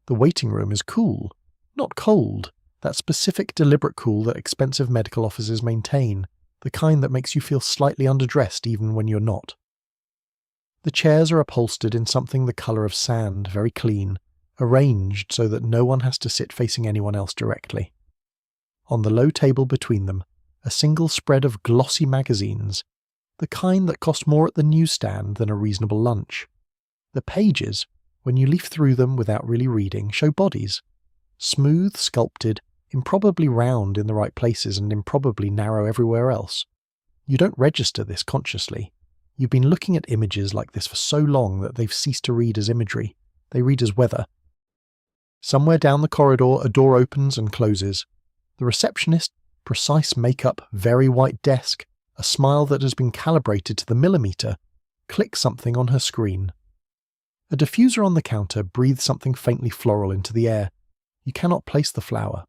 The waiting room is cool, not cold, that specific deliberate cool that expensive medical offices maintain, the kind that makes you feel slightly underdressed even when you're not. The chairs are upholstered in something the colour of sand, very clean, arranged so that no one has to sit facing anyone else directly. On the low table between them, a single spread of glossy magazines, the kind that cost more at the newsstand than a reasonable lunch. The pages, when you leaf through them without really reading, show bodies. Smooth, sculpted, improbably round in the right places and improbably narrow everywhere else. You don't register this consciously. You've been looking at images like this for so long that they've ceased to read as imagery. They read as weather. Somewhere down the corridor, a door opens and closes. The receptionist, precise makeup, very white desk, a smile that has been calibrated to the millimetre, clicks something on her screen. A diffuser on the counter breathes something faintly floral into the air. You cannot place the flower.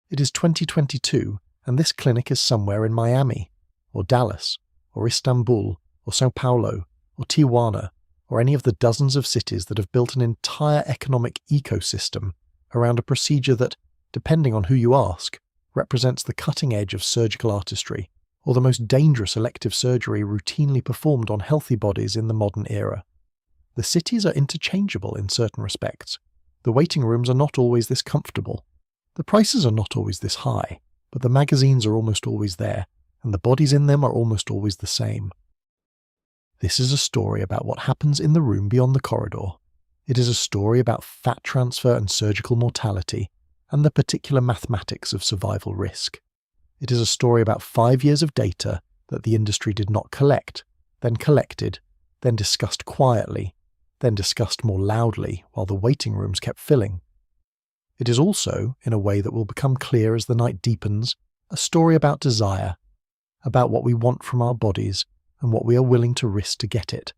It is 2022, and this clinic is somewhere in Miami, or Dallas, or Istanbul, or Sao Paulo, or Tijuana, or any of the dozens of cities that have built an entire economic ecosystem around a procedure that, depending on who you ask, represents the cutting edge of surgical artistry, or the most dangerous elective surgery routinely performed on healthy bodies in the modern era. The cities are interchangeable in certain respects. The waiting rooms are not always this comfortable. The prices are not always this high, but the magazines are almost always there, and the bodies in them are almost always the same. This is a story about what happens in the room beyond the corridor. It is a story about fat transfer and surgical mortality, and the particular mathematics of survival risk. It is a story about 5 years of data that the industry did not collect, then collected, then discussed quietly, then discussed more loudly while the waiting rooms kept filling. It is also, in a way that will become clear as the night deepens, a story about desire, about what we want from our bodies and what we are willing to risk to get it,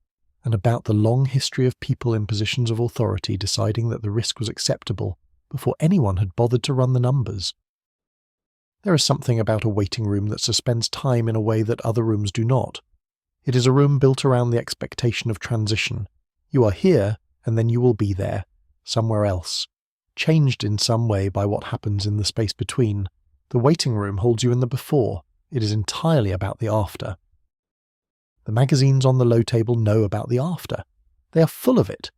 and about the long history of people in positions of authority deciding that the risk was acceptable before anyone had bothered to run the numbers. There is something about a waiting room that suspends time in a way that other rooms do not. It is a room built around the expectation of transition. You are here, and then you will be there, somewhere else, changed in some way by what happens in the space between. The waiting room holds you in the before. It is entirely about the after. The magazines on the low table know about the after. They are full of it.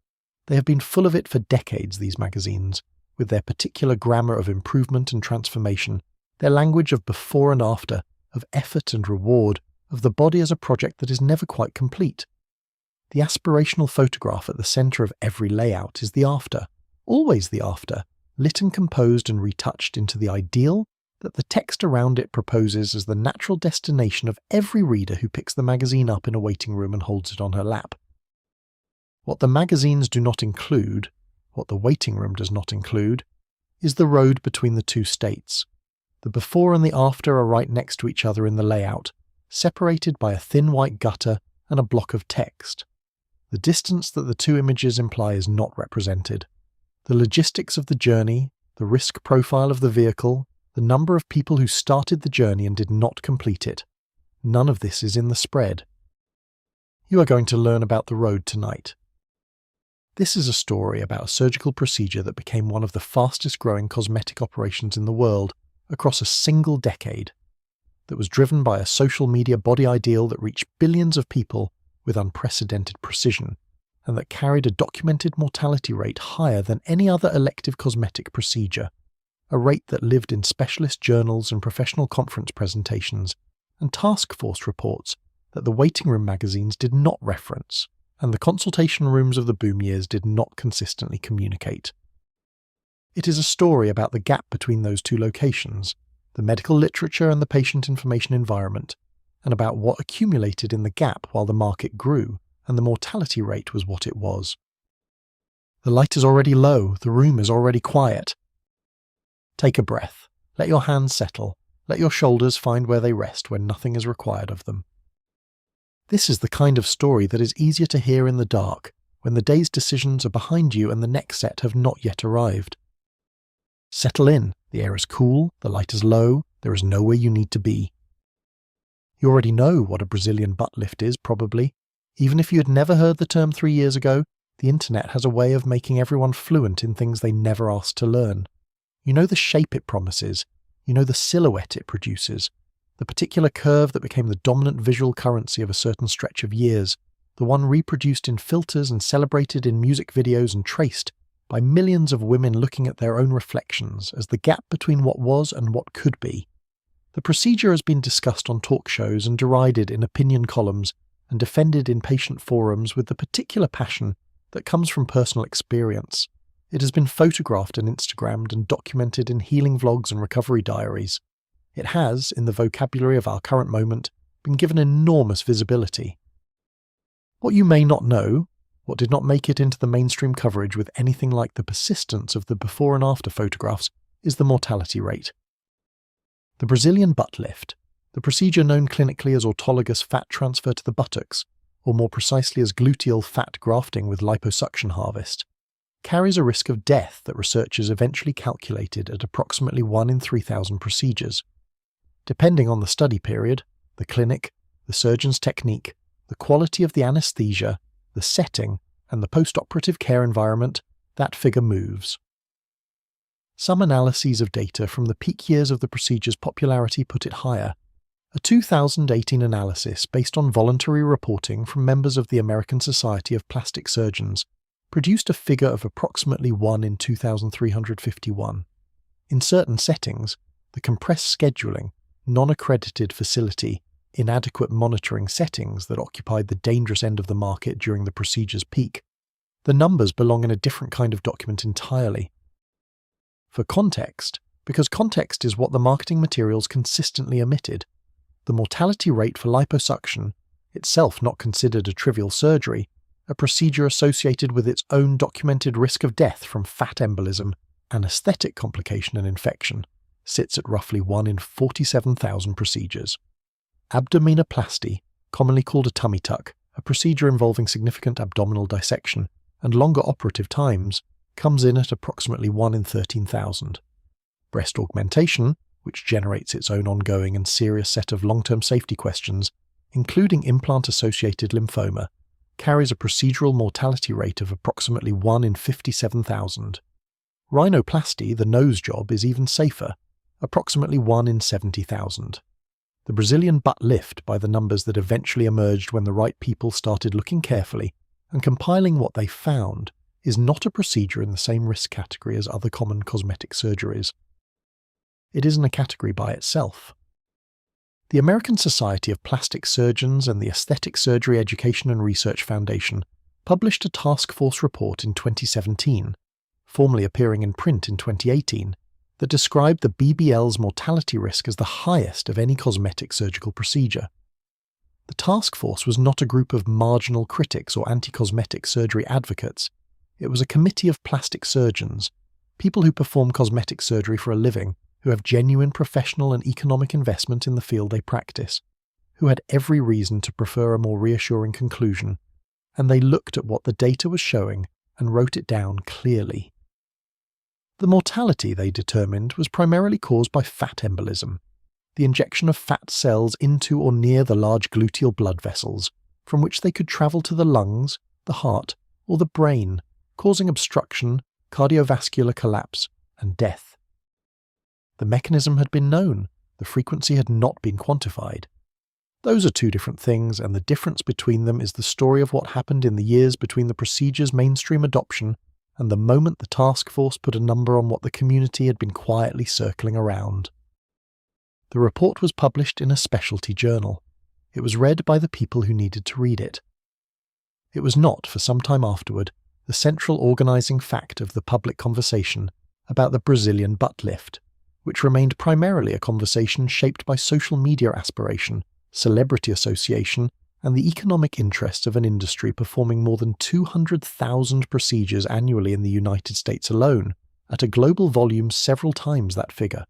They have been full of it for decades, these magazines, with their particular grammar of improvement and transformation, their language of before and after, of effort and reward, of the body as a project that is never quite complete. The aspirational photograph at the centre of every layout is the after, always the after, lit and composed and retouched into the ideal that the text around it proposes as the natural destination of every reader who picks the magazine up in a waiting room and holds it on her lap. What the magazines do not include, what the waiting room does not include, is the road between the two states. The before and the after are right next to each other in the layout, separated by a thin white gutter and a block of text. The distance that the two images imply is not represented. The logistics of the journey, the risk profile of the vehicle, the number of people who started the journey and did not complete it, none of this is in the spread. You are going to learn about the road tonight. This is a story about a surgical procedure that became one of the fastest growing cosmetic operations in the world across a single decade, that was driven by a social media body ideal that reached billions of people with unprecedented precision, and that carried a documented mortality rate higher than any other elective cosmetic procedure, a rate that lived in specialist journals and professional conference presentations and task force reports that the waiting room magazines did not reference, and the consultation rooms of the boom years did not consistently communicate. It is a story about the gap between those two locations, the medical literature and the patient information environment, and about what accumulated in the gap while the market grew and the mortality rate was what it was. The light is already low, the room is already quiet. Take a breath, let your hands settle, let your shoulders find where they rest when nothing is required of them. This is the kind of story that is easier to hear in the dark, when the day's decisions are behind you and the next set have not yet arrived. Settle in, the air is cool, the light is low, there is nowhere you need to be. You already know what a Brazilian butt lift is, probably. Even if you had never heard the term 3 years ago, The internet has a way of making everyone fluent in things they never asked to learn. You know the shape it promises, you know the silhouette it produces, the particular curve that became the dominant visual currency of a certain stretch of years, the one reproduced in filters and celebrated in music videos and traced by millions of women looking at their own reflections as the gap between what was and what could be. The procedure has been discussed on talk shows and derided in opinion columns and defended in patient forums with the particular passion that comes from personal experience. It has been photographed and Instagrammed and documented in healing vlogs and recovery diaries. It has, in the vocabulary of our current moment, been given enormous visibility. What you may not know, what did not make it into the mainstream coverage with anything like the persistence of the before and after photographs, is the mortality rate. The Brazilian butt lift, the procedure known clinically as autologous fat transfer to the buttocks, or more precisely as gluteal fat grafting with liposuction harvest, carries a risk of death that researchers eventually calculated at approximately 1 in 3,000 procedures. Depending on the study period, the clinic, the surgeon's technique, the quality of the anesthesia, the setting, and the post-operative care environment, that figure moves. Some analyses of data from the peak years of the procedure's popularity put it higher. A 2018 analysis based on voluntary reporting from members of the American Society of Plastic Surgeons produced a figure of approximately 1 in 2,351. In certain settings, the compressed scheduling, non-accredited facility, inadequate monitoring settings that occupied the dangerous end of the market during the procedure's peak, the numbers belong in a different kind of document entirely. For context, because context is what the marketing materials consistently omitted, the mortality rate for liposuction, itself not considered a trivial surgery, a procedure associated with its own documented risk of death from fat embolism, anesthetic complication and infection, sits at roughly 1 in 47,000 procedures. Abdominoplasty, commonly called a tummy tuck, a procedure involving significant abdominal dissection and longer operative times, comes in at approximately 1 in 13,000. Breast augmentation, which generates its own ongoing and serious set of long-term safety questions, including implant-associated lymphoma, carries a procedural mortality rate of approximately 1 in 57,000. Rhinoplasty, the nose job, is even safer, approximately 1 in 70,000. The Brazilian butt lift, by the numbers that eventually emerged when the right people started looking carefully and compiling what they found, is not a procedure in the same risk category as other common cosmetic surgeries. It isn't a category by itself. The American Society of Plastic Surgeons and the Aesthetic Surgery Education and Research Foundation published a task force report in 2017, formally appearing in print in 2018, that described the BBL's mortality risk as the highest of any cosmetic surgical procedure. The task force was not a group of marginal critics or anti-cosmetic surgery advocates. It was a committee of plastic surgeons, people who perform cosmetic surgery for a living, who have genuine professional and economic investment in the field they practice, who had every reason to prefer a more reassuring conclusion, and they looked at what the data was showing and wrote it down clearly. The mortality, they determined, was primarily caused by fat embolism, the injection of fat cells into or near the large gluteal blood vessels, from which they could travel to the lungs, the heart, or the brain, causing obstruction, cardiovascular collapse, and death. The mechanism had been known, the frequency had not been quantified. Those are two different things, and the difference between them is the story of what happened in the years between the procedure's mainstream adoption and the moment the task force put a number on what the community had been quietly circling around. The report was published in a specialty journal. It was read by the people who needed to read it. It was not, for some time afterward, the central organizing fact of the public conversation about the Brazilian butt lift, which remained primarily a conversation shaped by social media aspiration, celebrity association, and the economic interests of an industry performing more than 200,000 procedures annually in the United States alone, at a global volume several times that figure.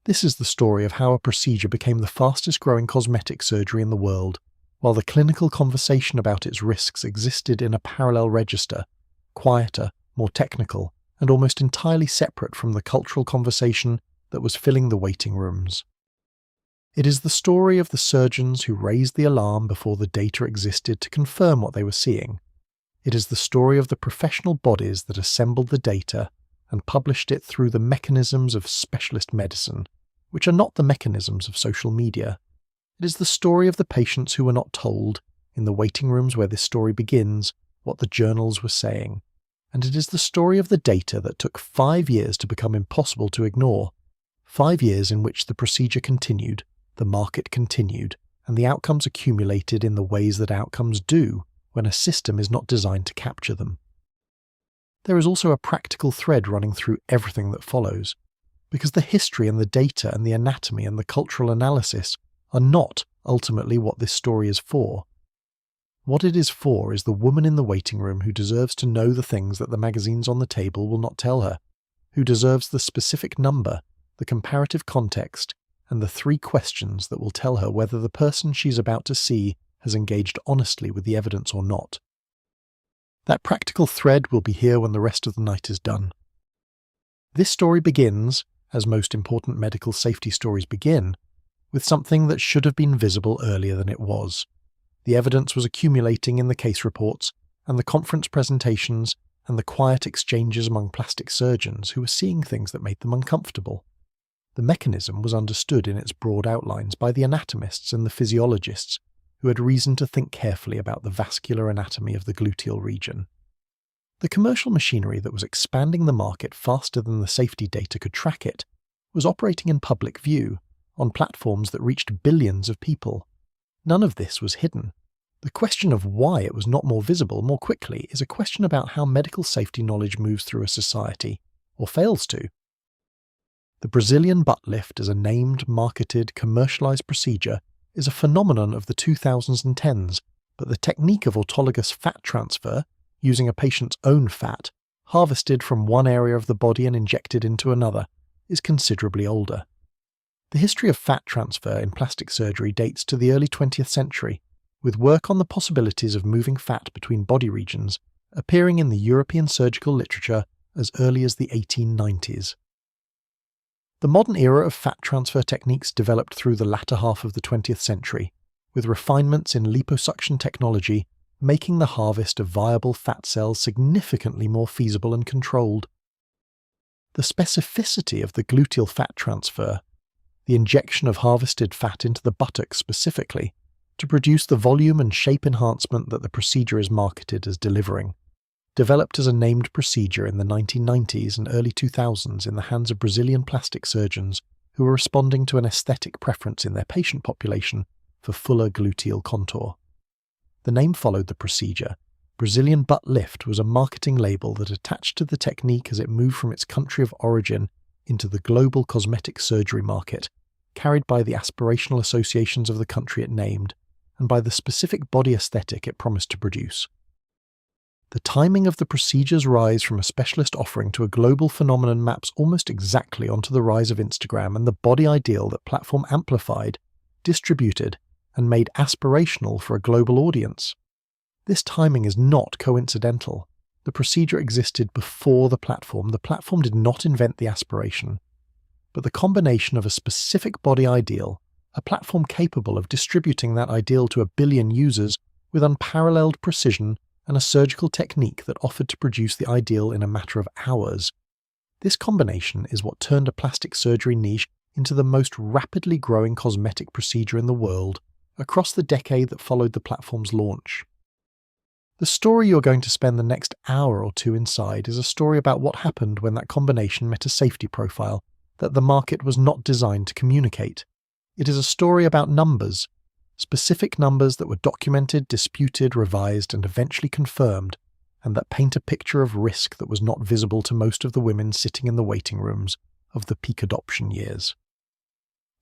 This is the story of how a procedure became the fastest-growing cosmetic surgery in the world, while the clinical conversation about its risks existed in a parallel register, quieter, more technical, and almost entirely separate from the cultural conversation that was filling the waiting rooms. It is the story of the surgeons who raised the alarm before the data existed to confirm what they were seeing. It is the story of the professional bodies that assembled the data and published it through the mechanisms of specialist medicine, which are not the mechanisms of social media. It is the story of the patients who were not told, in the waiting rooms where this story begins, what the journals were saying. And it is the story of the data that took 5 years to become impossible to ignore. 5 years in which the procedure continued, the market continued, and the outcomes accumulated in the ways that outcomes do when a system is not designed to capture them. There is also a practical thread running through everything that follows, because the history and the data and the anatomy and the cultural analysis are not ultimately what this story is for. What it is for is the woman in the waiting room who deserves to know the things that the magazines on the table will not tell her, who deserves the specific number, the comparative context, and the 3 questions that will tell her whether the person she's about to see has engaged honestly with the evidence or not. That practical thread will be here when the rest of the night is done. This story begins, as most important medical safety stories begin, with something that should have been visible earlier than it was. The evidence was accumulating in the case reports, and the conference presentations, and the quiet exchanges among plastic surgeons who were seeing things that made them uncomfortable. The mechanism was understood in its broad outlines by the anatomists and the physiologists, who had reason to think carefully about the vascular anatomy of the gluteal region. The commercial machinery that was expanding the market faster than the safety data could track it was operating in public view, on platforms that reached billions of people. None of this was hidden. The question of why it was not more visible more quickly is a question about how medical safety knowledge moves through a society, or fails to. The Brazilian butt lift as a named, marketed, commercialized procedure is a phenomenon of the 2010s, but the technique of autologous fat transfer, using a patient's own fat, harvested from one area of the body and injected into another, is considerably older. The history of fat transfer in plastic surgery dates to the early 20th century, with work on the possibilities of moving fat between body regions appearing in the European surgical literature as early as the 1890s. The modern era of fat transfer techniques developed through the latter half of the 20th century, with refinements in liposuction technology making the harvest of viable fat cells significantly more feasible and controlled. The specificity of the gluteal fat transfer, the injection of harvested fat into the buttocks specifically, to produce the volume and shape enhancement that the procedure is marketed as delivering, developed as a named procedure in the 1990s and early 2000s in the hands of Brazilian plastic surgeons who were responding to an aesthetic preference in their patient population for fuller gluteal contour. The name followed the procedure. Brazilian butt lift was a marketing label that attached to the technique as it moved from its country of origin into the global cosmetic surgery market, carried by the aspirational associations of the country it named, and by the specific body aesthetic it promised to produce. The timing of the procedure's rise from a specialist offering to a global phenomenon maps almost exactly onto the rise of Instagram and the body ideal that platform amplified, distributed, and made aspirational for a global audience. This timing is not coincidental. The procedure existed before the platform. The platform did not invent the aspiration. But the combination of a specific body ideal, a platform capable of distributing that ideal to 1 billion users with unparalleled precision, and a surgical technique that offered to produce the ideal in a matter of hours. This combination is what turned a plastic surgery niche into the most rapidly growing cosmetic procedure in the world across the decade that followed the platform's launch. The story you're going to spend the next hour or two inside is a story about what happened when that combination met a safety profile that the market was not designed to communicate. It is a story about numbers, specific numbers that were documented, disputed, revised, and eventually confirmed, and that paint a picture of risk that was not visible to most of the women sitting in the waiting rooms of the peak adoption years.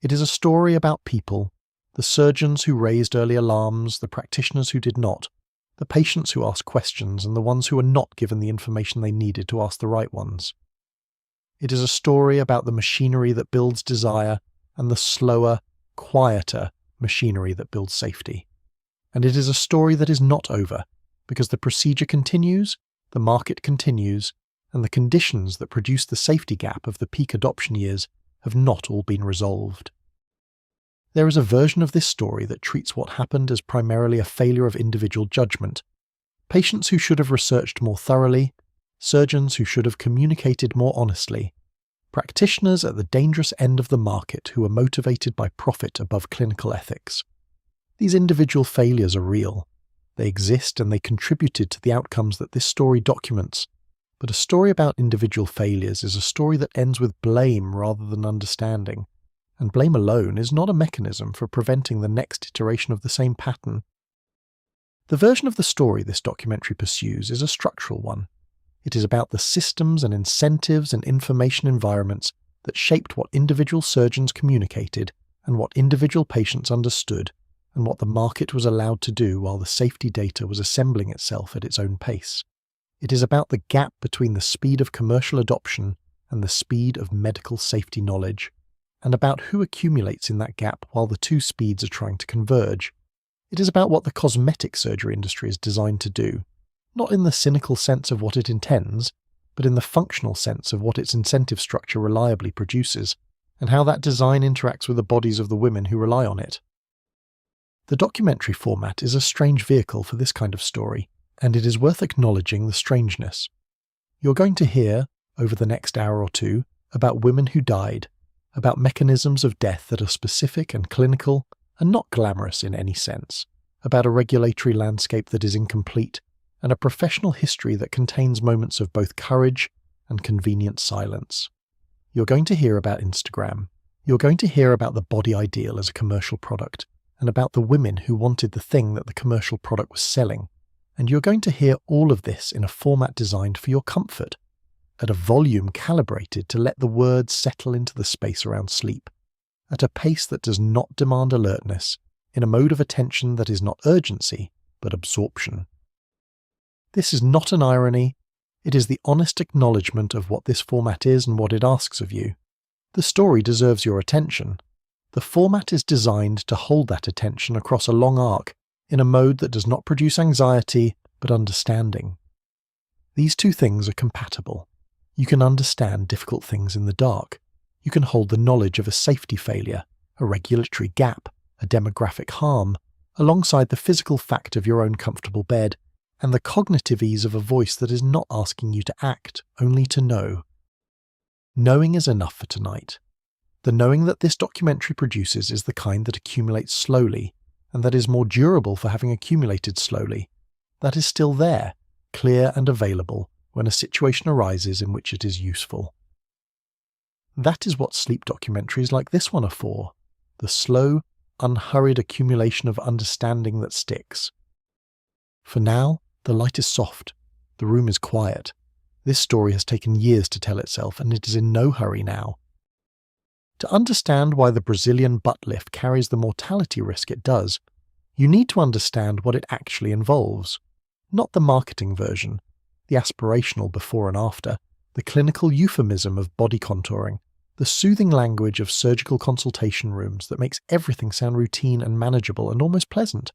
It is a story about people, the surgeons who raised early alarms, the practitioners who did not, the patients who asked questions, and the ones who were not given the information they needed to ask the right ones. It is a story about the machinery that builds desire and the slower, quieter machinery that builds safety. And it is a story that is not over, because the procedure continues, the market continues, and the conditions that produce the safety gap of the peak adoption years have not all been resolved. There is a version of this story that treats what happened as primarily a failure of individual judgment, patients who should have researched more thoroughly, surgeons who should have communicated more honestly, practitioners at the dangerous end of the market who are motivated by profit above clinical ethics. These individual failures are real. They exist and they contributed to the outcomes that this story documents. But a story about individual failures is a story that ends with blame rather than understanding. And blame alone is not a mechanism for preventing the next iteration of the same pattern. The version of the story this documentary pursues is a structural one. It is about the systems and incentives and information environments that shaped what individual surgeons communicated and what individual patients understood, and what the market was allowed to do while the safety data was assembling itself at its own pace. It is about the gap between the speed of commercial adoption and the speed of medical safety knowledge, and about who accumulates in that gap while the two speeds are trying to converge. It is about what the cosmetic surgery industry is designed to do, not in the cynical sense of what it intends, but in the functional sense of what its incentive structure reliably produces, and how that design interacts with the bodies of the women who rely on it. The documentary format is a strange vehicle for this kind of story, and it is worth acknowledging the strangeness. You're going to hear, over the next hour or two, about women who died, about mechanisms of death that are specific and clinical, and not glamorous in any sense, about a regulatory landscape that is incomplete, and a professional history that contains moments of both courage and convenient silence. You're going to hear about Instagram. You're going to hear about the body ideal as a commercial product, and about the women who wanted the thing that the commercial product was selling. And you're going to hear all of this in a format designed for your comfort, at a volume calibrated to let the words settle into the space around sleep, at a pace that does not demand alertness, in a mode of attention that is not urgency, but absorption. This is not an irony, it is the honest acknowledgement of what this format is and what it asks of you. The story deserves your attention. The format is designed to hold that attention across a long arc, in a mode that does not produce anxiety, but understanding. These two things are compatible. You can understand difficult things in the dark. You can hold the knowledge of a safety failure, a regulatory gap, a demographic harm, alongside the physical fact of your own comfortable bed, and the cognitive ease of a voice that is not asking you to act, only to know. Knowing is enough for tonight. The knowing that this documentary produces is the kind that accumulates slowly, and that is more durable for having accumulated slowly. That is still there, clear and available, when a situation arises in which it is useful. That is what sleep documentaries like this one are for, the slow, unhurried accumulation of understanding that sticks. For now, the light is soft, the room is quiet. This story has taken years to tell itself, and it is in no hurry now. To understand why the Brazilian butt lift carries the mortality risk it does, you need to understand what it actually involves. Not the marketing version, the aspirational before and after, the clinical euphemism of body contouring, the soothing language of surgical consultation rooms that makes everything sound routine and manageable and almost pleasant.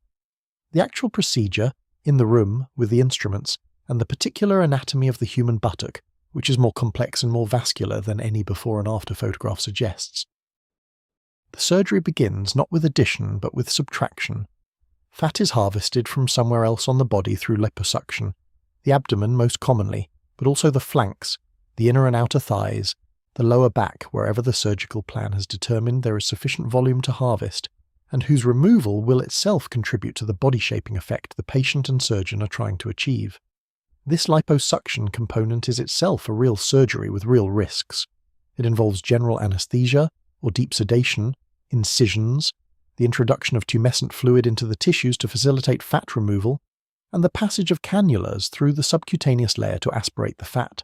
The actual procedure, in the room, with the instruments, and the particular anatomy of the human buttock, which is more complex and more vascular than any before and after photograph suggests. The surgery begins not with addition but with subtraction. Fat is harvested from somewhere else on the body through liposuction, the abdomen most commonly, but also the flanks, the inner and outer thighs, the lower back wherever the surgical plan has determined there is sufficient volume to harvest, and whose removal will itself contribute to the body-shaping effect the patient and surgeon are trying to achieve. This liposuction component is itself a real surgery with real risks. It involves general anesthesia, or deep sedation, incisions, the introduction of tumescent fluid into the tissues to facilitate fat removal, and the passage of cannulas through the subcutaneous layer to aspirate the fat.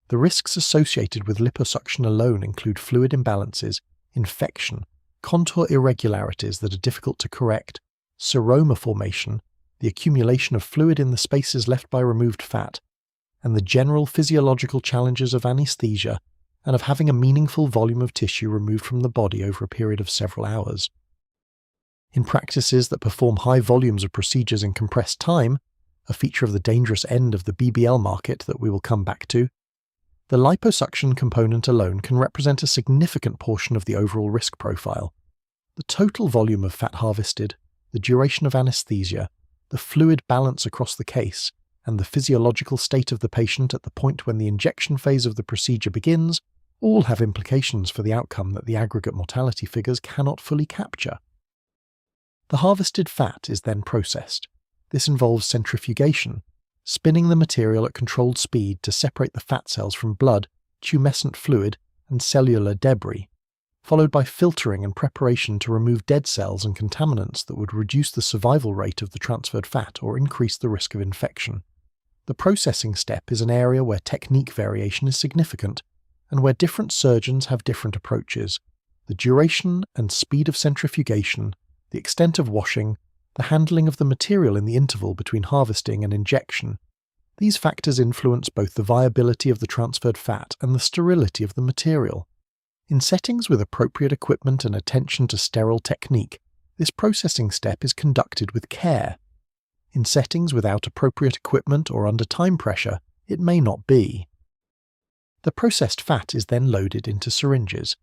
The risks associated with liposuction alone include fluid imbalances, infection, contour irregularities that are difficult to correct, seroma formation, the accumulation of fluid in the spaces left by removed fat, and the general physiological challenges of anesthesia and of having a meaningful volume of tissue removed from the body over a period of several hours. In practices that perform high volumes of procedures in compressed time, a feature of the dangerous end of the BBL market that we will come back to, the liposuction component alone can represent a significant portion of the overall risk profile. The total volume of fat harvested, the duration of anesthesia, the fluid balance across the case, and the physiological state of the patient at the point when the injection phase of the procedure begins all have implications for the outcome that the aggregate mortality figures cannot fully capture. The harvested fat is then processed. This involves centrifugation, spinning the material at controlled speed to separate the fat cells from blood, tumescent fluid, and cellular debris, followed by filtering and preparation to remove dead cells and contaminants that would reduce the survival rate of the transferred fat or increase the risk of infection. The processing step is an area where technique variation is significant, and where different surgeons have different approaches. The duration and speed of centrifugation, the extent of washing, the handling of the material in the interval between harvesting and injection. These factors influence both the viability of the transferred fat and the sterility of the material. In settings with appropriate equipment and attention to sterile technique, this processing step is conducted with care. In settings without appropriate equipment or under time pressure, it may not be. The processed fat is then loaded into syringes.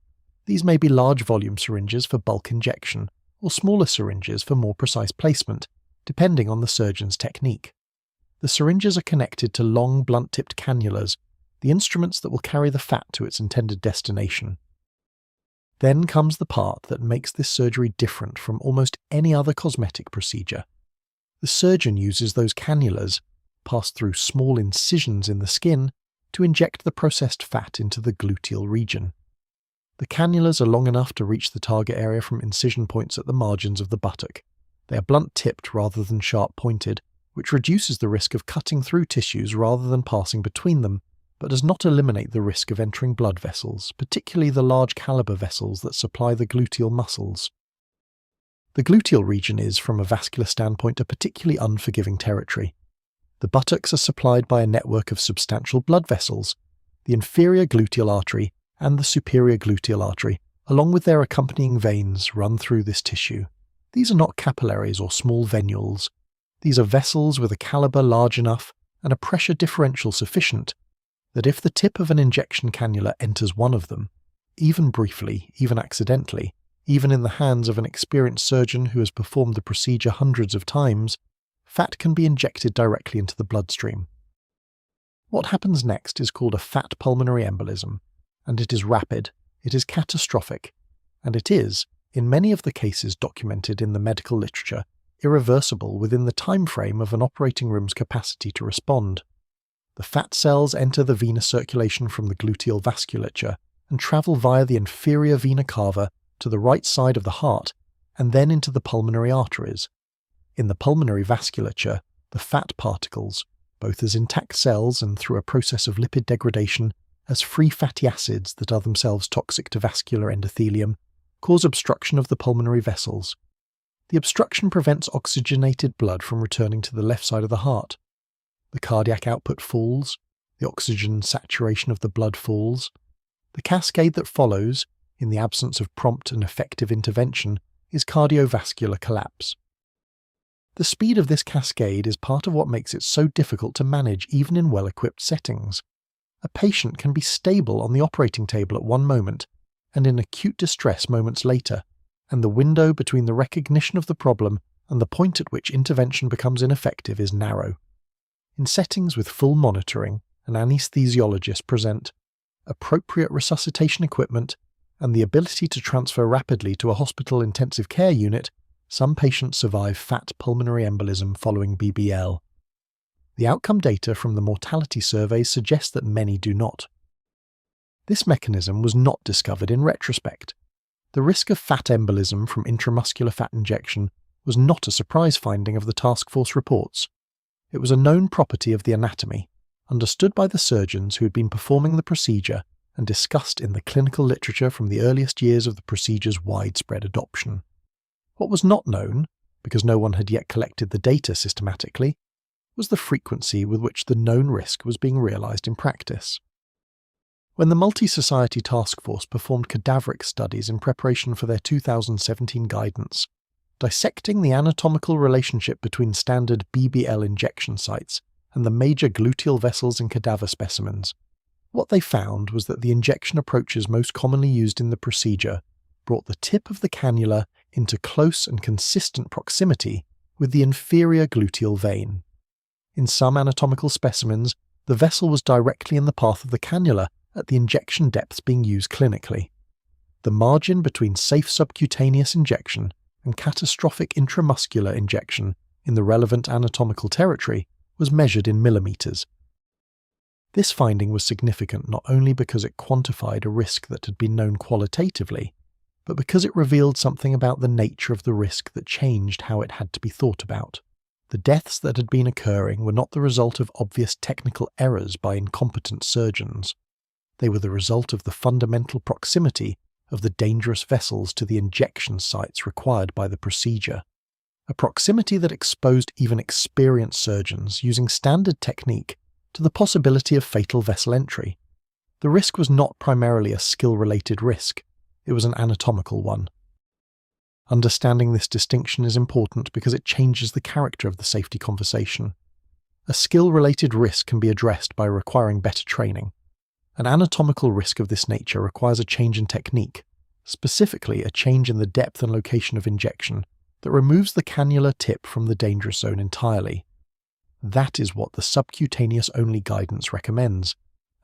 These may be large volume syringes for bulk injection, or smaller syringes for more precise placement, depending on the surgeon's technique. The syringes are connected to long blunt-tipped cannulas, the instruments that will carry the fat to its intended destination. Then comes the part that makes this surgery different from almost any other cosmetic procedure. The surgeon uses those cannulas, passed through small incisions in the skin, to inject the processed fat into the gluteal region. The cannulas are long enough to reach the target area from incision points at the margins of the buttock. They are blunt-tipped rather than sharp-pointed, which reduces the risk of cutting through tissues rather than passing between them, but does not eliminate the risk of entering blood vessels, particularly the large caliber vessels that supply the gluteal muscles. The gluteal region is, from a vascular standpoint, a particularly unforgiving territory. The buttocks are supplied by a network of substantial blood vessels, the inferior gluteal artery and the superior gluteal artery, along with their accompanying veins, run through this tissue. These are not capillaries or small venules. These are vessels with a caliber large enough and a pressure differential sufficient that if the tip of an injection cannula enters one of them, even briefly, even accidentally, even in the hands of an experienced surgeon who has performed the procedure hundreds of times, fat can be injected directly into the bloodstream. What happens next is called a fat pulmonary embolism, and it is rapid, it is catastrophic, and it is, in many of the cases documented in the medical literature, irreversible within the time frame of an operating room's capacity to respond. The fat cells enter the venous circulation from the gluteal vasculature and travel via the inferior vena cava to the right side of the heart and then into the pulmonary arteries. In the pulmonary vasculature, the fat particles, both as intact cells and through a process of lipid degradation, as free fatty acids that are themselves toxic to vascular endothelium, cause obstruction of the pulmonary vessels. The obstruction prevents oxygenated blood from returning to the left side of the heart. The cardiac output falls, the oxygen saturation of the blood falls. The cascade that follows, in the absence of prompt and effective intervention, is cardiovascular collapse. The speed of this cascade is part of what makes it so difficult to manage even in well-equipped settings. A patient can be stable on the operating table at one moment and in acute distress moments later, and the window between the recognition of the problem and the point at which intervention becomes ineffective is narrow. In settings with full monitoring, an anesthesiologist present appropriate resuscitation equipment and the ability to transfer rapidly to a hospital intensive care unit, some patients survive fat pulmonary embolism following BBL. The outcome data from the mortality surveys suggest that many do not. This mechanism was not discovered in retrospect. The risk of fat embolism from intramuscular fat injection was not a surprise finding of the task force reports. It was a known property of the anatomy, understood by the surgeons who had been performing the procedure and discussed in the clinical literature from the earliest years of the procedure's widespread adoption. What was not known, because no one had yet collected the data systematically, was the frequency with which the known risk was being realized in practice. When the Multi-Society Task Force performed cadaveric studies in preparation for their 2017 guidance, dissecting the anatomical relationship between standard BBL injection sites and the major gluteal vessels in cadaver specimens, what they found was that the injection approaches most commonly used in the procedure brought the tip of the cannula into close and consistent proximity with the inferior gluteal vein. In some anatomical specimens, the vessel was directly in the path of the cannula at the injection depths being used clinically. The margin between safe subcutaneous injection and catastrophic intramuscular injection in the relevant anatomical territory was measured in millimeters. This finding was significant not only because it quantified a risk that had been known qualitatively, but because it revealed something about the nature of the risk that changed how it had to be thought about. The deaths that had been occurring were not the result of obvious technical errors by incompetent surgeons. They were the result of the fundamental proximity of the dangerous vessels to the injection sites required by the procedure, a proximity that exposed even experienced surgeons using standard technique to the possibility of fatal vessel entry. The risk was not primarily a skill-related risk, it was an anatomical one. Understanding this distinction is important because it changes the character of the safety conversation. A skill-related risk can be addressed by requiring better training. An anatomical risk of this nature requires a change in technique, specifically a change in the depth and location of injection that removes the cannular tip from the dangerous zone entirely. That is what the subcutaneous-only guidance recommends,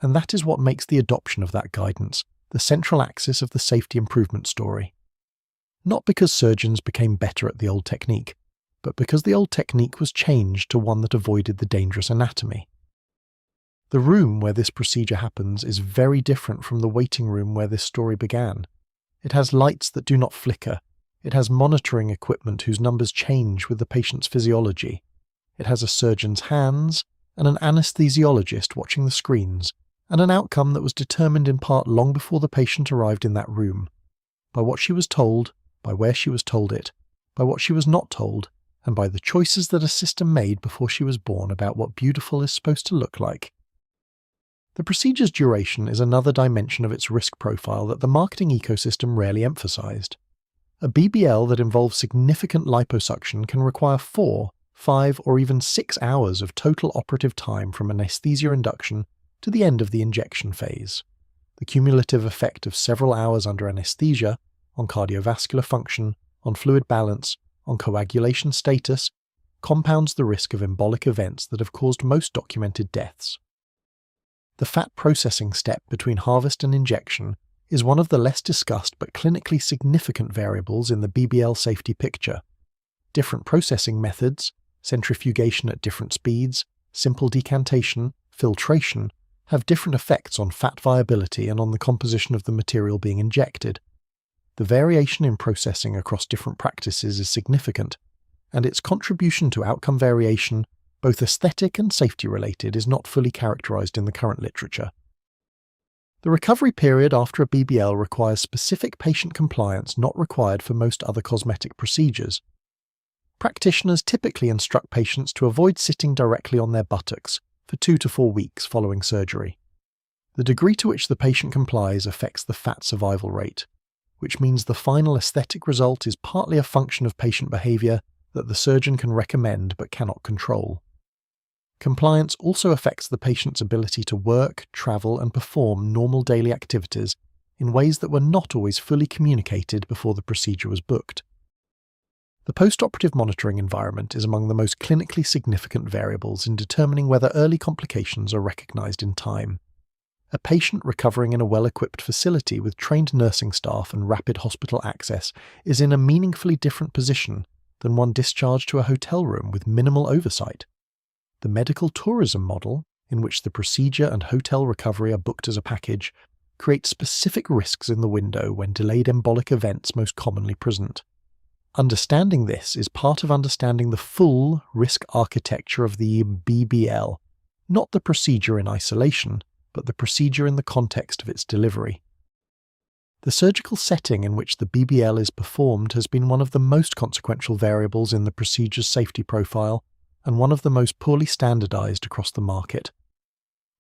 and that is what makes the adoption of that guidance the central axis of the safety improvement story. Not because surgeons became better at the old technique, but because the old technique was changed to one that avoided the dangerous anatomy. The room where this procedure happens is very different from the waiting room where this story began. It has lights that do not flicker. It has monitoring equipment whose numbers change with the patient's physiology. It has a surgeon's hands and an anesthesiologist watching the screens, and an outcome that was determined in part long before the patient arrived in that room. By what she was told, by where she was told it, by what she was not told, and by the choices that a system made before she was born about what beautiful is supposed to look like. The procedure's duration is another dimension of its risk profile that the marketing ecosystem rarely emphasized. A BBL that involves significant liposuction can require 4, 5, or even 6 hours of total operative time from anesthesia induction to the end of the injection phase. The cumulative effect of several hours under anesthesia on cardiovascular function, on fluid balance, on coagulation status, compounds the risk of embolic events that have caused most documented deaths. The fat processing step between harvest and injection is one of the less discussed but clinically significant variables in the BBL safety picture. Different processing methods, centrifugation at different speeds, simple decantation, filtration, have different effects on fat viability and on the composition of the material being injected. The variation in processing across different practices is significant, and its contribution to outcome variation, both aesthetic and safety-related, is not fully characterized in the current literature. The recovery period after a BBL requires specific patient compliance not required for most other cosmetic procedures. Practitioners typically instruct patients to avoid sitting directly on their buttocks for 2 to 4 weeks following surgery. The degree to which the patient complies affects the fat survival rate, which means the final aesthetic result is partly a function of patient behavior that the surgeon can recommend but cannot control. Compliance also affects the patient's ability to work, travel, and perform normal daily activities in ways that were not always fully communicated before the procedure was booked. The post-operative monitoring environment is among the most clinically significant variables in determining whether early complications are recognized in time. A patient recovering in a well-equipped facility with trained nursing staff and rapid hospital access is in a meaningfully different position than one discharged to a hotel room with minimal oversight. The medical tourism model, in which the procedure and hotel recovery are booked as a package, creates specific risks in the window when delayed embolic events most commonly present. Understanding this is part of understanding the full risk architecture of the BBL, not the procedure in isolation, but the procedure in the context of its delivery. The surgical setting in which the BBL is performed has been one of the most consequential variables in the procedure's safety profile and one of the most poorly standardized across the market.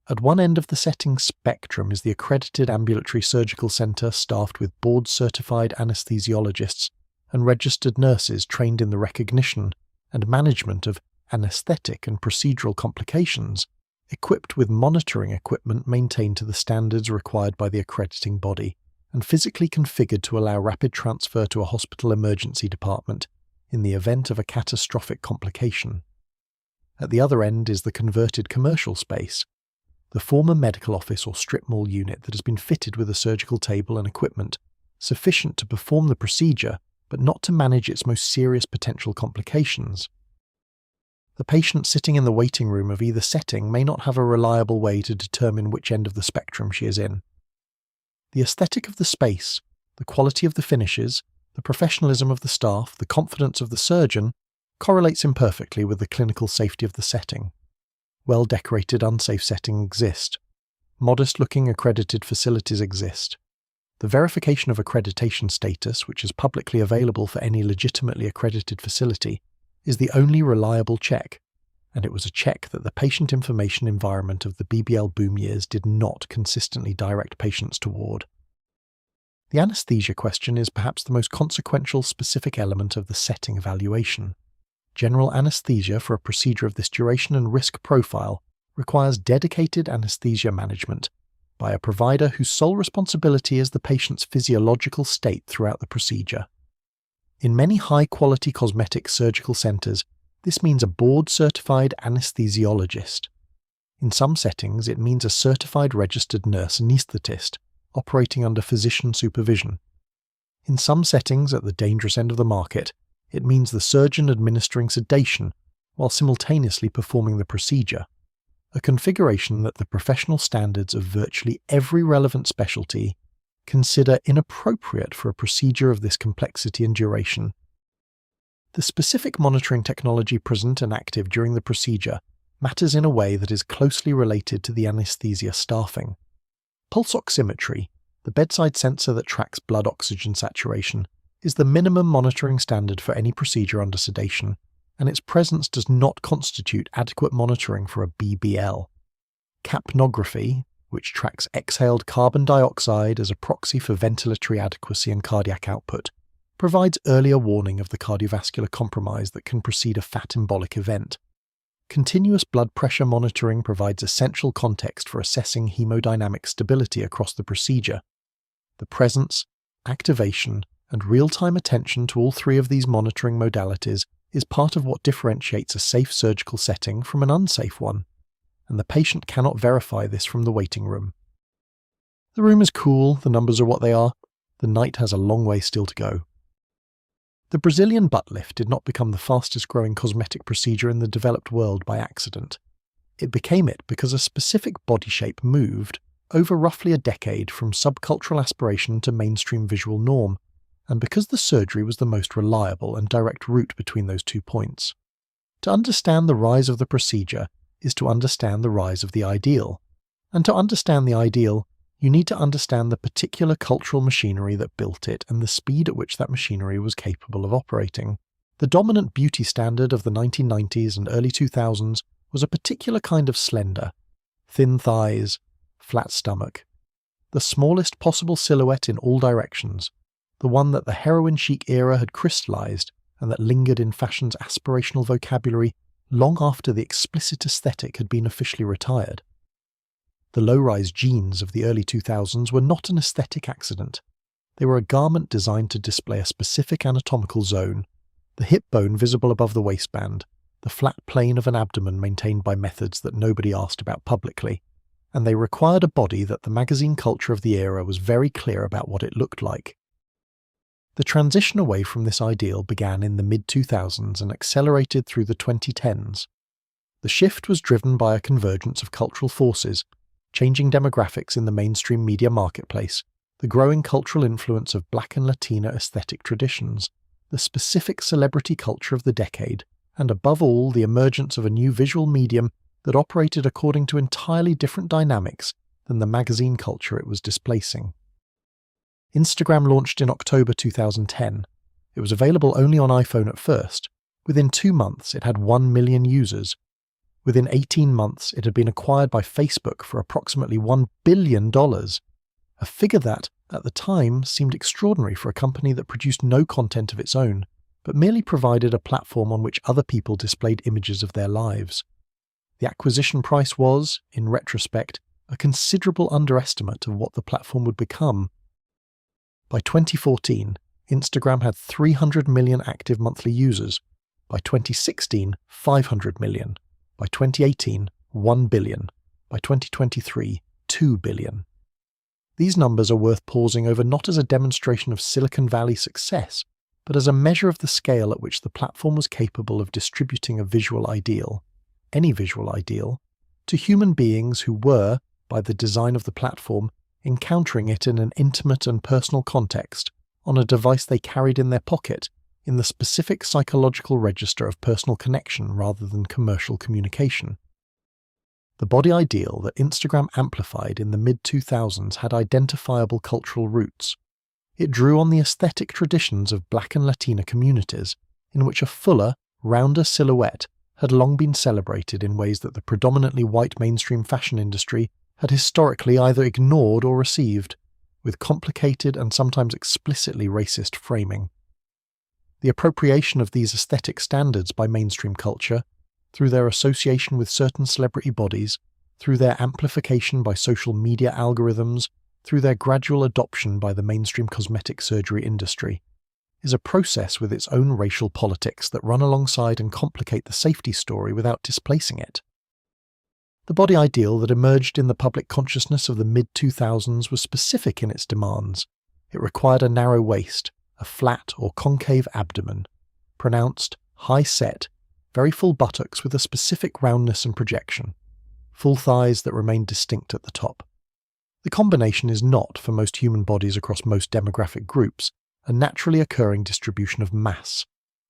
At one end of the setting spectrum is the accredited ambulatory surgical center staffed with board-certified anesthesiologists and registered nurses trained in the recognition and management of anesthetic and procedural complications, equipped with monitoring equipment maintained to the standards required by the accrediting body, and physically configured to allow rapid transfer to a hospital emergency department in the event of a catastrophic complication. At the other end is the converted commercial space, the former medical office or strip mall unit that has been fitted with a surgical table and equipment sufficient to perform the procedure but not to manage its most serious potential complications. The patient sitting in the waiting room of either setting may not have a reliable way to determine which end of the spectrum she is in. The aesthetic of the space, the quality of the finishes, the professionalism of the staff, the confidence of the surgeon correlates imperfectly with the clinical safety of the setting. Well-decorated unsafe settings exist. Modest-looking accredited facilities exist. The verification of accreditation status, which is publicly available for any legitimately accredited facility, is the only reliable check, and it was a check that the patient information environment of the BBL boom years did not consistently direct patients toward. The anesthesia question is perhaps the most consequential specific element of the setting evaluation. General anesthesia for a procedure of this duration and risk profile requires dedicated anesthesia management by a provider whose sole responsibility is the patient's physiological state throughout the procedure. In many high-quality cosmetic surgical centers, this means a board-certified anesthesiologist. In some settings, it means a certified registered nurse anaesthetist operating under physician supervision. In some settings, at the dangerous end of the market, it means the surgeon administering sedation while simultaneously performing the procedure, a configuration that the professional standards of virtually every relevant specialty consider inappropriate for a procedure of this complexity and duration. The specific monitoring technology present and active during the procedure matters in a way that is closely related to the anesthesia staffing. Pulse oximetry, the bedside sensor that tracks blood oxygen saturation, is the minimum monitoring standard for any procedure under sedation, and its presence does not constitute adequate monitoring for a BBL. Capnography, which tracks exhaled carbon dioxide as a proxy for ventilatory adequacy and cardiac output, provides earlier warning of the cardiovascular compromise that can precede a fat embolic event. Continuous blood pressure monitoring provides essential context for assessing hemodynamic stability across the procedure. The presence, activation, and real-time attention to all three of these monitoring modalities is part of what differentiates a safe surgical setting from an unsafe one, and the patient cannot verify this from the waiting room. The room is cool, the numbers are what they are, the night has a long way still to go. The Brazilian butt lift did not become the fastest growing cosmetic procedure in the developed world by accident. It became it because a specific body shape moved, over roughly a decade, from subcultural aspiration to mainstream visual norm, and because the surgery was the most reliable and direct route between those 2 points. To understand the rise of the procedure is to understand the rise of the ideal, and to understand the ideal, you need to understand the particular cultural machinery that built it and the speed at which that machinery was capable of operating. The dominant beauty standard of the 1990s and early 2000s was a particular kind of slender, thin thighs, flat stomach, the smallest possible silhouette in all directions, the one that the heroin chic era had crystallized and that lingered in fashion's aspirational vocabulary long after the explicit aesthetic had been officially retired. The low-rise jeans of the early 2000s were not an aesthetic accident. They were a garment designed to display a specific anatomical zone, the hip bone visible above the waistband, the flat plane of an abdomen maintained by methods that nobody asked about publicly, and they required a body that the magazine culture of the era was very clear about what it looked like. The transition away from this ideal began in the mid-2000s and accelerated through the 2010s. The shift was driven by a convergence of cultural forces, changing demographics in the mainstream media marketplace, the growing cultural influence of Black and Latina aesthetic traditions, the specific celebrity culture of the decade, and above all the emergence of a new visual medium that operated according to entirely different dynamics than the magazine culture it was displacing. Instagram launched in October 2010. It was available only on iPhone at first. Within 2 months, it had 1 million users. Within 18 months, it had been acquired by Facebook for approximately $1 billion, a figure that, at the time, seemed extraordinary for a company that produced no content of its own, but merely provided a platform on which other people displayed images of their lives. The acquisition price was, in retrospect, a considerable underestimate of what the platform would become. By 2014, Instagram had 300 million active monthly users. By 2016, 500 million. By 2018, 1 billion. By 2023, 2 billion. These numbers are worth pausing over not as a demonstration of Silicon Valley success, but as a measure of the scale at which the platform was capable of distributing a visual ideal, any visual ideal, to human beings who were, by the design of the platform, encountering it in an intimate and personal context, on a device they carried in their pocket, in the specific psychological register of personal connection rather than commercial communication. The body ideal that Instagram amplified in the mid-2000s had identifiable cultural roots. It drew on the aesthetic traditions of Black and Latina communities, in which a fuller, rounder silhouette had long been celebrated in ways that the predominantly white mainstream fashion industry had historically either ignored or received, with complicated and sometimes explicitly racist framing. The appropriation of these aesthetic standards by mainstream culture, through their association with certain celebrity bodies, through their amplification by social media algorithms, through their gradual adoption by the mainstream cosmetic surgery industry, is a process with its own racial politics that run alongside and complicate the safety story without displacing it. The body ideal that emerged in the public consciousness of the mid-2000s was specific in its demands. It required a narrow waist, a flat or concave abdomen, pronounced, high-set, very full buttocks with a specific roundness and projection, full thighs that remained distinct at the top. The combination is not, for most human bodies across most demographic groups, a naturally occurring distribution of mass.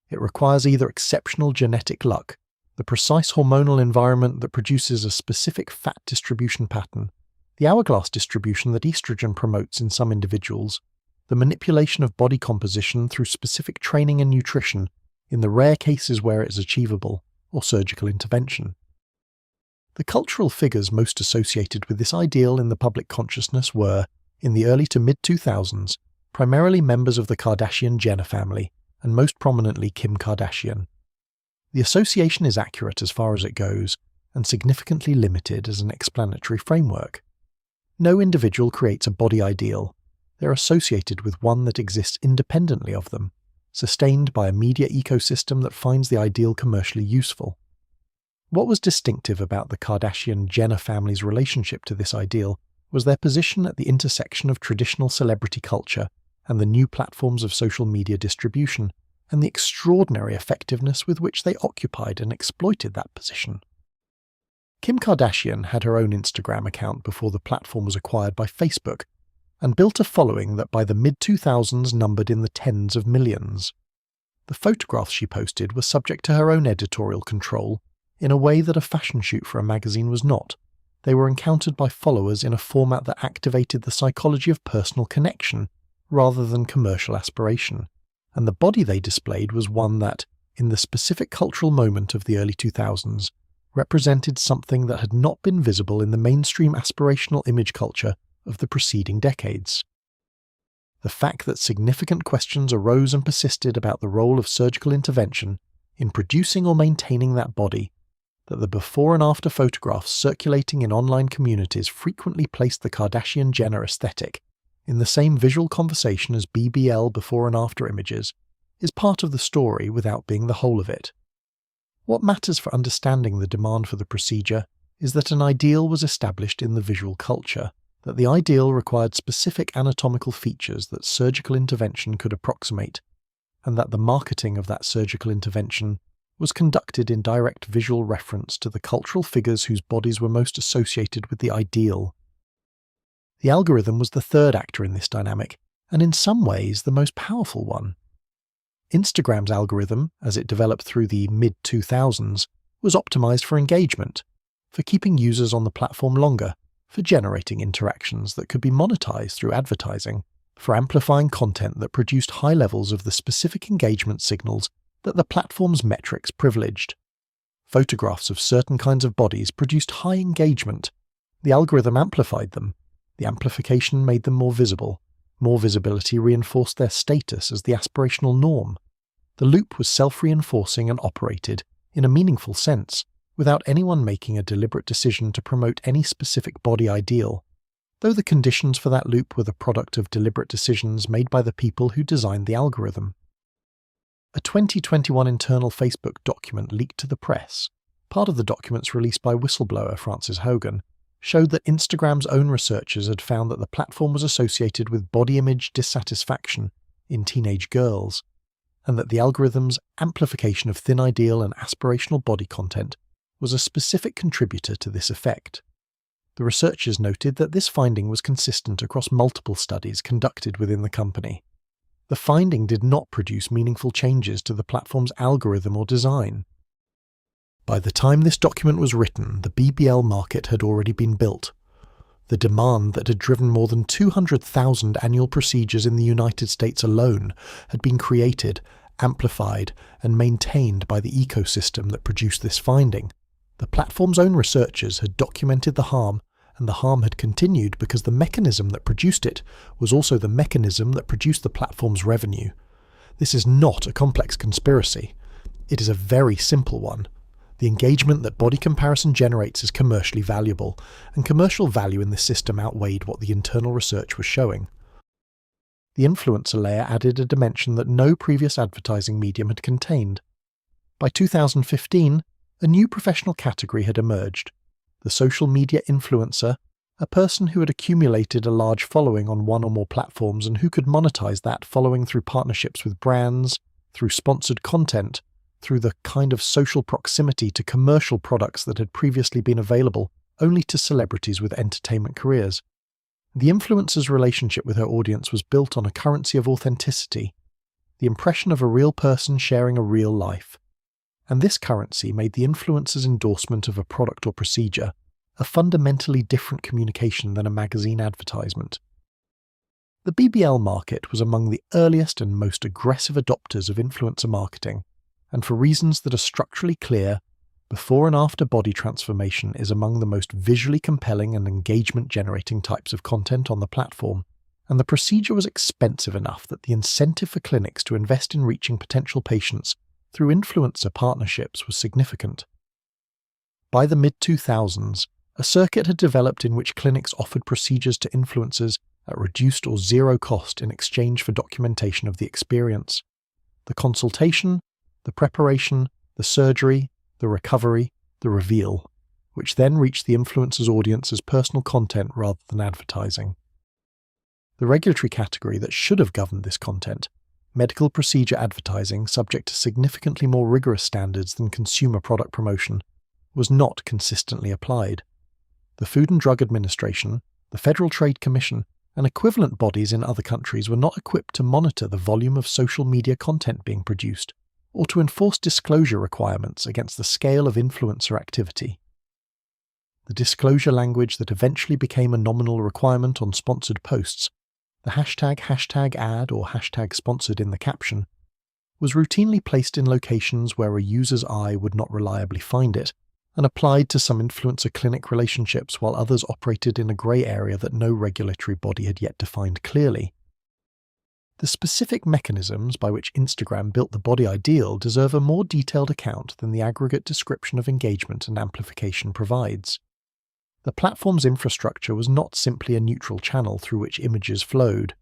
It requires either exceptional genetic luck, the precise hormonal environment that produces a specific fat distribution pattern, the hourglass distribution that estrogen promotes in some individuals, the manipulation of body composition through specific training and nutrition, in the rare cases where it is achievable, or surgical intervention. The cultural figures most associated with this ideal in the public consciousness were, in the early to mid-2000s, primarily members of the Kardashian-Jenner family, and most prominently Kim Kardashian. The association is accurate as far as it goes, and significantly limited as an explanatory framework. No individual creates a body ideal. They're associated with one that exists independently of them, sustained by a media ecosystem that finds the ideal commercially useful. What was distinctive about the Kardashian-Jenner family's relationship to this ideal was their position at the intersection of traditional celebrity culture and the new platforms of social media distribution, and the extraordinary effectiveness with which they occupied and exploited that position. Kim Kardashian had her own Instagram account before the platform was acquired by Facebook, and built a following that by the mid-2000s numbered in the tens of millions. The photographs she posted were subject to her own editorial control, in a way that a fashion shoot for a magazine was not. They were encountered by followers in a format that activated the psychology of personal connection, rather than commercial aspiration. And the body they displayed was one that, in the specific cultural moment of the early 2000s, represented something that had not been visible in the mainstream aspirational image culture of the preceding decades. The fact that significant questions arose and persisted about the role of surgical intervention in producing or maintaining that body, that the before and after photographs circulating in online communities frequently placed the Kardashian-Jenner aesthetic in the same visual conversation as BBL before and after images, is part of the story without being the whole of it. What matters for understanding the demand for the procedure is that an ideal was established in the visual culture, that the ideal required specific anatomical features that surgical intervention could approximate, and that the marketing of that surgical intervention was conducted in direct visual reference to the cultural figures whose bodies were most associated with the ideal. The algorithm was the third actor in this dynamic, and in some ways the most powerful one. Instagram's algorithm, as it developed through the mid-2000s, was optimized for engagement, for keeping users on the platform longer, for generating interactions that could be monetized through advertising, for amplifying content that produced high levels of the specific engagement signals that the platform's metrics privileged. Photographs of certain kinds of bodies produced high engagement. The algorithm amplified them. The amplification made them more visible. More visibility reinforced their status as the aspirational norm. The loop was self-reinforcing and operated, in a meaningful sense, without anyone making a deliberate decision to promote any specific body ideal. though the conditions for that loop were the product of deliberate decisions made by the people who designed the algorithm. A 2021 internal Facebook document leaked to the press, part of the documents released by whistleblower Frances Hogan, showed that Instagram's own researchers had found that the platform was associated with body image dissatisfaction in teenage girls, and that the algorithm's amplification of thin ideal and aspirational body content was a specific contributor to this effect. The researchers noted that this finding was consistent across multiple studies conducted within the company. The finding did not produce meaningful changes to the platform's algorithm or design. By the time this document was written, the BBL market had already been built. The demand that had driven more than 200,000 annual procedures in the United States alone had been created, amplified, and maintained by the ecosystem that produced this finding. The platform's own researchers had documented the harm, and the harm had continued because the mechanism that produced it was also the mechanism that produced the platform's revenue. This is not a complex conspiracy. It is a very simple one. The engagement that body comparison generates is commercially valuable, and commercial value in this system outweighed what the internal research was showing. The influencer layer added a dimension that no previous advertising medium had contained. By 2015, a new professional category had emerged: the social media influencer, a person who had accumulated a large following on one or more platforms and who could monetize that following through partnerships with brands, through sponsored content, through the kind of social proximity to commercial products that had previously been available only to celebrities with entertainment careers. The influencer's relationship with her audience was built on a currency of authenticity, the impression of a real person sharing a real life. And this currency made the influencer's endorsement of a product or procedure a fundamentally different communication than a magazine advertisement. The BBL market was among the earliest and most aggressive adopters of influencer marketing, and for reasons that are structurally clear, before and after body transformation is among the most visually compelling and engagement-generating types of content on the platform, and the procedure was expensive enough that the incentive for clinics to invest in reaching potential patients through influencer partnerships was significant. By the mid-2000s, a circuit had developed in which clinics offered procedures to influencers at reduced or zero cost in exchange for documentation of the experience. The consultation, the preparation, the surgery, the recovery, the reveal, which then reached the influencer's audience as personal content rather than advertising. The regulatory category that should have governed this content, medical procedure advertising subject to significantly more rigorous standards than consumer product promotion, was not consistently applied. The Food and Drug Administration, the Federal Trade Commission, and equivalent bodies in other countries were not equipped to monitor the volume of social media content being produced, or to enforce disclosure requirements against the scale of influencer activity. The disclosure language that eventually became a nominal requirement on sponsored posts, the hashtag ad or hashtag sponsored in the caption, was routinely placed in locations where a user's eye would not reliably find it, and applied to some influencer clinic relationships while others operated in a grey area that no regulatory body had yet defined clearly. The specific mechanisms by which Instagram built the body ideal deserve a more detailed account than the aggregate description of engagement and amplification provides. The platform's infrastructure was not simply a neutral channel through which images flowed.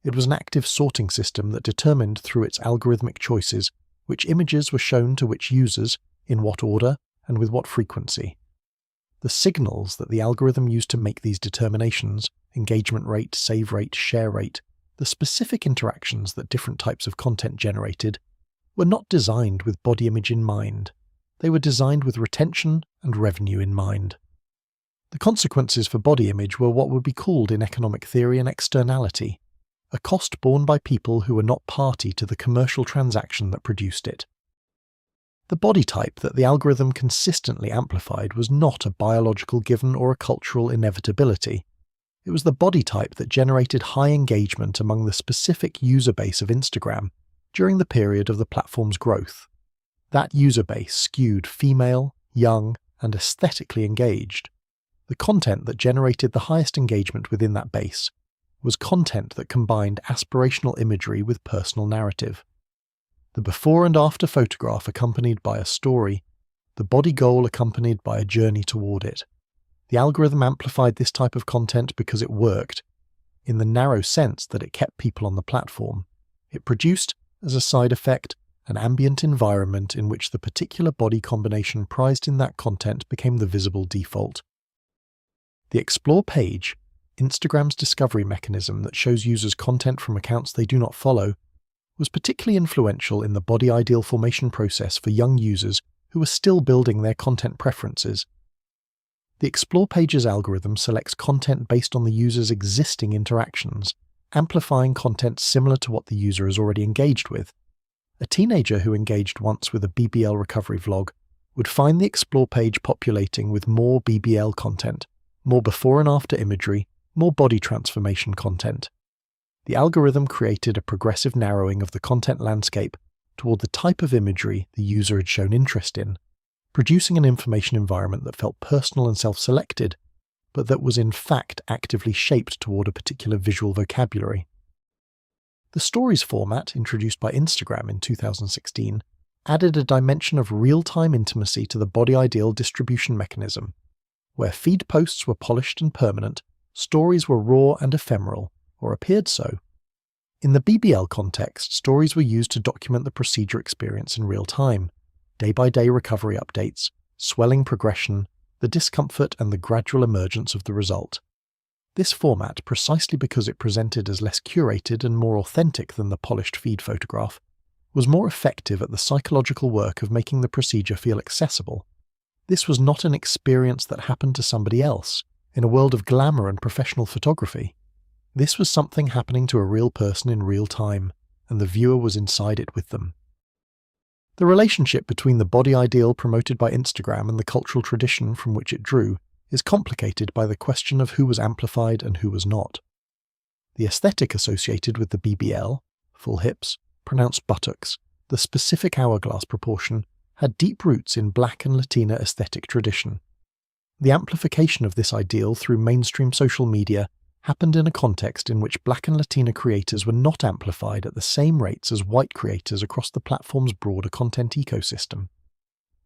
It was an active sorting system that determined through its algorithmic choices which images were shown to which users, in what order, and with what frequency. The signals that the algorithm used to make these determinations, engagement rate, save rate, share rate, the specific interactions that different types of content generated, were not designed with body image in mind. They were designed with retention and revenue in mind. The consequences for body image were what would be called in economic theory an externality, a cost borne by people who were not party to the commercial transaction that produced it. The body type that the algorithm consistently amplified was not a biological given or a cultural inevitability. It was the body type that generated high engagement among the specific user base of Instagram during the period of the platform's growth. That user base skewed female, young, and aesthetically engaged. The content that generated the highest engagement within that base was content that combined aspirational imagery with personal narrative. The before and after photograph accompanied by a story, the body goal accompanied by a journey toward it. The algorithm amplified this type of content because it worked, in the narrow sense that it kept people on the platform. It produced, as a side effect, an ambient environment in which the particular body combination prized in that content became the visible default. The Explore page, Instagram's discovery mechanism that shows users content from accounts they do not follow, was particularly influential in the body ideal formation process for young users who were still building their content preferences. The Explore page's algorithm selects content based on the user's existing interactions, amplifying content similar to what the user has already engaged with. A teenager who engaged once with a BBL recovery vlog would find the Explore page populating with more BBL content, more before and after imagery, more body transformation content. The algorithm created a progressive narrowing of the content landscape toward the type of imagery the user had shown interest in, producing an information environment that felt personal and self-selected, but that was in fact actively shaped toward a particular visual vocabulary. The Stories format, introduced by Instagram in 2016, added a dimension of real-time intimacy to the body ideal distribution mechanism. Where feed posts were polished and permanent, stories were raw and ephemeral, or appeared so. In the BBL context, stories were used to document the procedure experience in real time, day-by-day recovery updates, swelling progression, the discomfort and the gradual emergence of the result. This format, precisely because it presented as less curated and more authentic than the polished feed photograph, was more effective at the psychological work of making the procedure feel accessible. This was not an experience that happened to somebody else, in a world of glamour and professional photography. This was something happening to a real person in real time, and the viewer was inside it with them. The relationship between the body ideal promoted by Instagram and the cultural tradition from which it drew is complicated by the question of who was amplified and who was not. The aesthetic associated with the BBL, full hips, pronounced buttocks, the specific hourglass proportion, had deep roots in Black and Latina aesthetic tradition. The amplification of this ideal through mainstream social media happened in a context in which Black and Latina creators were not amplified at the same rates as white creators across the platform's broader content ecosystem.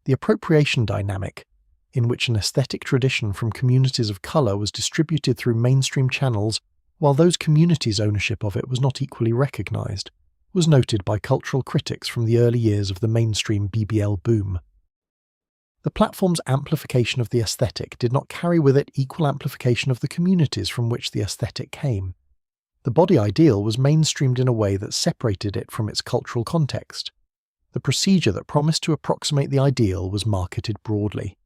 The appropriation dynamic, in which an aesthetic tradition from communities of colour was distributed through mainstream channels while those communities' ownership of it was not equally recognised, was noted by cultural critics from the early years of the mainstream BBL boom. The platform's amplification of the aesthetic did not carry with it equal amplification of the communities from which the aesthetic came. The body ideal was mainstreamed in a way that separated it from its cultural context. The procedure that promised to approximate the ideal was marketed broadly.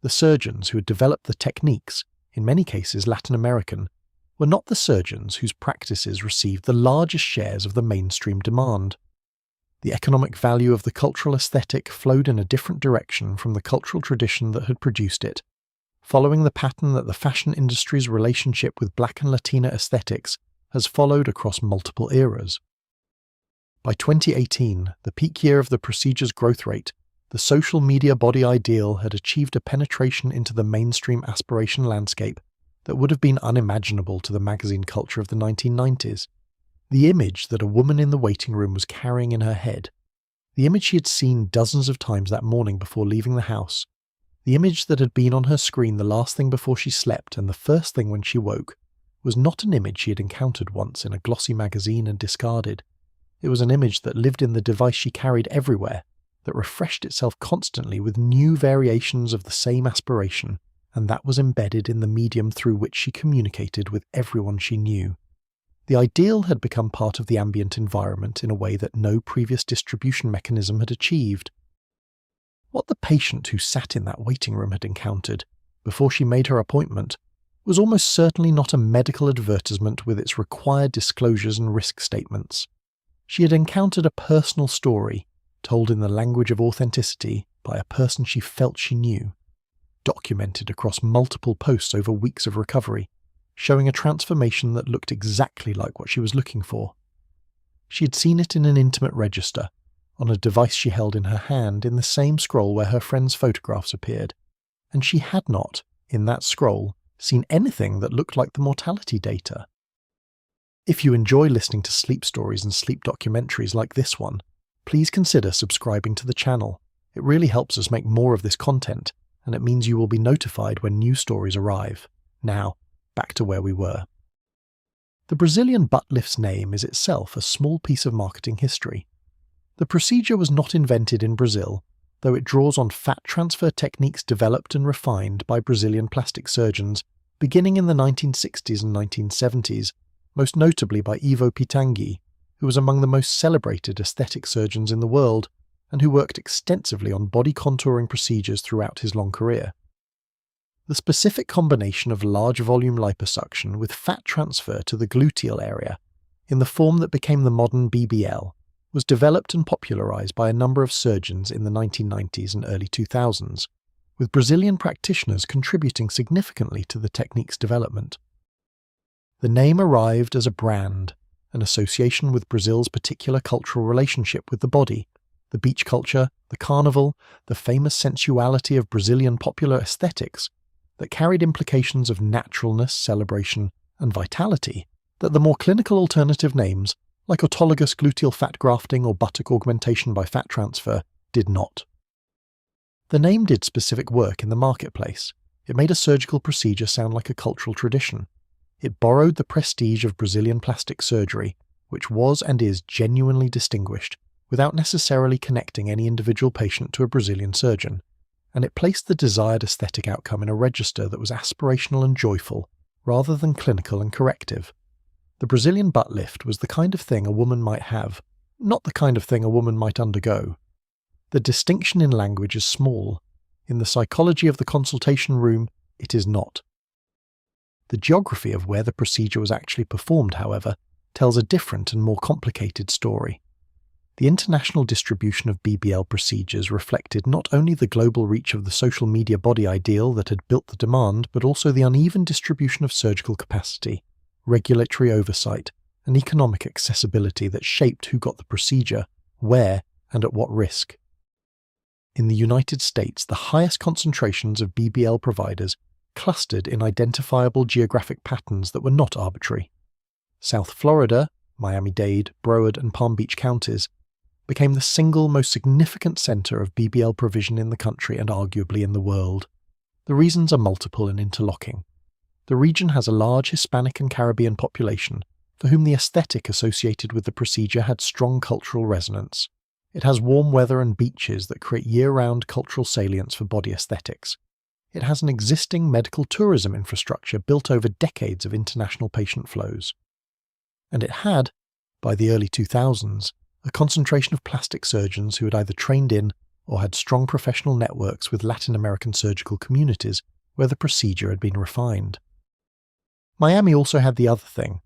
The surgeons who had developed the techniques, in many cases Latin American, were not the surgeons whose practices received the largest shares of the mainstream demand. The economic value of the cultural aesthetic flowed in a different direction from the cultural tradition that had produced it, following the pattern that the fashion industry's relationship with Black and Latina aesthetics has followed across multiple eras. By 2018, the peak year of the procedure's growth rate, the social media body ideal had achieved a penetration into the mainstream aspiration landscape that would have been unimaginable to the magazine culture of the 1990s. The image that a woman in the waiting room was carrying in her head, the image she had seen dozens of times that morning before leaving the house, the image that had been on her screen the last thing before she slept and the first thing when she woke, was not an image she had encountered once in a glossy magazine and discarded. It was an image that lived in the device she carried everywhere, that refreshed itself constantly with new variations of the same aspiration, and that was embedded in the medium through which she communicated with everyone she knew. The ideal had become part of the ambient environment in a way that no previous distribution mechanism had achieved. What the patient who sat in that waiting room had encountered, before she made her appointment, was almost certainly not a medical advertisement with its required disclosures and risk statements. She had encountered a personal story, told in the language of authenticity by a person she felt she knew, documented across multiple posts over weeks of recovery, showing a transformation that looked exactly like what she was looking for. She had seen it in an intimate register, on a device she held in her hand in the same scroll where her friends' photographs appeared, and she had not, in that scroll, seen anything that looked like the mortality data. If you enjoy listening to sleep stories and sleep documentaries like this one, please consider subscribing to the channel. It really helps us make more of this content, and it means you will be notified when new stories arrive. Now, back to where we were. The Brazilian butt lift's name is itself a small piece of marketing history. The procedure was not invented in Brazil, though it draws on fat transfer techniques developed and refined by Brazilian plastic surgeons beginning in the 1960s and 1970s, most notably by Ivo Pitangui, who was among the most celebrated aesthetic surgeons in the world and who worked extensively on body contouring procedures throughout his long career. The specific combination of large volume liposuction with fat transfer to the gluteal area, in the form that became the modern BBL, was developed and popularized by a number of surgeons in the 1990s and early 2000s, with Brazilian practitioners contributing significantly to the technique's development. The name arrived as a brand, an association with Brazil's particular cultural relationship with the body, the beach culture, the carnival, the famous sensuality of Brazilian popular aesthetics, that carried implications of naturalness, celebration, and vitality that the more clinical alternative names, like autologous gluteal fat grafting or buttock augmentation by fat transfer, did not. The name did specific work in the marketplace. It made a surgical procedure sound like a cultural tradition. It borrowed the prestige of Brazilian plastic surgery, which was and is genuinely distinguished, without necessarily connecting any individual patient to a Brazilian surgeon, and it placed the desired aesthetic outcome in a register that was aspirational and joyful, rather than clinical and corrective. The Brazilian butt lift was the kind of thing a woman might have, not the kind of thing a woman might undergo. The distinction in language is small. In the psychology of the consultation room, it is not. The geography of where the procedure was actually performed, however, tells a different and more complicated story. The international distribution of BBL procedures reflected not only the global reach of the social media body ideal that had built the demand, but also the uneven distribution of surgical capacity, regulatory oversight, and economic accessibility that shaped who got the procedure, where, and at what risk. In the United States, the highest concentrations of BBL providers clustered in identifiable geographic patterns that were not arbitrary. South Florida, Miami-Dade, Broward, and Palm Beach counties became the single most significant center of BBL provision in the country and arguably in the world. The reasons are multiple and interlocking. The region has a large Hispanic and Caribbean population for whom the aesthetic associated with the procedure had strong cultural resonance. It has warm weather and beaches that create year-round cultural salience for body aesthetics. It has an existing medical tourism infrastructure built over decades of international patient flows. And it had, by the early 2000s, a concentration of plastic surgeons who had either trained in or had strong professional networks with Latin American surgical communities where the procedure had been refined. Miami also had the other thing,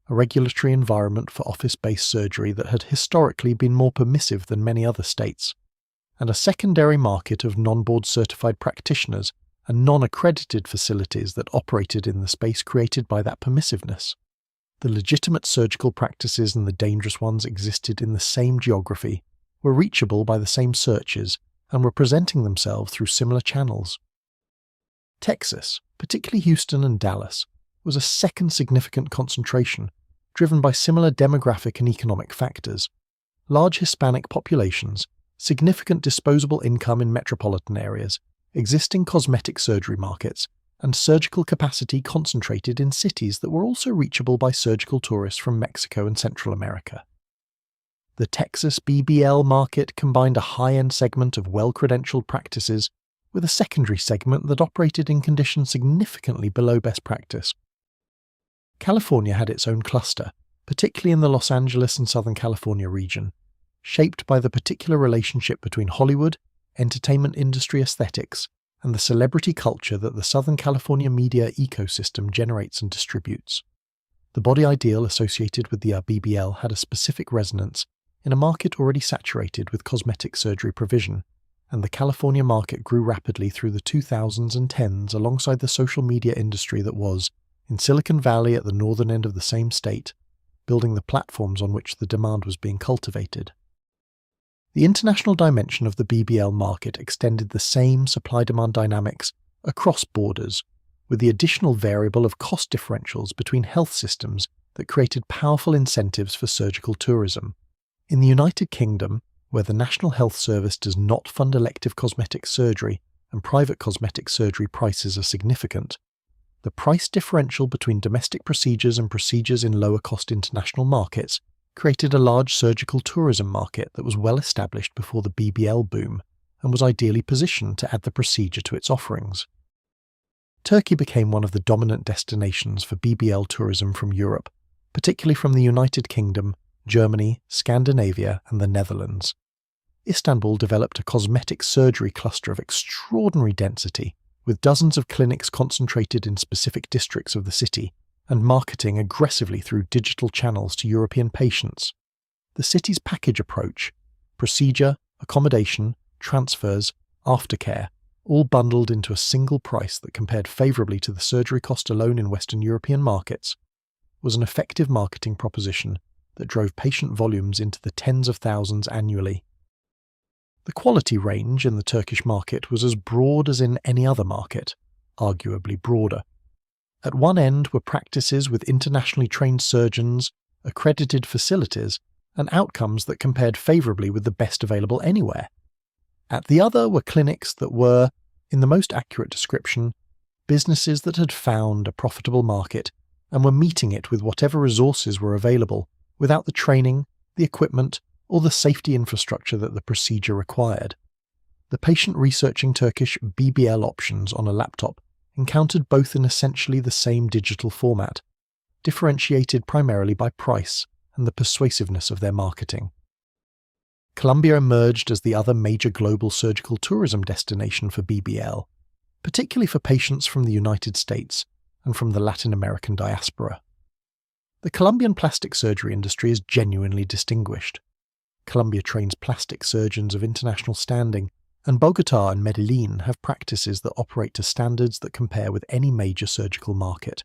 a regulatory environment for office-based surgery that had historically been more permissive than many other states, and a secondary market of non-board certified practitioners and non-accredited facilities that operated in the space created by that permissiveness. The legitimate surgical practices and the dangerous ones existed in the same geography, were reachable by the same searches, and were presenting themselves through similar channels. Texas, particularly Houston and Dallas, was a second significant concentration, driven by similar demographic and economic factors. Large Hispanic populations, significant disposable income in metropolitan areas, existing cosmetic surgery markets, and surgical capacity concentrated in cities that were also reachable by surgical tourists from Mexico and Central America. The Texas BBL market combined a high-end segment of well-credentialed practices with a secondary segment that operated in conditions significantly below best practice. California had its own cluster, particularly in the Los Angeles and Southern California region, shaped by the particular relationship between Hollywood, entertainment industry aesthetics, and the celebrity culture that the Southern California media ecosystem generates and distributes. The body ideal associated with the BBL had a specific resonance in a market already saturated with cosmetic surgery provision, and the California market grew rapidly through the 2000s and 10s alongside the social media industry that was, in Silicon Valley at the northern end of the same state, building the platforms on which the demand was being cultivated. The international dimension of the BBL market extended the same supply-demand dynamics across borders, with the additional variable of cost differentials between health systems that created powerful incentives for surgical tourism. In the United Kingdom, where the National Health Service does not fund elective cosmetic surgery, and private cosmetic surgery prices are significant, the price differential between domestic procedures and procedures in lower-cost international markets created a large surgical tourism market that was well established before the BBL boom and was ideally positioned to add the procedure to its offerings. Turkey became one of the dominant destinations for BBL tourism from Europe, particularly from the United Kingdom, Germany, Scandinavia, and the Netherlands. Istanbul developed a cosmetic surgery cluster of extraordinary density, with dozens of clinics concentrated in specific districts of the city, and marketing aggressively through digital channels to European patients. The city's package approach, procedure, accommodation, transfers, aftercare, all bundled into a single price that compared favourably to the surgery cost alone in Western European markets, was an effective marketing proposition that drove patient volumes into the tens of thousands annually. The quality range in the Turkish market was as broad as in any other market, arguably broader. At one end were practices with internationally trained surgeons, accredited facilities, and outcomes that compared favourably with the best available anywhere. At the other were clinics that were, in the most accurate description, businesses that had found a profitable market and were meeting it with whatever resources were available, without the training, the equipment, or the safety infrastructure that the procedure required. The patient researching Turkish BBL options on a laptop encountered both in essentially the same digital format, differentiated primarily by price and the persuasiveness of their marketing. Colombia emerged as the other major global surgical tourism destination for BBL, particularly for patients from the United States and from the Latin American diaspora. The Colombian plastic surgery industry is genuinely distinguished. Colombia trains plastic surgeons of international standing, and Bogotá and Medellín have practices that operate to standards that compare with any major surgical market.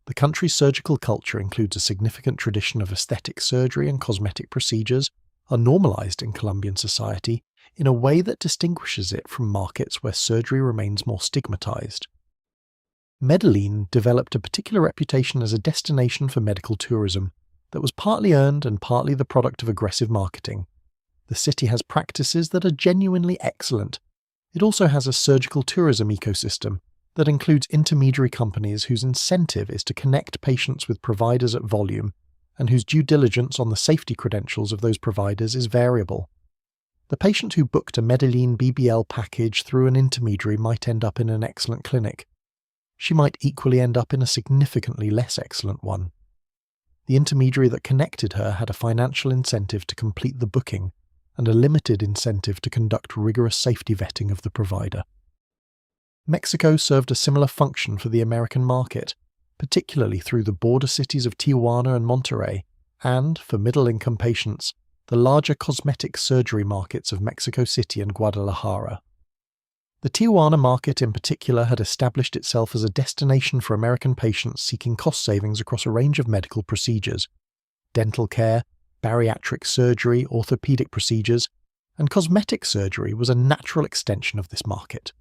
The country's surgical culture includes a significant tradition of aesthetic surgery, and cosmetic procedures are normalized in Colombian society in a way that distinguishes it from markets where surgery remains more stigmatized. Medellín developed a particular reputation as a destination for medical tourism that was partly earned and partly the product of aggressive marketing. The city has practices that are genuinely excellent. It also has a surgical tourism ecosystem that includes intermediary companies whose incentive is to connect patients with providers at volume and whose due diligence on the safety credentials of those providers is variable. The patient who booked a Medellín BBL package through an intermediary might end up in an excellent clinic. She might equally end up in a significantly less excellent one. The intermediary that connected her had a financial incentive to complete the booking and a limited incentive to conduct rigorous safety vetting of the provider. Mexico served a similar function for the American market, particularly through the border cities of Tijuana and Monterrey, and, for middle-income patients, the larger cosmetic surgery markets of Mexico City and Guadalajara. The Tijuana market in particular had established itself as a destination for American patients seeking cost savings across a range of medical procedures: dental care, bariatric surgery, orthopedic procedures, and cosmetic surgery was a natural extension of this market.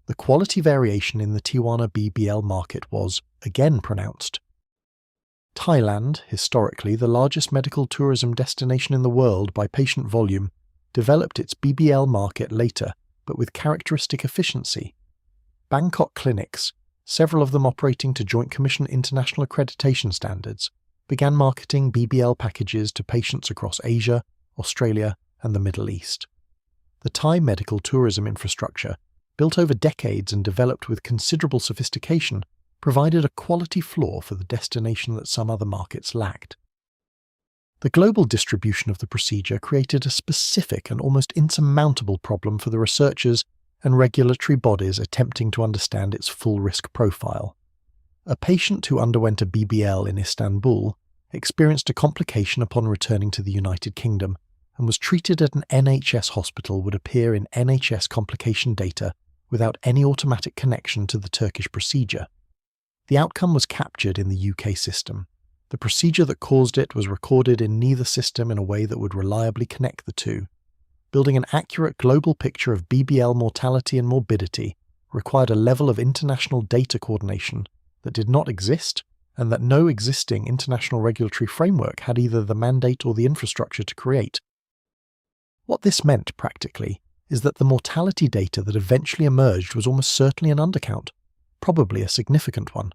The quality variation in the Tijuana BBL market was, again, pronounced. Thailand, historically the largest medical tourism destination in the world by patient volume, developed its BBL market later, but with characteristic efficiency. Bangkok clinics, several of them operating to Joint Commission International Accreditation Standards, began marketing BBL packages to patients across Asia, Australia, and the Middle East. The Thai medical tourism infrastructure, built over decades and developed with considerable sophistication, provided a quality floor for the destination that some other markets lacked. The global distribution of the procedure created a specific and almost insurmountable problem for the researchers and regulatory bodies attempting to understand its full risk profile. A patient who underwent a BBL in Istanbul experienced a complication upon returning to the United Kingdom and was treated at an NHS hospital would appear in NHS complication data without any automatic connection to the Turkish procedure. The outcome was captured in the UK system. The procedure that caused it was recorded in neither system in a way that would reliably connect the two. Building an accurate global picture of BBL mortality and morbidity required a level of international data coordination that did not exist and that no existing international regulatory framework had either the mandate or the infrastructure to create. What this meant, practically, is that the mortality data that eventually emerged was almost certainly an undercount, probably a significant one.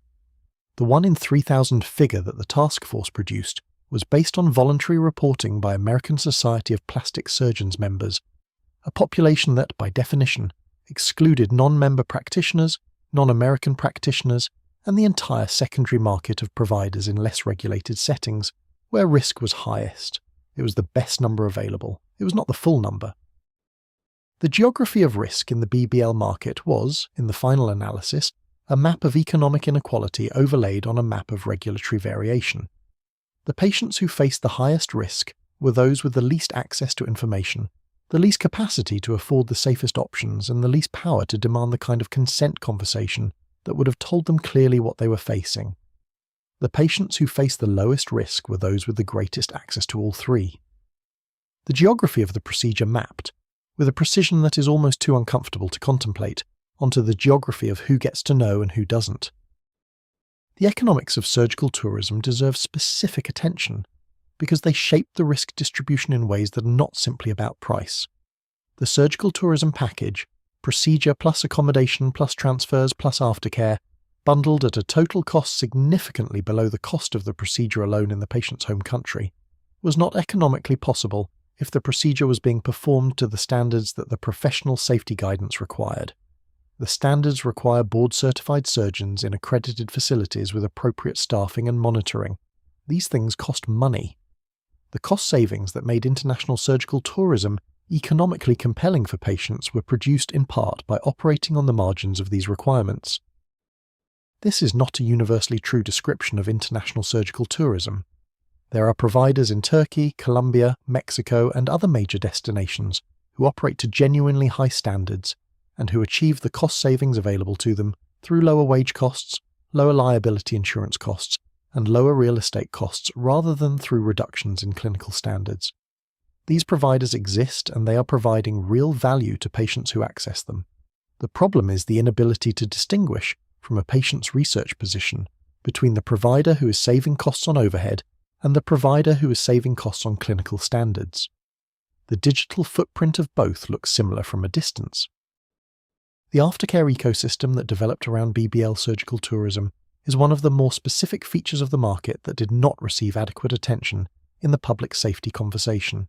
The 1 in 3,000 figure that the task force produced was based on voluntary reporting by American Society of Plastic Surgeons members, a population that, by definition, excluded non-member practitioners, non-American practitioners, and the entire secondary market of providers in less regulated settings, where risk was highest. It was the best number available. It was not the full number. The geography of risk in the BBL market was, in the final analysis, a map of economic inequality overlaid on a map of regulatory variation. The patients who faced the highest risk were those with the least access to information, the least capacity to afford the safest options, and the least power to demand the kind of consent conversation that would have told them clearly what they were facing. The patients who faced the lowest risk were those with the greatest access to all three. The geography of the procedure mapped, with a precision that is almost too uncomfortable to contemplate, onto the geography of who gets to know and who doesn't. The economics of surgical tourism deserve specific attention, because they shape the risk distribution in ways that are not simply about price. The surgical tourism package, procedure plus accommodation plus transfers plus aftercare, bundled at a total cost significantly below the cost of the procedure alone in the patient's home country, was not economically possible if the procedure was being performed to the standards that the professional safety guidance required. The standards require board-certified surgeons in accredited facilities with appropriate staffing and monitoring. These things cost money. The cost savings that made international surgical tourism economically compelling for patients were produced in part by operating on the margins of these requirements. This is not a universally true description of international surgical tourism. There are providers in Turkey, Colombia, Mexico, and other major destinations who operate to genuinely high standards and who achieve the cost savings available to them through lower wage costs, lower liability insurance costs, and lower real estate costs rather than through reductions in clinical standards. These providers exist and they are providing real value to patients who access them. The problem is the inability to distinguish, from a patient's research position, between the provider who is saving costs on overhead and the provider who is saving costs on clinical standards. The digital footprint of both looks similar from a distance. The aftercare ecosystem that developed around BBL surgical tourism is one of the more specific features of the market that did not receive adequate attention in the public safety conversation.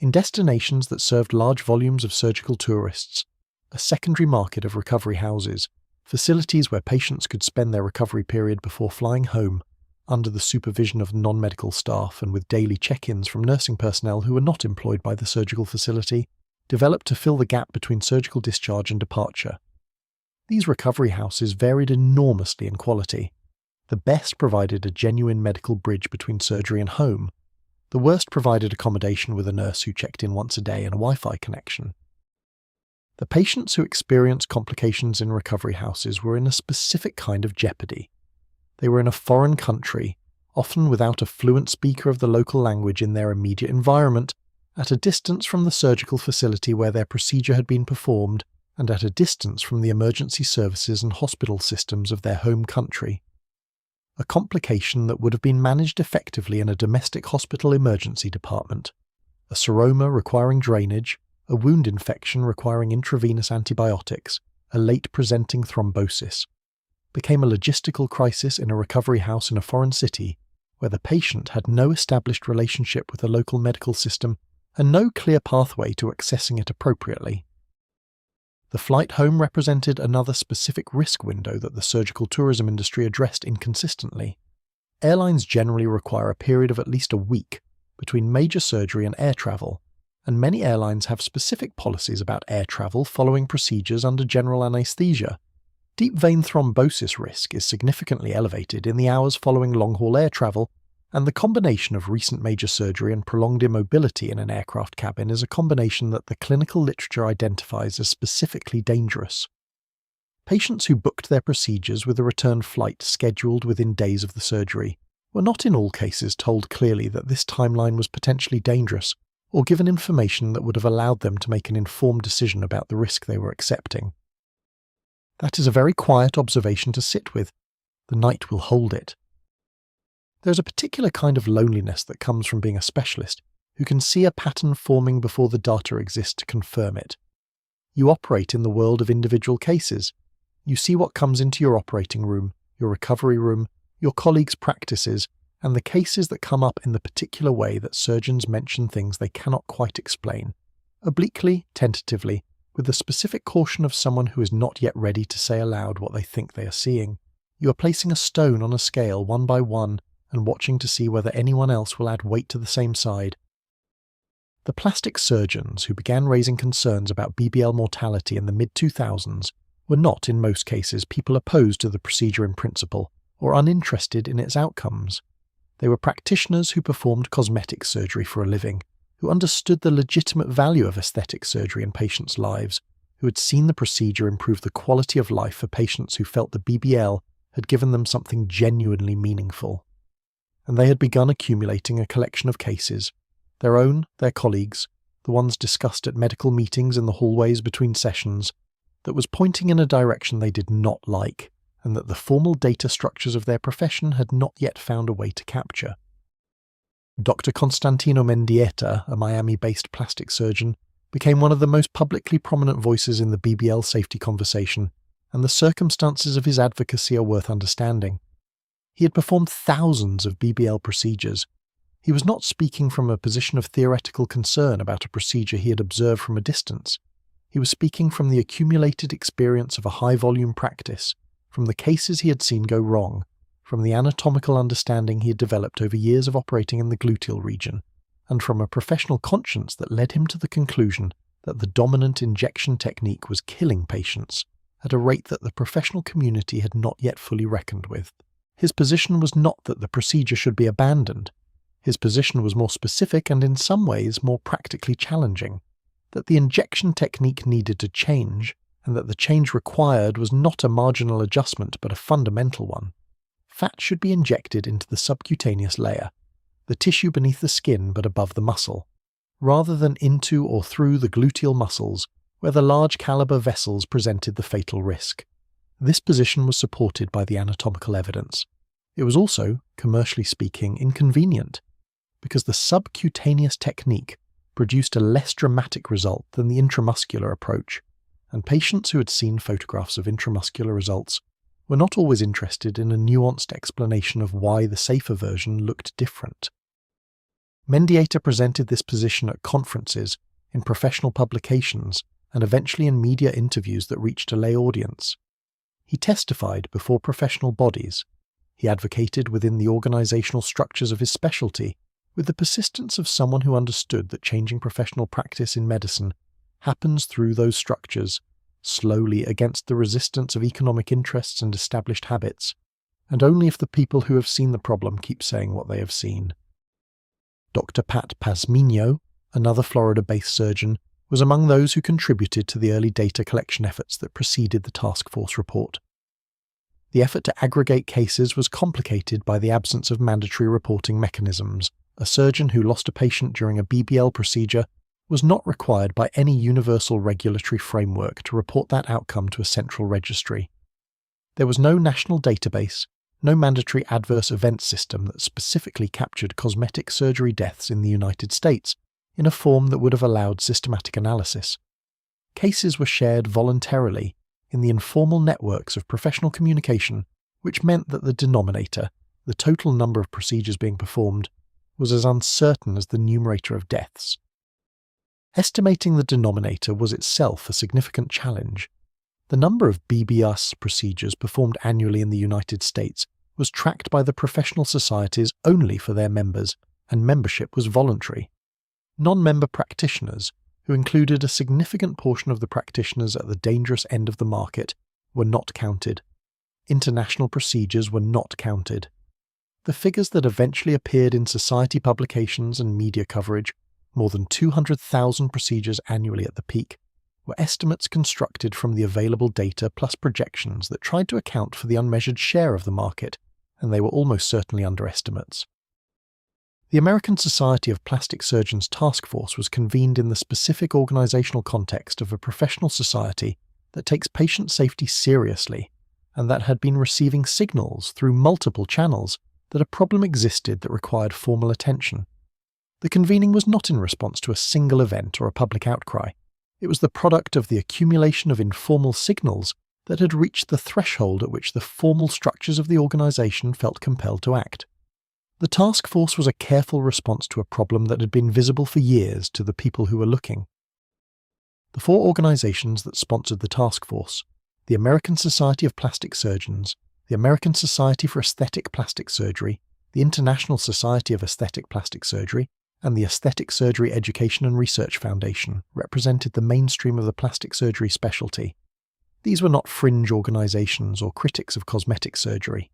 In destinations that served large volumes of surgical tourists, a secondary market of recovery houses, facilities where patients could spend their recovery period before flying home, under the supervision of non-medical staff and with daily check-ins from nursing personnel who were not employed by the surgical facility, developed to fill the gap between surgical discharge and departure. These recovery houses varied enormously in quality. The best provided a genuine medical bridge between surgery and home. The worst provided accommodation with a nurse who checked in once a day and a Wi-Fi connection. The patients who experienced complications in recovery houses were in a specific kind of jeopardy. They were in a foreign country, often without a fluent speaker of the local language in their immediate environment, at a distance from the surgical facility where their procedure had been performed, and at a distance from the emergency services and hospital systems of their home country. A complication that would have been managed effectively in a domestic hospital emergency department, a seroma requiring drainage, a wound infection requiring intravenous antibiotics, a late-presenting thrombosis, became a logistical crisis in a recovery house in a foreign city where the patient had no established relationship with the local medical system and no clear pathway to accessing it appropriately. The flight home represented another specific risk window that the surgical tourism industry addressed inconsistently. Airlines generally require a period of at least a week between major surgery and air travel, and many airlines have specific policies about air travel following procedures under general anesthesia. Deep vein thrombosis risk is significantly elevated in the hours following long-haul air travel, and the combination of recent major surgery and prolonged immobility in an aircraft cabin is a combination that the clinical literature identifies as specifically dangerous. Patients who booked their procedures with a return flight scheduled within days of the surgery were not in all cases told clearly that this timeline was potentially dangerous, or given information that would have allowed them to make an informed decision about the risk they were accepting. That is a very quiet observation to sit with. The night will hold it. There's a particular kind of loneliness that comes from being a specialist who can see a pattern forming before the data exists to confirm it. You operate in the world of individual cases. You see what comes into your operating room, your recovery room, your colleagues' practices, and the cases that come up in the particular way that surgeons mention things they cannot quite explain, obliquely, tentatively, with the specific caution of someone who is not yet ready to say aloud what they think they are seeing. You are placing a stone on a scale one by one and watching to see whether anyone else will add weight to the same side. The plastic surgeons who began raising concerns about BBL mortality in the mid-2000s were not, in most cases, people opposed to the procedure in principle or uninterested in its outcomes. They were practitioners who performed cosmetic surgery for a living, who understood the legitimate value of aesthetic surgery in patients' lives, who had seen the procedure improve the quality of life for patients who felt the BBL had given them something genuinely meaningful. And they had begun accumulating a collection of cases, their own, their colleagues', the ones discussed at medical meetings in the hallways between sessions, that was pointing in a direction they did not like, and that the formal data structures of their profession had not yet found a way to capture. Dr. Constantino Mendieta, a Miami-based plastic surgeon, became one of the most publicly prominent voices in the BBL safety conversation, and the circumstances of his advocacy are worth understanding. He had performed thousands of BBL procedures. He was not speaking from a position of theoretical concern about a procedure he had observed from a distance. He was speaking from the accumulated experience of a high-volume practice, from the cases he had seen go wrong, from the anatomical understanding he had developed over years of operating in the gluteal region, and from a professional conscience that led him to the conclusion that the dominant injection technique was killing patients at a rate that the professional community had not yet fully reckoned with. His position was not that the procedure should be abandoned. His position was more specific and in some ways more practically challenging, that the injection technique needed to change, and that the change required was not a marginal adjustment but a fundamental one. Fat should be injected into the subcutaneous layer, the tissue beneath the skin but above the muscle, rather than into or through the gluteal muscles, where the large caliber vessels presented the fatal risk. This position was supported by the anatomical evidence. It was also, commercially speaking, inconvenient, because the subcutaneous technique produced a less dramatic result than the intramuscular approach, and patients who had seen photographs of intramuscular results were not always interested in a nuanced explanation of why the safer version looked different. Mendieta presented this position at conferences, in professional publications, and eventually in media interviews that reached a lay audience. He testified before professional bodies. He advocated within the organizational structures of his specialty, with the persistence of someone who understood that changing professional practice in medicine happens through those structures, slowly against the resistance of economic interests and established habits, and only if the people who have seen the problem keep saying what they have seen. Dr. Pat Pasmino, another Florida-based surgeon, was among those who contributed to the early data collection efforts that preceded the task force report. The effort to aggregate cases was complicated by the absence of mandatory reporting mechanisms. A surgeon who lost a patient during a BBL procedure was not required by any universal regulatory framework to report that outcome to a central registry. There was no national database, no mandatory adverse event system that specifically captured cosmetic surgery deaths in the United States in a form that would have allowed systematic analysis. Cases were shared voluntarily in the informal networks of professional communication, which meant that the denominator, the total number of procedures being performed, was as uncertain as the numerator of deaths. Estimating the denominator was itself a significant challenge. The number of BBS procedures performed annually in the United States was tracked by the professional societies only for their members, and membership was voluntary. Non-member practitioners, who included a significant portion of the practitioners at the dangerous end of the market, were not counted. International procedures were not counted. The figures that eventually appeared in society publications and media coverage, more than 200,000 procedures annually at the peak, were estimates constructed from the available data plus projections that tried to account for the unmeasured share of the market, and they were almost certainly underestimates. The American Society of Plastic Surgeons Task Force was convened in the specific organizational context of a professional society that takes patient safety seriously, and that had been receiving signals through multiple channels that a problem existed that required formal attention. The convening was not in response to a single event or a public outcry. It was the product of the accumulation of informal signals that had reached the threshold at which the formal structures of the organisation felt compelled to act. The task force was a careful response to a problem that had been visible for years to the people who were looking. The 4 organisations that sponsored the task force, the American Society of Plastic Surgeons, the American Society for Aesthetic Plastic Surgery, the International Society of Aesthetic Plastic Surgery, and the Aesthetic Surgery Education and Research Foundation, represented the mainstream of the plastic surgery specialty. These were not fringe organisations or critics of cosmetic surgery.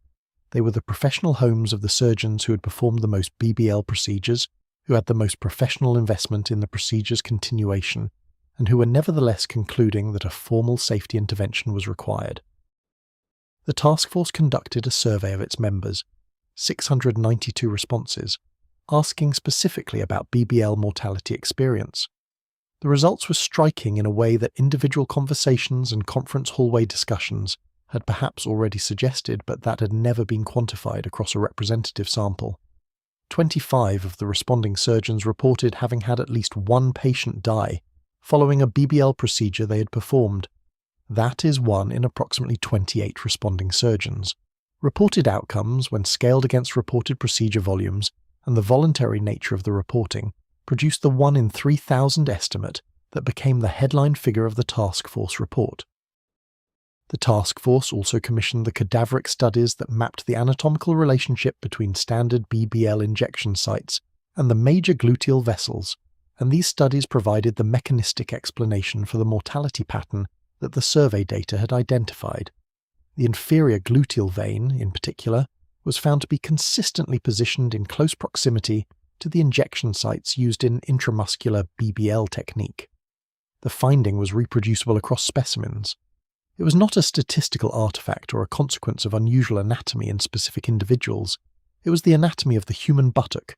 They were the professional homes of the surgeons who had performed the most BBL procedures, who had the most professional investment in the procedure's continuation, and who were nevertheless concluding that a formal safety intervention was required. The task force conducted a survey of its members, 692 responses, asking specifically about BBL mortality experience. The results were striking in a way that individual conversations and conference hallway discussions had perhaps already suggested, but that had never been quantified across a representative sample. 25 of the responding surgeons reported having had at least one patient die following a BBL procedure they had performed. That is 1 in approximately 28 responding surgeons. Reported outcomes, when scaled against reported procedure volumes and the voluntary nature of the reporting, produced the 1 in 3,000 estimate that became the headline figure of the task force report. The task force also commissioned the cadaveric studies that mapped the anatomical relationship between standard BBL injection sites and the major gluteal vessels, and these studies provided the mechanistic explanation for the mortality pattern that the survey data had identified. The inferior gluteal vein, in particular, was found to be consistently positioned in close proximity to the injection sites used in intramuscular BBL technique. The finding was reproducible across specimens. It was not a statistical artifact or a consequence of unusual anatomy in specific individuals. It was the anatomy of the human buttock.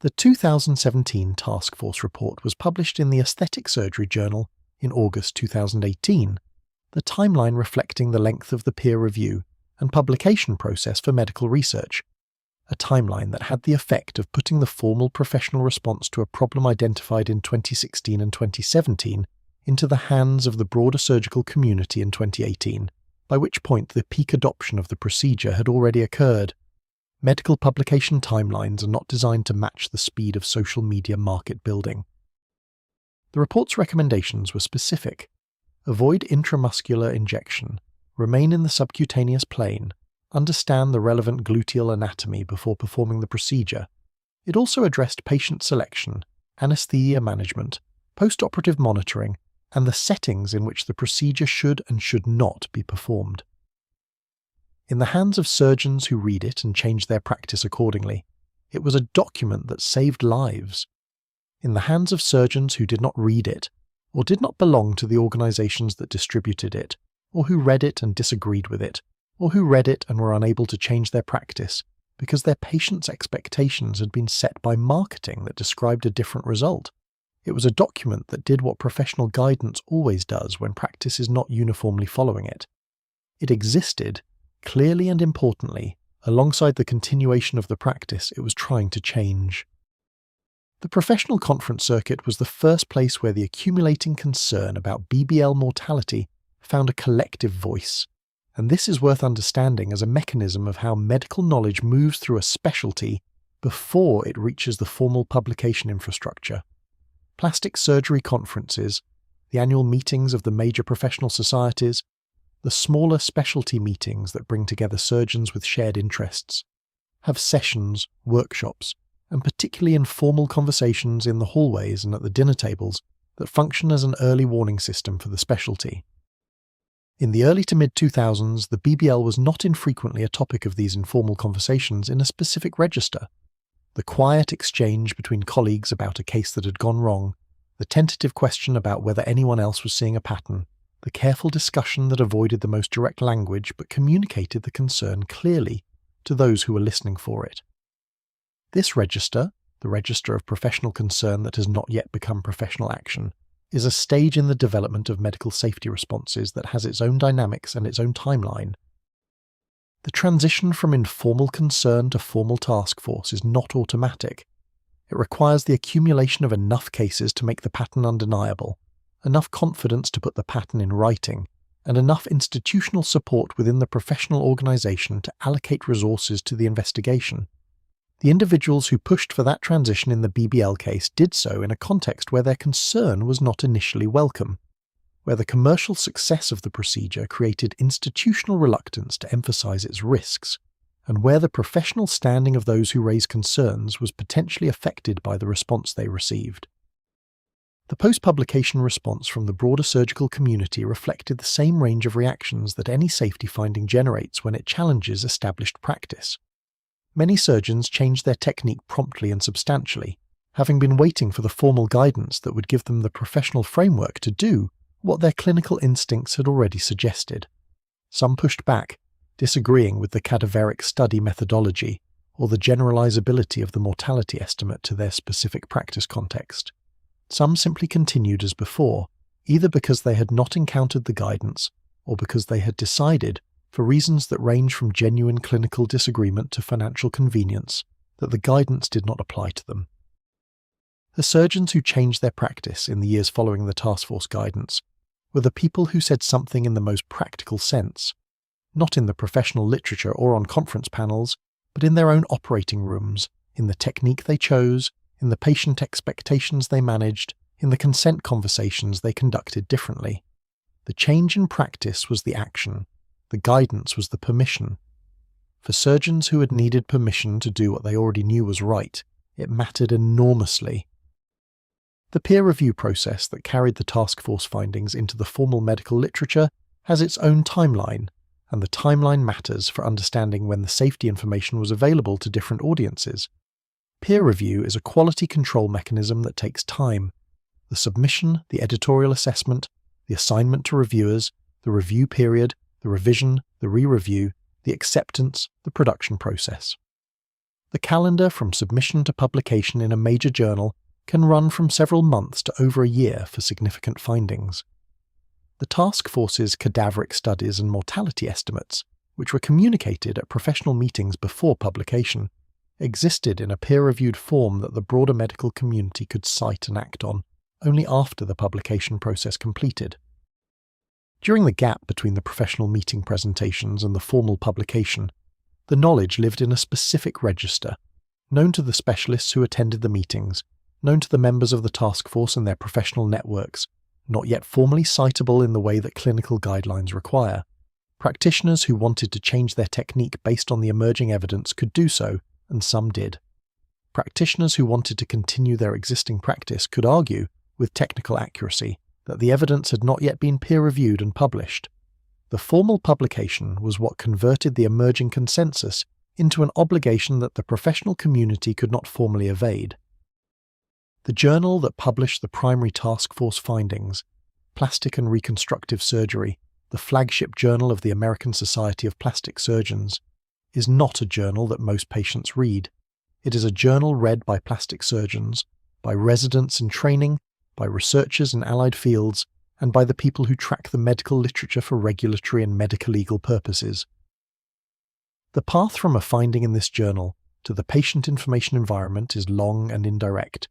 The 2017 Task Force report was published in the Aesthetic Surgery Journal in August 2018, the timeline reflecting the length of the peer review and publication process for medical research, a timeline that had the effect of putting the formal professional response to a problem identified in 2016 and 2017 into the hands of the broader surgical community in 2018, by which point the peak adoption of the procedure had already occurred. Medical publication timelines are not designed to match the speed of social media market building. The report's recommendations were specific. Avoid intramuscular injection, remain in the subcutaneous plane, understand the relevant gluteal anatomy before performing the procedure. It also addressed patient selection, anesthesia management, post-operative monitoring, and the settings in which the procedure should and should not be performed. In the hands of surgeons who read it and change their practice accordingly, it was a document that saved lives. In the hands of surgeons who did not read it, or did not belong to the organizations that distributed it, or who read it and disagreed with it, or who read it and were unable to change their practice because their patients' expectations had been set by marketing that described a different result. It was a document that did what professional guidance always does when practice is not uniformly following it. It existed, clearly and importantly, alongside the continuation of the practice it was trying to change. The professional conference circuit was the first place where the accumulating concern about BBL mortality found a collective voice, and this is worth understanding as a mechanism of how medical knowledge moves through a specialty before it reaches the formal publication infrastructure. Plastic surgery conferences, the annual meetings of the major professional societies, the smaller specialty meetings that bring together surgeons with shared interests, have sessions, workshops, and particularly informal conversations in the hallways and at the dinner tables that function as an early warning system for the specialty. In the early to mid-2000s, the BBL was not infrequently a topic of these informal conversations in a specific register. The quiet exchange between colleagues about a case that had gone wrong, the tentative question about whether anyone else was seeing a pattern, the careful discussion that avoided the most direct language but communicated the concern clearly to those who were listening for it. This register, the register of professional concern that has not yet become professional action, is a stage in the development of medical safety responses that has its own dynamics and its own timeline. The transition from informal concern to formal task force is not automatic. It requires the accumulation of enough cases to make the pattern undeniable, enough confidence to put the pattern in writing, and enough institutional support within the professional organization to allocate resources to the investigation. The individuals who pushed for that transition in the BBL case did so in a context where their concern was not initially welcome, where the commercial success of the procedure created institutional reluctance to emphasize its risks, and where the professional standing of those who raised concerns was potentially affected by the response they received. The post-publication response from the broader surgical community reflected the same range of reactions that any safety finding generates when it challenges established practice. Many surgeons changed their technique promptly and substantially, having been waiting for the formal guidance that would give them the professional framework to do what their clinical instincts had already suggested. Some pushed back, disagreeing with the cadaveric study methodology or the generalizability of the mortality estimate to their specific practice context. Some simply continued as before, either because they had not encountered the guidance or because they had decided, for reasons that range from genuine clinical disagreement to financial convenience, that the guidance did not apply to them. The surgeons who changed their practice in the years following the task force guidance were the people who said something in the most practical sense, not in the professional literature or on conference panels, but in their own operating rooms, in the technique they chose, in the patient expectations they managed, in the consent conversations they conducted differently. The change in practice was the action. The guidance was the permission. For surgeons who had needed permission to do what they already knew was right, it mattered enormously. The peer review process that carried the task force findings into the formal medical literature has its own timeline, and the timeline matters for understanding when the safety information was available to different audiences. Peer review is a quality control mechanism that takes time. The submission, the editorial assessment, the assignment to reviewers, the review period, the revision, the re-review, the acceptance, the production process. The calendar from submission to publication in a major journal can run from several months to over a year for significant findings. The task force's cadaveric studies and mortality estimates, which were communicated at professional meetings before publication, existed in a peer-reviewed form that the broader medical community could cite and act on only after the publication process completed. During the gap between the professional meeting presentations and the formal publication, the knowledge lived in a specific register, known to the specialists who attended the meetings, known to the members of the task force and their professional networks, not yet formally citable in the way that clinical guidelines require. Practitioners who wanted to change their technique based on the emerging evidence could do so, and some did. Practitioners who wanted to continue their existing practice could argue, with technical accuracy, that the evidence had not yet been peer-reviewed and published. The formal publication was what converted the emerging consensus into an obligation that the professional community could not formally evade. The journal that published the primary task force findings, Plastic and Reconstructive Surgery, the flagship journal of the American Society of Plastic Surgeons, is not a journal that most patients read. It is a journal read by plastic surgeons, by residents in training, by researchers in allied fields, and by the people who track the medical literature for regulatory and medico-legal purposes. The path from a finding in this journal to the patient information environment is long and indirect.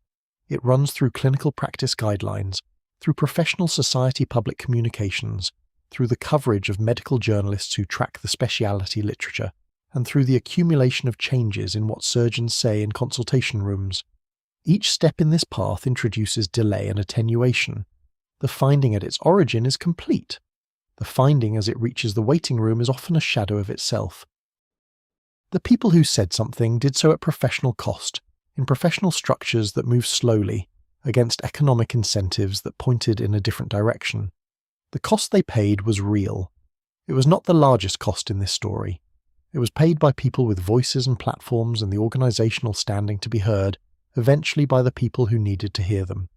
It runs through clinical practice guidelines, through professional society public communications, through the coverage of medical journalists who track the specialty literature, and through the accumulation of changes in what surgeons say in consultation rooms. Each step in this path introduces delay and attenuation. The finding at its origin is complete. The finding as it reaches the waiting room is often a shadow of itself. The people who said something did so at professional cost, in professional structures that move slowly, against economic incentives that pointed in a different direction. The cost they paid was real. It was not the largest cost in this story. It was paid by people with voices and platforms and the organizational standing to be heard, eventually by the people who needed to hear them.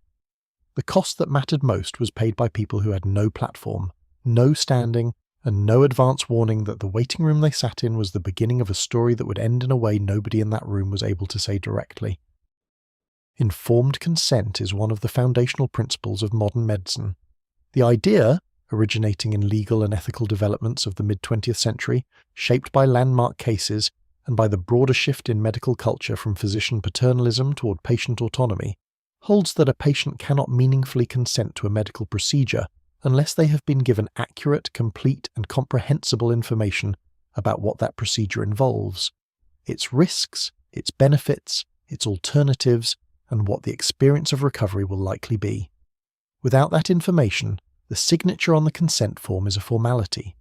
The cost that mattered most was paid by people who had no platform, no standing, and no advance warning that the waiting room they sat in was the beginning of a story that would end in a way nobody in that room was able to say directly. Informed consent is one of the foundational principles of modern medicine. The idea, originating in legal and ethical developments of the mid-20th century, shaped by landmark cases, and by the broader shift in medical culture from physician paternalism toward patient autonomy, holds that a patient cannot meaningfully consent to a medical procedure unless they have been given accurate, complete, and comprehensible information about what that procedure involves, its risks, its benefits, its alternatives, and what the experience of recovery will likely be. Without that information, the signature on the consent form is a formality.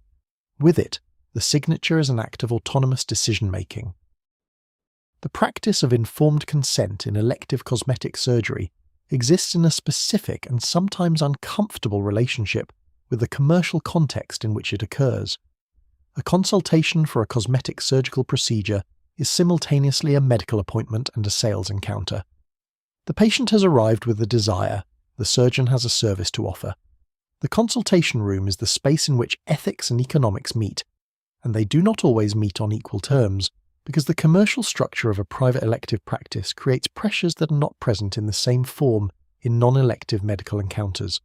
With it, the signature is an act of autonomous decision-making. The practice of informed consent in elective cosmetic surgery exists in a specific and sometimes uncomfortable relationship with the commercial context in which it occurs. A consultation for a cosmetic surgical procedure is simultaneously a medical appointment and a sales encounter. The patient has arrived with a desire, the surgeon has a service to offer. The consultation room is the space in which ethics and economics meet, and they do not always meet on equal terms, because the commercial structure of a private elective practice creates pressures that are not present in the same form in non-elective medical encounters.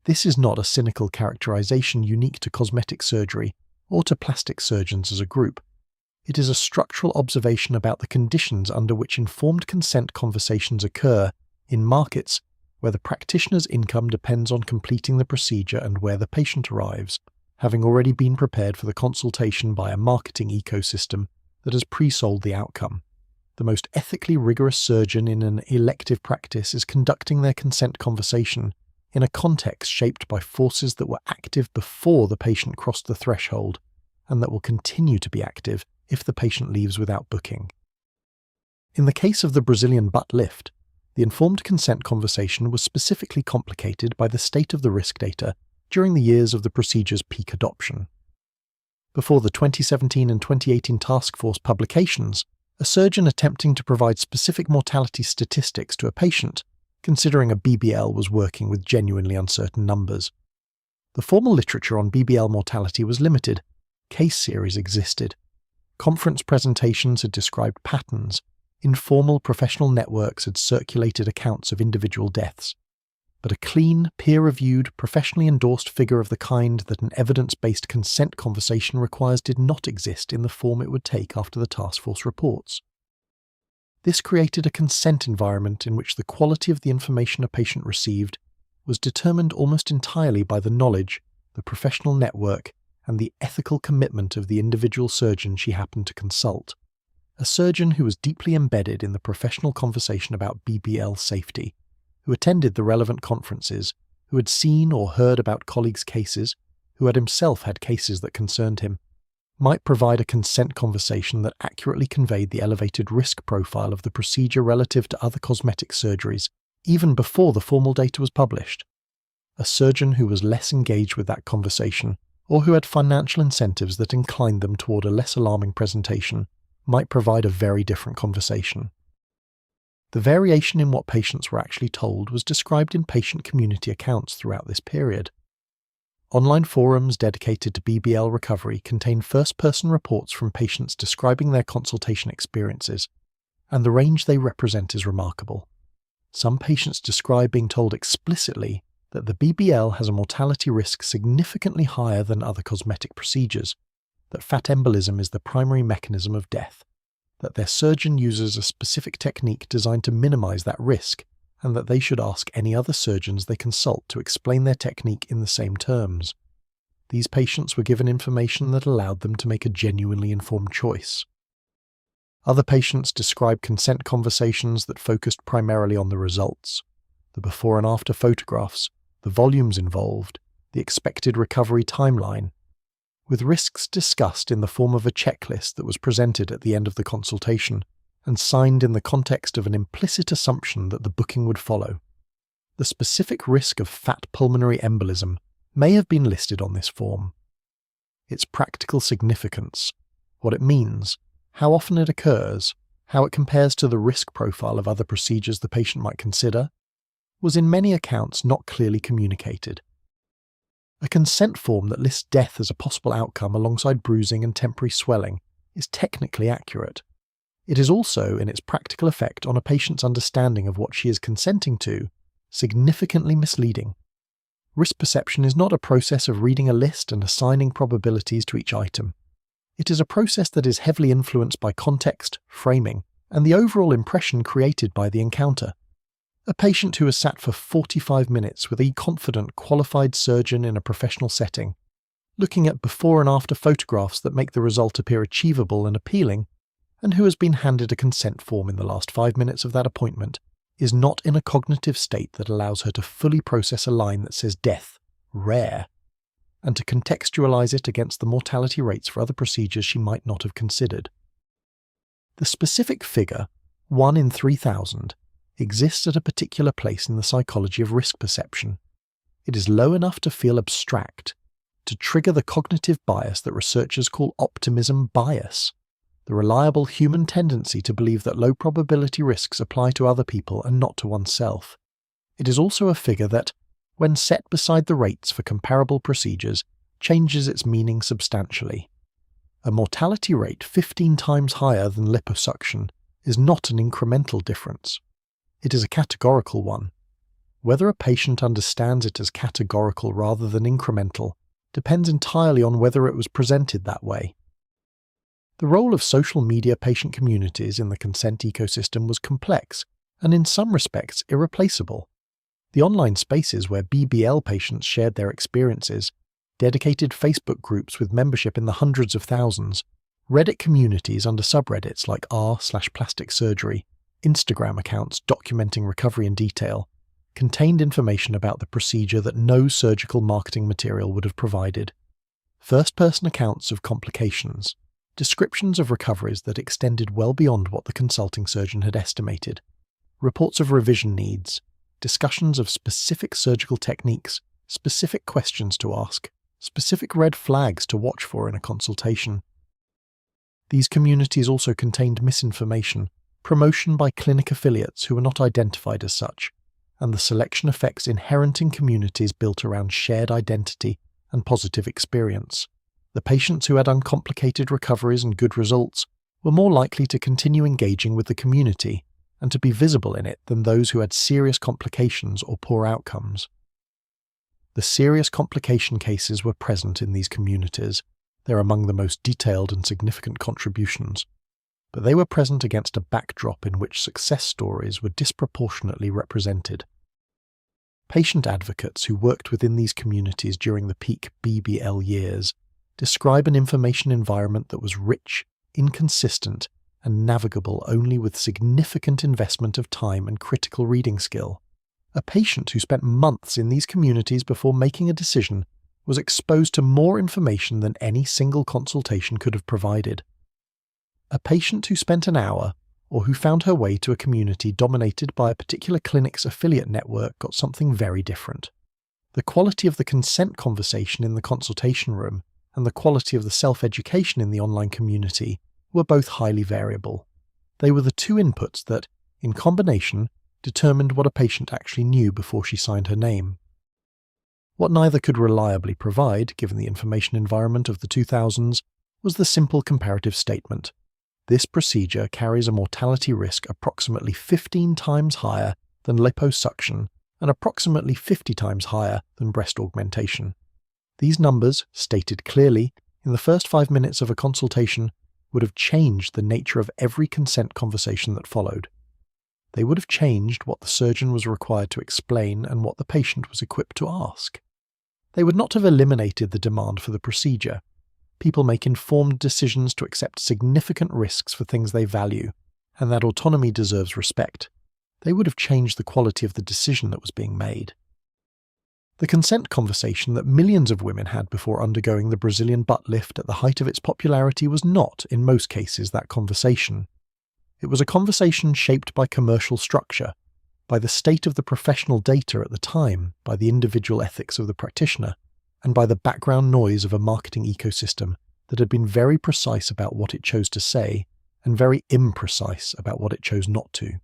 This is not a cynical characterization unique to cosmetic surgery or to plastic surgeons as a group. It is a structural observation about the conditions under which informed consent conversations occur in markets where the practitioner's income depends on completing the procedure and where the patient arrives, having already been prepared for the consultation by a marketing ecosystem that has pre-sold the outcome. The most ethically rigorous surgeon in an elective practice is conducting their consent conversation in a context shaped by forces that were active before the patient crossed the threshold, and that will continue to be active if the patient leaves without booking. In the case of the Brazilian butt lift, the informed consent conversation was specifically complicated by the state of the risk data during the years of the procedure's peak adoption. Before the 2017 and 2018 task force publications, a surgeon attempting to provide specific mortality statistics to a patient, considering a BBL, was working with genuinely uncertain numbers. The formal literature on BBL mortality was limited. Case series existed. Conference presentations had described patterns. Informal professional networks had circulated accounts of individual deaths. But a clean, peer-reviewed, professionally endorsed figure of the kind that an evidence-based consent conversation requires did not exist in the form it would take after the task force reports. This created a consent environment in which the quality of the information a patient received was determined almost entirely by the knowledge, the professional network, and the ethical commitment of the individual surgeon she happened to consult. A surgeon who was deeply embedded in the professional conversation about BBL safety, who attended the relevant conferences, who had seen or heard about colleagues' cases, who had himself had cases that concerned him, might provide a consent conversation that accurately conveyed the elevated risk profile of the procedure relative to other cosmetic surgeries, even before the formal data was published. A surgeon who was less engaged with that conversation, or who had financial incentives that inclined them toward a less alarming presentation, might provide a very different conversation. The variation in what patients were actually told was described in patient community accounts throughout this period. Online forums dedicated to BBL recovery contain first-person reports from patients describing their consultation experiences, and the range they represent is remarkable. Some patients describe being told explicitly that the BBL has a mortality risk significantly higher than other cosmetic procedures, that fat embolism is the primary mechanism of death, that their surgeon uses a specific technique designed to minimize that risk, and that they should ask any other surgeons they consult to explain their technique in the same terms. These patients were given information that allowed them to make a genuinely informed choice. Other patients described consent conversations that focused primarily on the results, the before and after photographs, the volumes involved, the expected recovery timeline, with risks discussed in the form of a checklist that was presented at the end of the consultation and signed in the context of an implicit assumption that the booking would follow. The specific risk of fat pulmonary embolism may have been listed on this form. Its practical significance, what it means, how often it occurs, how it compares to the risk profile of other procedures the patient might consider, was in many accounts not clearly communicated. A consent form that lists death as a possible outcome alongside bruising and temporary swelling is technically accurate. It is also, in its practical effect on a patient's understanding of what she is consenting to, significantly misleading. Risk perception is not a process of reading a list and assigning probabilities to each item. It is a process that is heavily influenced by context, framing, and the overall impression created by the encounter. A patient who has sat for 45 minutes with a confident, qualified surgeon in a professional setting, looking at before and after photographs that make the result appear achievable and appealing, and who has been handed a consent form in the last 5 minutes of that appointment, is not in a cognitive state that allows her to fully process a line that says death, rare, and to contextualize it against the mortality rates for other procedures she might not have considered. The specific figure, 1 in 3,000, exists at a particular place in the psychology of risk perception. It is low enough to feel abstract, to trigger the cognitive bias that researchers call optimism bias, the reliable human tendency to believe that low probability risks apply to other people and not to oneself. It is also a figure that, when set beside the rates for comparable procedures, changes its meaning substantially. A mortality rate 15 times higher than liposuction is not an incremental difference. It is a categorical one. Whether a patient understands it as categorical rather than incremental depends entirely on whether it was presented that way. The role of social media patient communities in the consent ecosystem was complex and in some respects irreplaceable. The online spaces where BBL patients shared their experiences, dedicated Facebook groups with membership in the hundreds of thousands, Reddit communities under subreddits like r/plastic surgery, Instagram accounts documenting recovery in detail, contained information about the procedure that no surgical marketing material would have provided. First-person accounts of complications, descriptions of recoveries that extended well beyond what the consulting surgeon had estimated, reports of revision needs, discussions of specific surgical techniques, specific questions to ask, specific red flags to watch for in a consultation. These communities also contained misinformation, promotion by clinic affiliates who were not identified as such, and the selection effects inherent in communities built around shared identity and positive experience. The patients who had uncomplicated recoveries and good results were more likely to continue engaging with the community and to be visible in it than those who had serious complications or poor outcomes. The serious complication cases were present in these communities. They're among the most detailed and significant contributions, but they were present against a backdrop in which success stories were disproportionately represented. Patient advocates who worked within these communities during the peak BBL years describe an information environment that was rich, inconsistent, and navigable only with significant investment of time and critical reading skill. A patient who spent months in these communities before making a decision was exposed to more information than any single consultation could have provided. A patient who spent an hour or who found her way to a community dominated by a particular clinic's affiliate network got something very different. The quality of the consent conversation in the consultation room and the quality of the self-education in the online community were both highly variable. They were the two inputs that, in combination, determined what a patient actually knew before she signed her name. What neither could reliably provide, given the information environment of the 2000s, was the simple comparative statement: this procedure carries a mortality risk approximately 15 times higher than liposuction and approximately 50 times higher than breast augmentation. These numbers, stated clearly, in the first 5 minutes of a consultation, would have changed the nature of every consent conversation that followed. They would have changed what the surgeon was required to explain and what the patient was equipped to ask. They would not have eliminated the demand for the procedure. People make informed decisions to accept significant risks for things they value, and that autonomy deserves respect. They would have changed the quality of the decision that was being made. The consent conversation that millions of women had before undergoing the Brazilian butt lift at the height of its popularity was not, in most cases, that conversation. It was a conversation shaped by commercial structure, by the state of the professional data at the time, by the individual ethics of the practitioner, and by the background noise of a marketing ecosystem that had been very precise about what it chose to say and very imprecise about what it chose not to.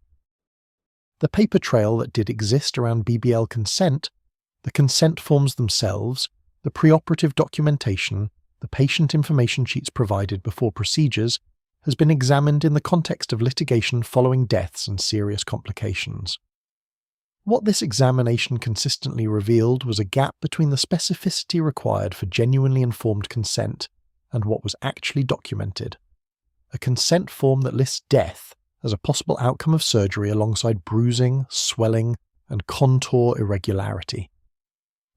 The paper trail that did exist around BBL consent, the consent forms themselves, the preoperative documentation, the patient information sheets provided before procedures, has been examined in the context of litigation following deaths and serious complications. What this examination consistently revealed was a gap between the specificity required for genuinely informed consent and what was actually documented. A consent form that lists death as a possible outcome of surgery alongside bruising, swelling, and contour irregularity.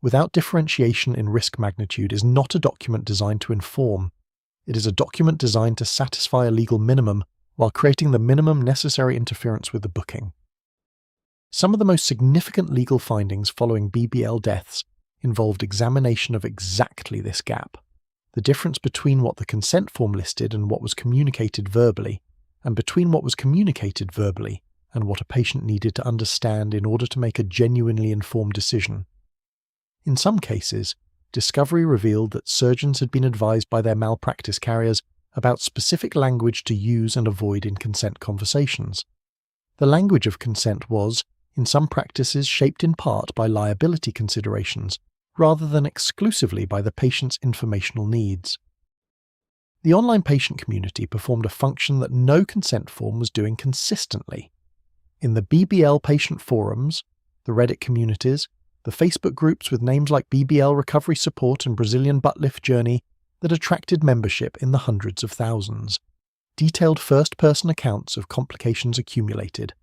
Without differentiation in risk magnitude is not a document designed to inform. It is a document designed to satisfy a legal minimum while creating the minimum necessary interference with the booking. Some of the most significant legal findings following BBL deaths involved examination of exactly this gap, the difference between what the consent form listed and what was communicated verbally, and between what was communicated verbally and what a patient needed to understand in order to make a genuinely informed decision. In some cases, discovery revealed that surgeons had been advised by their malpractice carriers about specific language to use and avoid in consent conversations. The language of consent was, in some practices, shaped in part by liability considerations, rather than exclusively by the patient's informational needs. The online patient community performed a function that no consent form was doing consistently. In the BBL patient forums, the Reddit communities, the Facebook groups with names like BBL Recovery Support and Brazilian Butt Lift Journey that attracted membership in the hundreds of thousands. Detailed first-person accounts of complications accumulated.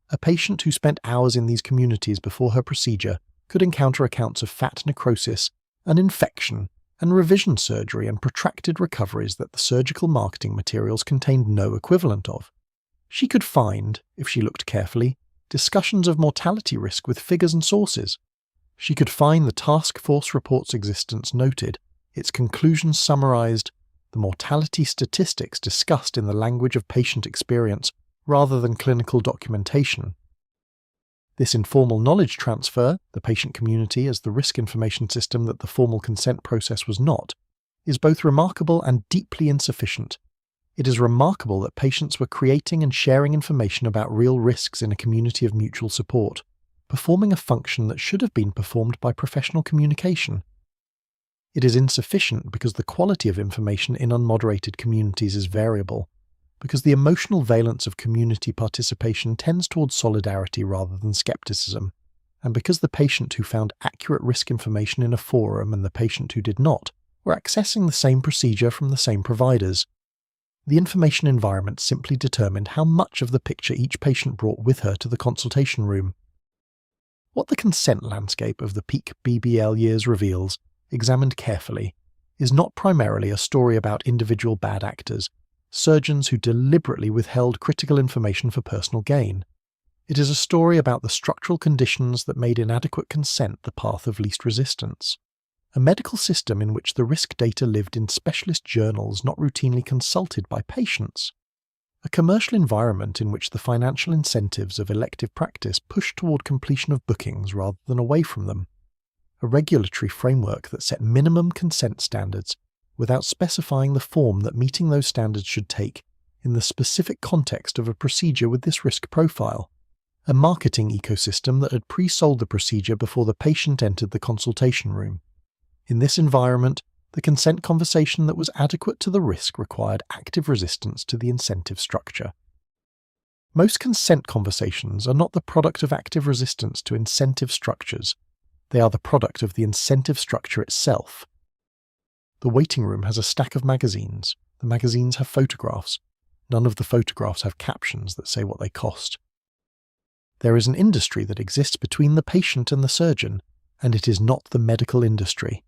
A patient who spent hours in these communities before her procedure could encounter accounts of fat necrosis, an infection, and revision surgery and protracted recoveries that the surgical marketing materials contained no equivalent of. She could find, if she looked carefully, discussions of mortality risk with figures and sources. She could find the task force report's existence noted, its conclusions summarized, the mortality statistics discussed in the language of patient experience rather than clinical documentation. This informal knowledge transfer, the patient community as the risk information system that the formal consent process was not, is both remarkable and deeply insufficient. It is remarkable that patients were creating and sharing information about real risks in a community of mutual support, performing a function that should have been performed by professional communication. It is insufficient because the quality of information in unmoderated communities is variable, because the emotional valence of community participation tends towards solidarity rather than skepticism, and because the patient who found accurate risk information in a forum and the patient who did not were accessing the same procedure from the same providers. The information environment simply determined how much of the picture each patient brought with her to the consultation room. What the consent landscape of the peak BBL years reveals, examined carefully, is not primarily a story about individual bad actors, surgeons who deliberately withheld critical information for personal gain. It is a story about the structural conditions that made inadequate consent the path of least resistance. A medical system in which the risk data lived in specialist journals not routinely consulted by patients. A commercial environment in which the financial incentives of elective practice pushed toward completion of bookings rather than away from them. A regulatory framework that set minimum consent standards without specifying the form that meeting those standards should take in the specific context of a procedure with this risk profile. A marketing ecosystem that had pre-sold the procedure before the patient entered the consultation room. In this environment, the consent conversation that was adequate to the risk required active resistance to the incentive structure. Most consent conversations are not the product of active resistance to incentive structures. They are the product of the incentive structure itself. The waiting room has a stack of magazines. The magazines have photographs. None of the photographs have captions that say what they cost. There is an industry that exists between the patient and the surgeon, and it is not the medical industry.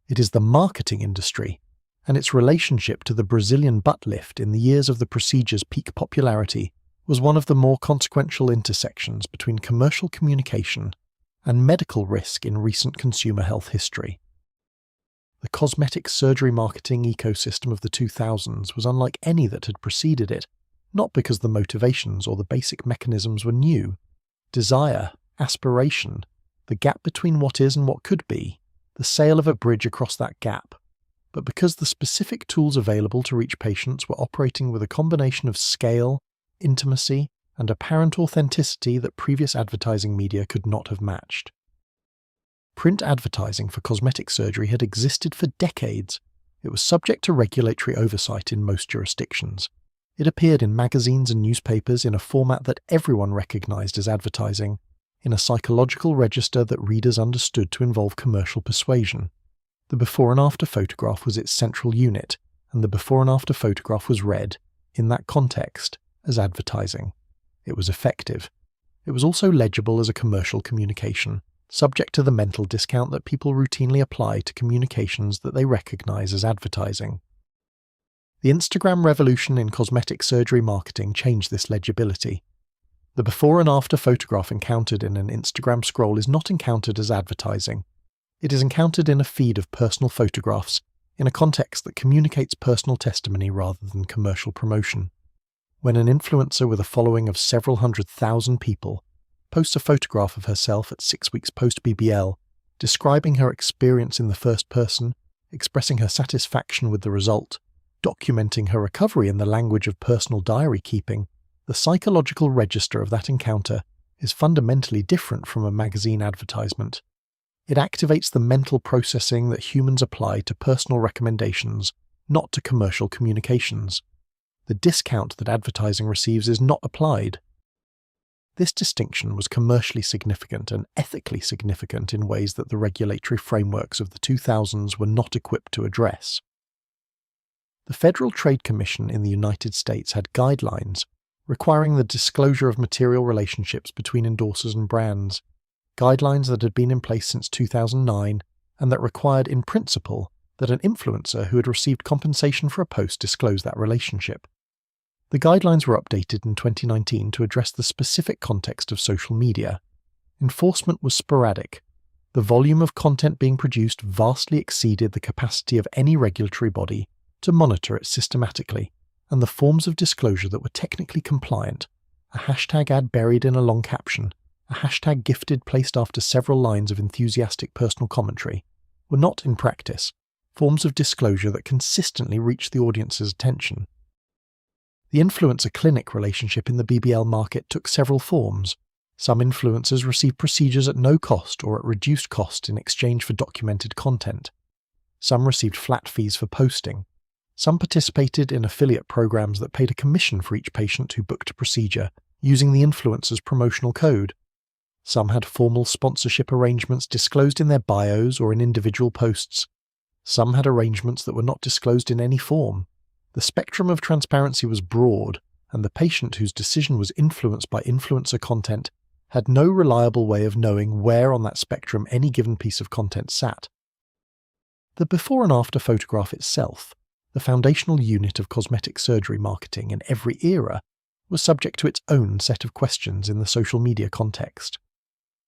It is the marketing industry, and its relationship to the Brazilian butt lift in the years of the procedure's peak popularity was one of the more consequential intersections between commercial communication and medical risk in recent consumer health history. The cosmetic surgery marketing ecosystem of the 2000s was unlike any that had preceded it, not because the motivations or the basic mechanisms were new. Desire, aspiration, the gap between what is and what could be, the sale of a bridge across that gap, but because the specific tools available to reach patients were operating with a combination of scale, intimacy, and apparent authenticity that previous advertising media could not have matched. Print advertising for cosmetic surgery had existed for decades. It was subject to regulatory oversight in most jurisdictions. It appeared in magazines and newspapers in a format that everyone recognized as advertising, in a psychological register that readers understood to involve commercial persuasion. The before and after photograph was its central unit, and the before and after photograph was read, in that context, as advertising. It was effective. It was also legible as a commercial communication, subject to the mental discount that people routinely apply to communications that they recognize as advertising. The Instagram revolution in cosmetic surgery marketing changed this legibility. The before and after photograph encountered in an Instagram scroll is not encountered as advertising. It is encountered in a feed of personal photographs, in a context that communicates personal testimony rather than commercial promotion. When an influencer with a following of several 100,000 people posts a photograph of herself at 6 weeks post-BBL, describing her experience in the first person, expressing her satisfaction with the result, documenting her recovery in the language of personal diary keeping, the psychological register of that encounter is fundamentally different from a magazine advertisement. It activates the mental processing that humans apply to personal recommendations, not to commercial communications. The discount that advertising receives is not applied. This distinction was commercially significant and ethically significant in ways that the regulatory frameworks of the 2000s were not equipped to address. The Federal Trade Commission in the United States had guidelines requiring the disclosure of material relationships between endorsers and brands, guidelines that had been in place since 2009 and that required in principle that an influencer who had received compensation for a post disclose that relationship. The guidelines were updated in 2019 to address the specific context of social media. Enforcement was sporadic. The volume of content being produced vastly exceeded the capacity of any regulatory body to monitor it systematically, and the forms of disclosure that were technically compliant, a hashtag ad buried in a long caption, a hashtag gifted placed after several lines of enthusiastic personal commentary, were not, in practice, forms of disclosure that consistently reached the audience's attention. The influencer-clinic relationship in the BBL market took several forms. Some influencers received procedures at no cost or at reduced cost in exchange for documented content. Some received flat fees for posting. Some participated in affiliate programs that paid a commission for each patient who booked a procedure, using the influencer's promotional code. Some had formal sponsorship arrangements disclosed in their bios or in individual posts. Some had arrangements that were not disclosed in any form. The spectrum of transparency was broad, and the patient whose decision was influenced by influencer content had no reliable way of knowing where on that spectrum any given piece of content sat. The before and after photograph itself, the foundational unit of cosmetic surgery marketing in every era, was subject to its own set of questions in the social media context.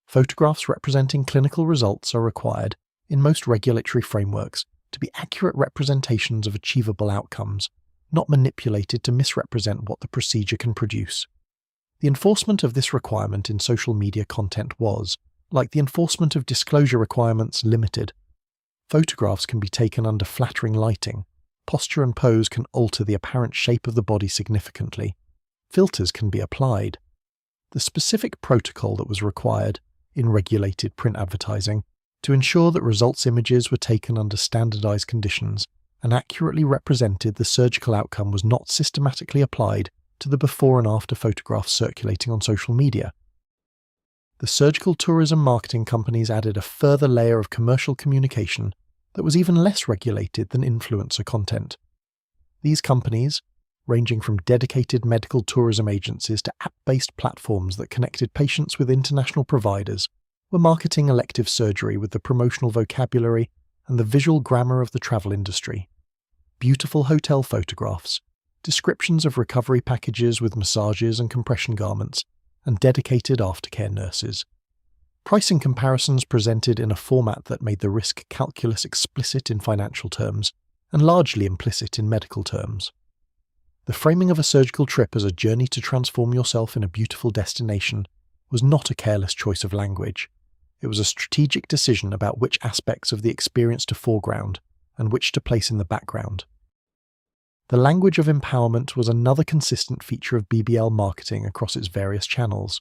Photographs representing clinical results are required, in most regulatory frameworks, to be accurate representations of achievable outcomes, not manipulated to misrepresent what the procedure can produce. The enforcement of this requirement in social media content was, like the enforcement of disclosure requirements, limited. Photographs can be taken under flattering lighting. Posture and pose can alter the apparent shape of the body significantly. Filters can be applied. The specific protocol that was required, in regulated print advertising, to ensure that results images were taken under standardized conditions and accurately represented the surgical outcome was not systematically applied to the before and after photographs circulating on social media. The surgical tourism marketing companies added a further layer of commercial communication that was even less regulated than influencer content. These companies, ranging from dedicated medical tourism agencies to app-based platforms that connected patients with international providers, were marketing elective surgery with the promotional vocabulary and the visual grammar of the travel industry. Beautiful hotel photographs, descriptions of recovery packages with massages and compression garments, and dedicated aftercare nurses. Pricing comparisons presented in a format that made the risk calculus explicit in financial terms and largely implicit in medical terms. The framing of a surgical trip as a journey to transform yourself in a beautiful destination was not a careless choice of language. It was a strategic decision about which aspects of the experience to foreground and which to place in the background. The language of empowerment was another consistent feature of BBL marketing across its various channels.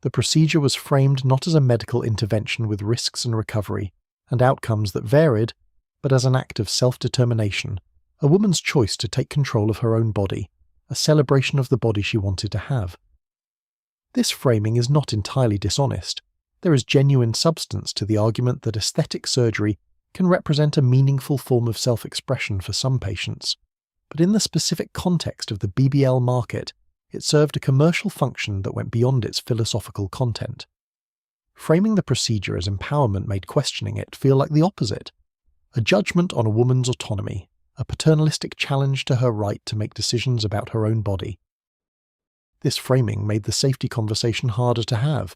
The procedure was framed not as a medical intervention with risks and recovery and outcomes that varied, but as an act of self-determination, a woman's choice to take control of her own body, a celebration of the body she wanted to have. This framing is not entirely dishonest. There is genuine substance to the argument that aesthetic surgery can represent a meaningful form of self-expression for some patients, but in the specific context of the BBL market, it served a commercial function that went beyond its philosophical content. Framing the procedure as empowerment made questioning it feel like the opposite, a judgment on a woman's autonomy, a paternalistic challenge to her right to make decisions about her own body. This framing made the safety conversation harder to have.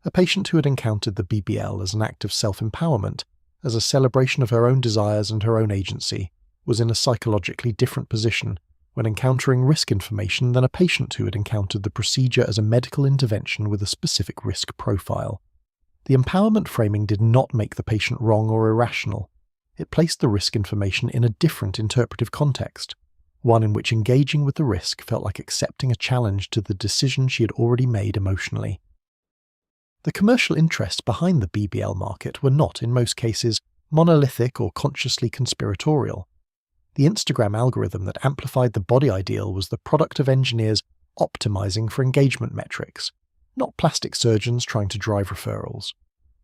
A patient who had encountered the BBL as an act of self-empowerment, as a celebration of her own desires and her own agency, was in a psychologically different position when encountering risk information than a patient who had encountered the procedure as a medical intervention with a specific risk profile. The empowerment framing did not make the patient wrong or irrational. It placed the risk information in a different interpretive context, one in which engaging with the risk felt like accepting a challenge to the decision she had already made emotionally. The commercial interests behind the BBL market were not, in most cases, monolithic or consciously conspiratorial. The Instagram algorithm that amplified the body ideal was the product of engineers optimizing for engagement metrics, not plastic surgeons trying to drive referrals.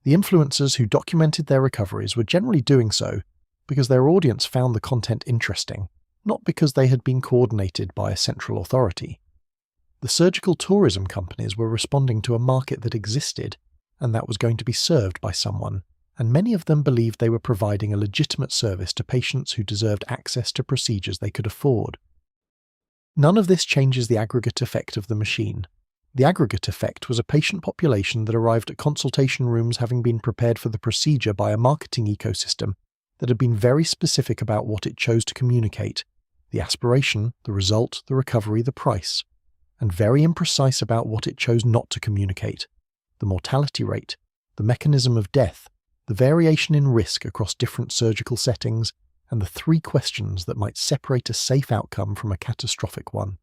The influencers who documented their recoveries were generally doing so because their audience found the content interesting, not because they had been coordinated by a central authority. The surgical tourism companies were responding to a market that existed, and that was going to be served by someone, and many of them believed they were providing a legitimate service to patients who deserved access to procedures they could afford. None of this changes the aggregate effect of the machine. The aggregate effect was a patient population that arrived at consultation rooms having been prepared for the procedure by a marketing ecosystem that had been very specific about what it chose to communicate: the aspiration, the result, the recovery, the price, and very imprecise about what it chose not to communicate: the mortality rate, the mechanism of death, the variation in risk across different surgical settings, and the 3 questions that might separate a safe outcome from a catastrophic one.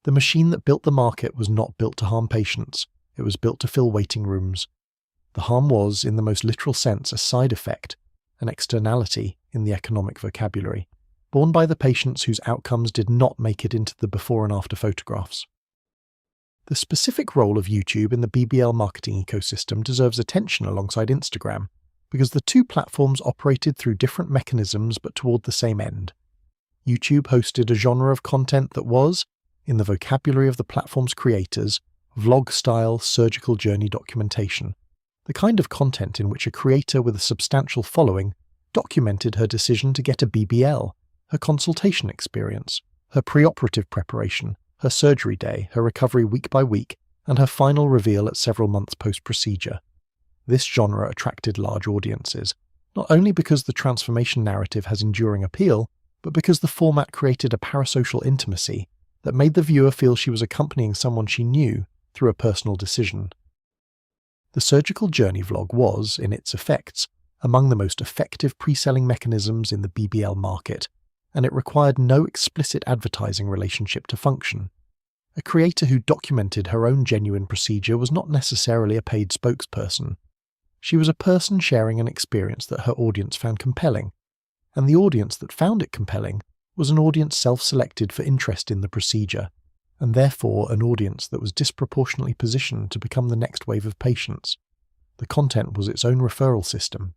The machine that built the market was not built to harm patients, it was built to fill waiting rooms. The harm was, in the most literal sense, a side effect, an externality in the economic vocabulary, borne by the patients whose outcomes did not make it into the before and after photographs. The specific role of YouTube in the BBL marketing ecosystem deserves attention alongside Instagram, because the 2 platforms operated through different mechanisms but toward the same end. YouTube hosted a genre of content that was, in the vocabulary of the platform's creators, vlog-style surgical journey documentation, the kind of content in which a creator with a substantial following documented her decision to get a BBL, her consultation experience, her preoperative preparation, her surgery day, her recovery week by week, and her final reveal at several months post-procedure. This genre attracted large audiences, not only because the transformation narrative has enduring appeal, but because the format created a parasocial intimacy that made the viewer feel she was accompanying someone she knew through a personal decision. The surgical journey vlog was, in its effects, among the most effective pre-selling mechanisms in the BBL market, and it required no explicit advertising relationship to function. A creator who documented her own genuine procedure was not necessarily a paid spokesperson. She was a person sharing an experience that her audience found compelling, and the audience that found it compelling was an audience self-selected for interest in the procedure, and therefore an audience that was disproportionately positioned to become the next wave of patients. The content was its own referral system.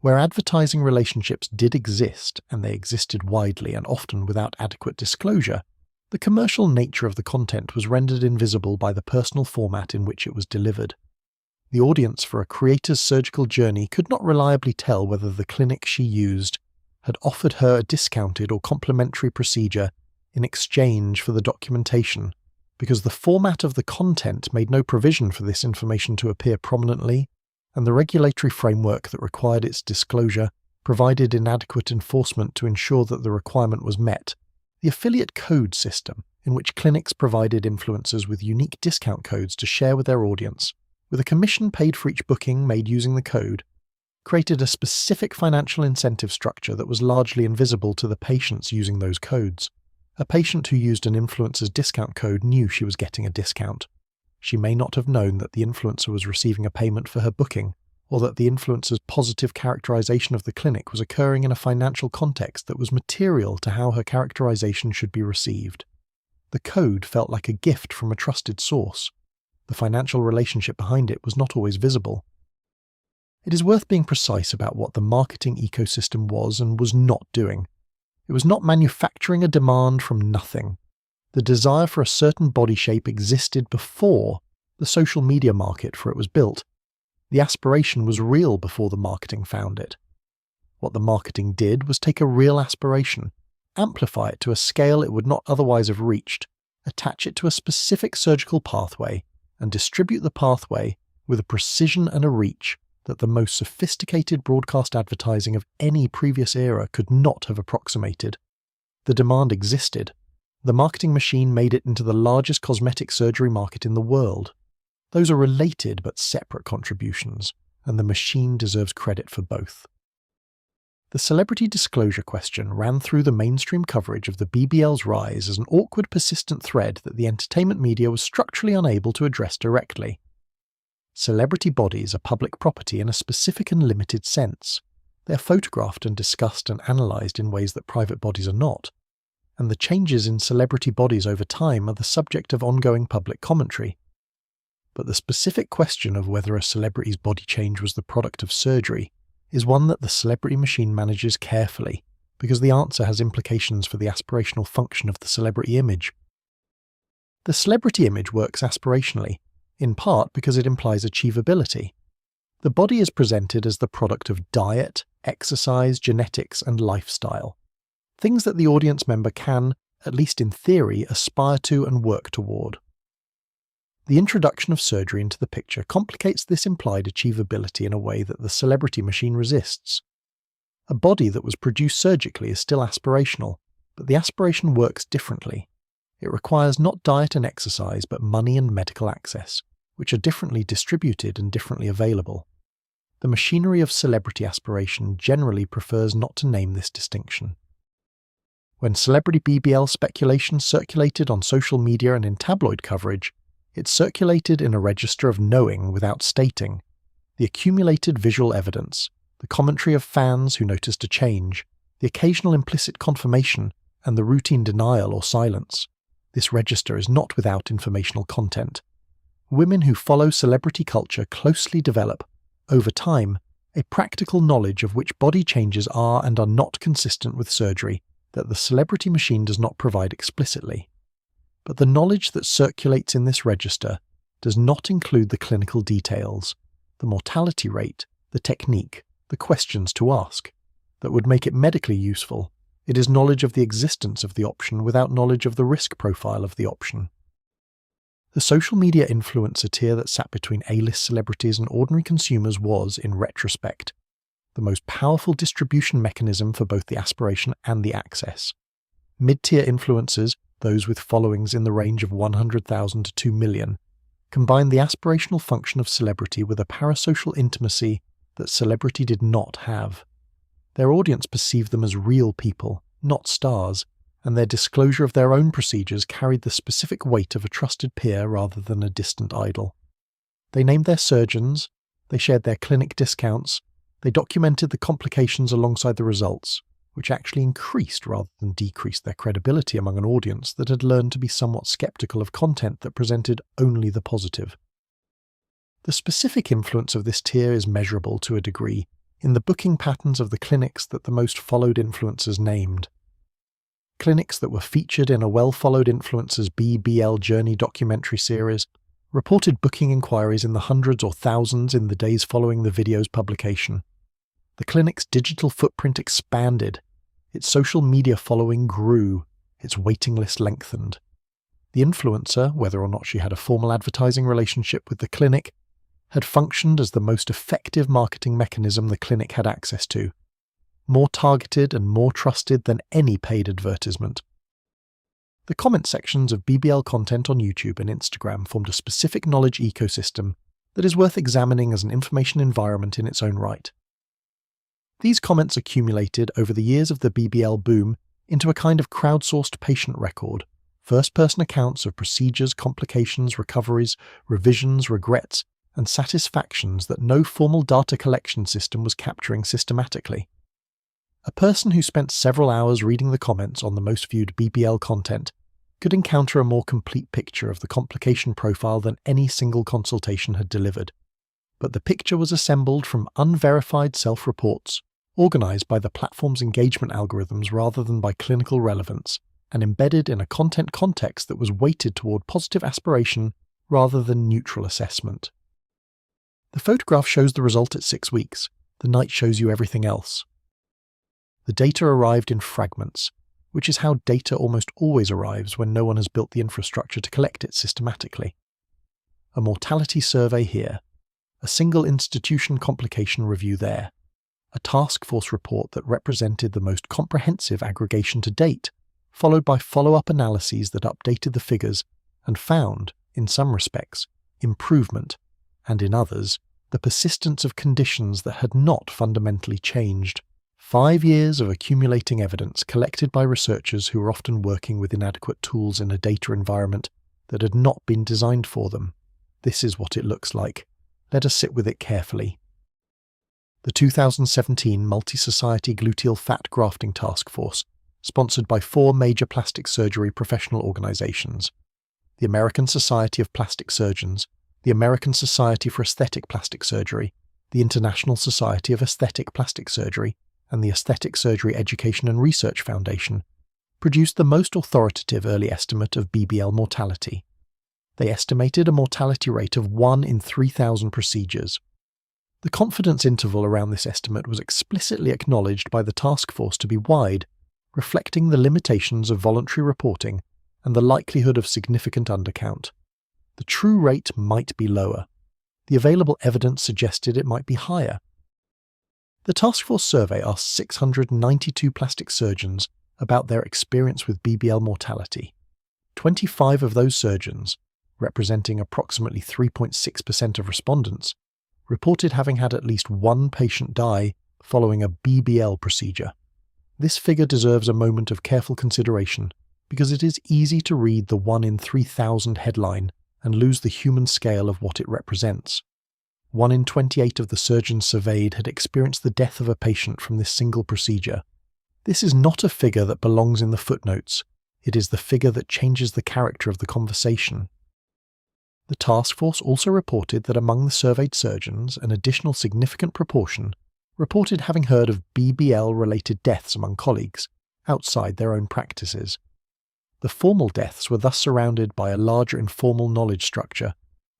Where advertising relationships did exist, and they existed widely and often without adequate disclosure, the commercial nature of the content was rendered invisible by the personal format in which it was delivered. The audience for a creator's surgical journey could not reliably tell whether the clinic she used had offered her a discounted or complimentary procedure in exchange for the documentation, because the format of the content made no provision for this information to appear prominently, and the regulatory framework that required its disclosure provided inadequate enforcement to ensure that the requirement was met. The affiliate code system, in which clinics provided influencers with unique discount codes to share with their audience, with a commission paid for each booking made using the code, created a specific financial incentive structure that was largely invisible to the patients using those codes. A patient who used an influencer's discount code knew she was getting a discount. She may not have known that the influencer was receiving a payment for her booking, or that the influencer's positive characterization of the clinic was occurring in a financial context that was material to how her characterization should be received. The code felt like a gift from a trusted source. The financial relationship behind it was not always visible. It is worth being precise about what the marketing ecosystem was and was not doing. It was not manufacturing a demand from nothing. The desire for a certain body shape existed before the social media market for it was built. The aspiration was real before the marketing found it. What the marketing did was take a real aspiration, amplify it to a scale it would not otherwise have reached, attach it to a specific surgical pathway, and distribute the pathway with a precision and a reach that the most sophisticated broadcast advertising of any previous era could not have approximated. The demand existed. The marketing machine made it into the largest cosmetic surgery market in the world. Those are related but separate contributions, and the machine deserves credit for both. The celebrity disclosure question ran through the mainstream coverage of the BBL's rise as an awkward, persistent thread that the entertainment media was structurally unable to address directly. Celebrity bodies are public property in a specific and limited sense. They are photographed and discussed and analysed in ways that private bodies are not, and the changes in celebrity bodies over time are the subject of ongoing public commentary. But the specific question of whether a celebrity's body change was the product of surgery is one that the celebrity machine manages carefully, because the answer has implications for the aspirational function of the celebrity image. The celebrity image works aspirationally, in part because it implies achievability. The body is presented as the product of diet, exercise, genetics, and lifestyle, things that the audience member can, at least in theory, aspire to and work toward. The introduction of surgery into the picture complicates this implied achievability in a way that the celebrity machine resists. A body that was produced surgically is still aspirational, but the aspiration works differently. It requires not diet and exercise, but money and medical access, which are differently distributed and differently available. The machinery of celebrity aspiration generally prefers not to name this distinction. When celebrity BBL speculation circulated on social media and in tabloid coverage, it circulated in a register of knowing without stating, the accumulated visual evidence, the commentary of fans who noticed a change, the occasional implicit confirmation, and the routine denial or silence. This register is not without informational content. Women who follow celebrity culture closely develop, over time, a practical knowledge of which body changes are and are not consistent with surgery that the celebrity machine does not provide explicitly. But the knowledge that circulates in this register does not include the clinical details, the mortality rate, the technique, the questions to ask, that would make it medically useful. It is knowledge of the existence of the option without knowledge of the risk profile of the option. The social media influencer tier that sat between A-list celebrities and ordinary consumers was, in retrospect, the most powerful distribution mechanism for both the aspiration and the access. Mid-tier influencers, those with followings in the range of 100,000 to 2 million, combined the aspirational function of celebrity with a parasocial intimacy that celebrity did not have. Their audience perceived them as real people, not stars, and their disclosure of their own procedures carried the specific weight of a trusted peer rather than a distant idol. They named their surgeons, they shared their clinic discounts, they documented the complications alongside the results, which actually increased rather than decreased their credibility among an audience that had learned to be somewhat skeptical of content that presented only the positive. The specific influence of this tier is measurable to a degree in the booking patterns of the clinics that the most followed influencers named. Clinics that were featured in a well-followed influencer's BBL Journey documentary series reported booking inquiries in the hundreds or thousands in the days following the video's publication. The clinic's digital footprint expanded, its social media following grew, its waiting list lengthened. The influencer, whether or not she had a formal advertising relationship with the clinic, had functioned as the most effective marketing mechanism the clinic had access to, more targeted and more trusted than any paid advertisement. The comment sections of BBL content on YouTube and Instagram formed a specific knowledge ecosystem that is worth examining as an information environment in its own right. These comments accumulated over the years of the BBL boom into a kind of crowdsourced patient record, first-person accounts of procedures, complications, recoveries, revisions, regrets, and satisfactions that no formal data collection system was capturing systematically. A person who spent several hours reading the comments on the most viewed BBL content could encounter a more complete picture of the complication profile than any single consultation had delivered. But the picture was assembled from unverified self-reports, organised by the platform's engagement algorithms rather than by clinical relevance, and embedded in a content context that was weighted toward positive aspiration rather than neutral assessment. The photograph shows the result at 6 weeks. The night shows you everything else. The data arrived in fragments, which is how data almost always arrives when no one has built the infrastructure to collect it systematically. A mortality survey here, a single institution complication review there, a task force report that represented the most comprehensive aggregation to date, followed by follow-up analyses that updated the figures and found, in some respects, improvement, and in others, the persistence of conditions that had not fundamentally changed. 5 years of accumulating evidence collected by researchers who were often working with inadequate tools in a data environment that had not been designed for them. This is what it looks like. Let us sit with it carefully. The 2017 Multi-Society Gluteal Fat Grafting Task Force, sponsored by 4 major plastic surgery professional organizations: the American Society of Plastic Surgeons, the American Society for Aesthetic Plastic Surgery, the International Society of Aesthetic Plastic Surgery, and the Aesthetic Surgery Education and Research Foundation, produced the most authoritative early estimate of BBL mortality. They estimated a mortality rate of 1 in 3,000 procedures. The confidence interval around this estimate was explicitly acknowledged by the task force to be wide, reflecting the limitations of voluntary reporting and the likelihood of significant undercount. The true rate might be lower. The available evidence suggested it might be higher. The task force survey asked 692 plastic surgeons about their experience with BBL mortality. 25 of those surgeons, representing approximately 3.6% of respondents, reported having had at least one patient die following a BBL procedure. This figure deserves a moment of careful consideration because it is easy to read the 1 in 3,000 headline and lose the human scale of what it represents. 1 in 28 of the surgeons surveyed had experienced the death of a patient from this single procedure. This is not a figure that belongs in the footnotes. It is the figure that changes the character of the conversation. The task force also reported that among the surveyed surgeons, an additional significant proportion reported having heard of BBL-related deaths among colleagues outside their own practices. The formal deaths were thus surrounded by a larger informal knowledge structure,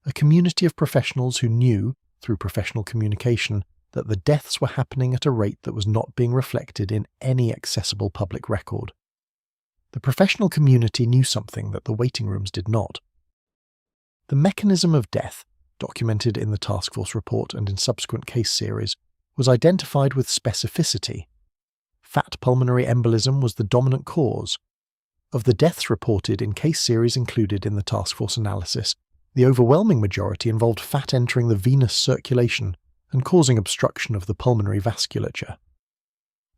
a community of professionals who knew, through professional communication, that the deaths were happening at a rate that was not being reflected in any accessible public record. The professional community knew something that the waiting rooms did not. The mechanism of death, documented in the task force report and in subsequent case series, was identified with specificity. Fat pulmonary embolism was the dominant cause. Of the deaths reported in case series included in the task force analysis, the overwhelming majority involved fat entering the venous circulation and causing obstruction of the pulmonary vasculature.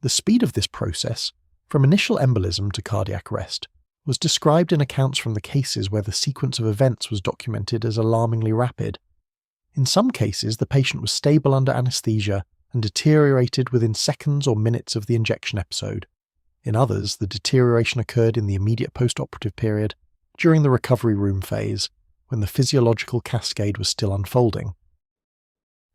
The speed of this process, from initial embolism to cardiac arrest, was described in accounts from the cases where the sequence of events was documented as alarmingly rapid. In some cases, the patient was stable under anesthesia and deteriorated within seconds or minutes of the injection episode. In others, the deterioration occurred in the immediate post-operative period, during the recovery room phase, when the physiological cascade was still unfolding.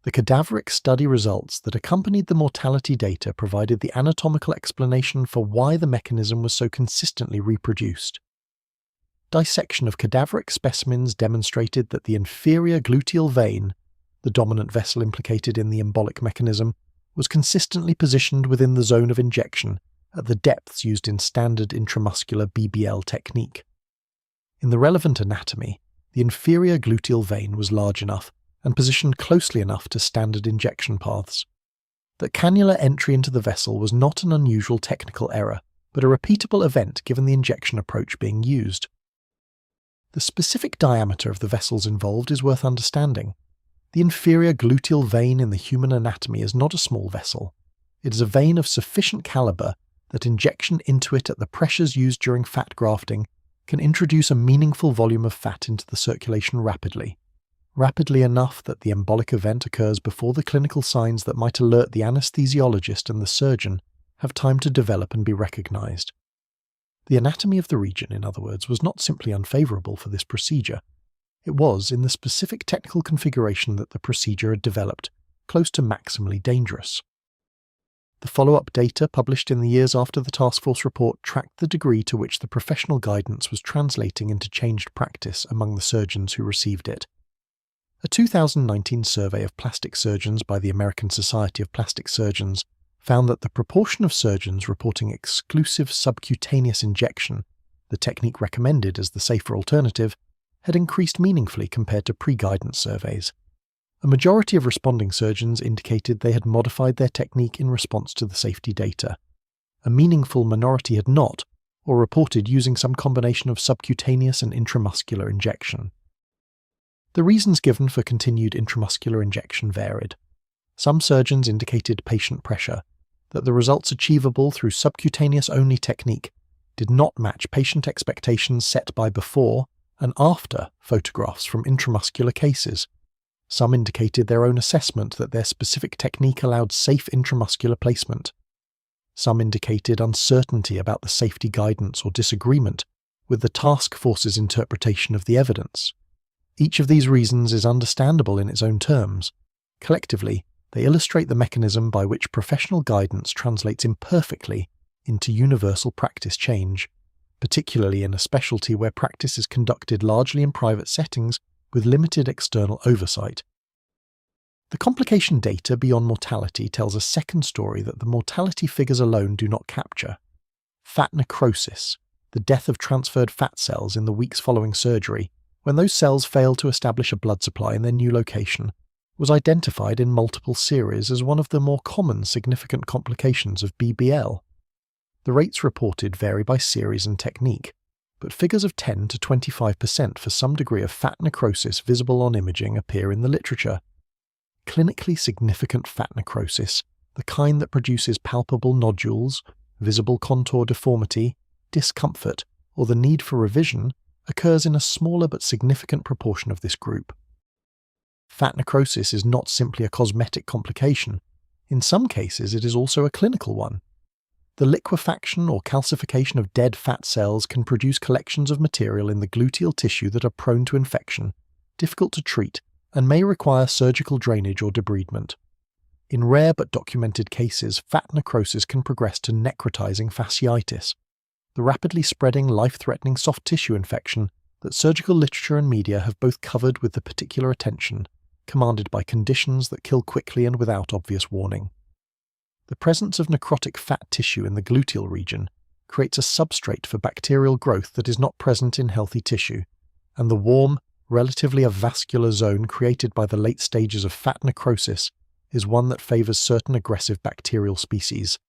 The cadaveric study results that accompanied the mortality data provided the anatomical explanation for why the mechanism was so consistently reproduced. Dissection of cadaveric specimens demonstrated that the inferior gluteal vein, the dominant vessel implicated in the embolic mechanism, was consistently positioned within the zone of injection at the depths used in standard intramuscular BBL technique. In the relevant anatomy, the inferior gluteal vein was large enough and positioned closely enough to standard injection paths. That cannula entry into the vessel was not an unusual technical error, but a repeatable event given the injection approach being used. The specific diameter of the vessels involved is worth understanding. The inferior gluteal vein in the human anatomy is not a small vessel. It is a vein of sufficient caliber that injection into it at the pressures used during fat grafting can introduce a meaningful volume of fat into the circulation rapidly enough that the embolic event occurs before the clinical signs that might alert the anesthesiologist and the surgeon have time to develop and be recognized. The anatomy of the region, in other words, was not simply unfavorable for this procedure. It was, in the specific technical configuration that the procedure had developed, close to maximally dangerous. The follow-up data published in the years after the task force report tracked the degree to which the professional guidance was translating into changed practice among the surgeons who received it. A 2019 survey of plastic surgeons by the American Society of Plastic Surgeons found that the proportion of surgeons reporting exclusive subcutaneous injection, the technique recommended as the safer alternative, had increased meaningfully compared to pre-guidance surveys. A majority of responding surgeons indicated they had modified their technique in response to the safety data. A meaningful minority had not, or reported using some combination of subcutaneous and intramuscular injection. The reasons given for continued intramuscular injection varied. Some surgeons indicated patient pressure, that the results achievable through subcutaneous-only technique did not match patient expectations set by before and after photographs from intramuscular cases. Some indicated their own assessment that their specific technique allowed safe intramuscular placement. Some indicated uncertainty about the safety guidance or disagreement with the task force's interpretation of the evidence. Each of these reasons is understandable in its own terms. Collectively, they illustrate the mechanism by which professional guidance translates imperfectly into universal practice change, particularly in a specialty where practice is conducted largely in private settings with limited external oversight. The complication data beyond mortality tells a second story that the mortality figures alone do not capture. Fat necrosis, the death of transferred fat cells in the weeks following surgery, when those cells fail to establish a blood supply in their new location, was identified in multiple series as one of the more common significant complications of BBL. The rates reported vary by series and technique, but figures of 10 to 25% for some degree of fat necrosis visible on imaging appear in the literature. Clinically significant fat necrosis, the kind that produces palpable nodules, visible contour deformity, discomfort, or the need for revision, occurs in a smaller but significant proportion of this group. Fat necrosis is not simply a cosmetic complication. In some cases, it is also a clinical one. The liquefaction or calcification of dead fat cells can produce collections of material in the gluteal tissue that are prone to infection, difficult to treat, and may require surgical drainage or debridement. In rare but documented cases, fat necrosis can progress to necrotizing fasciitis, the rapidly spreading, life-threatening soft tissue infection that surgical literature and media have both covered with the particular attention commanded by conditions that kill quickly and without obvious warning. The presence of necrotic fat tissue in the gluteal region creates a substrate for bacterial growth that is not present in healthy tissue, and the warm, relatively avascular zone created by the late stages of fat necrosis is one that favors certain aggressive bacterial species.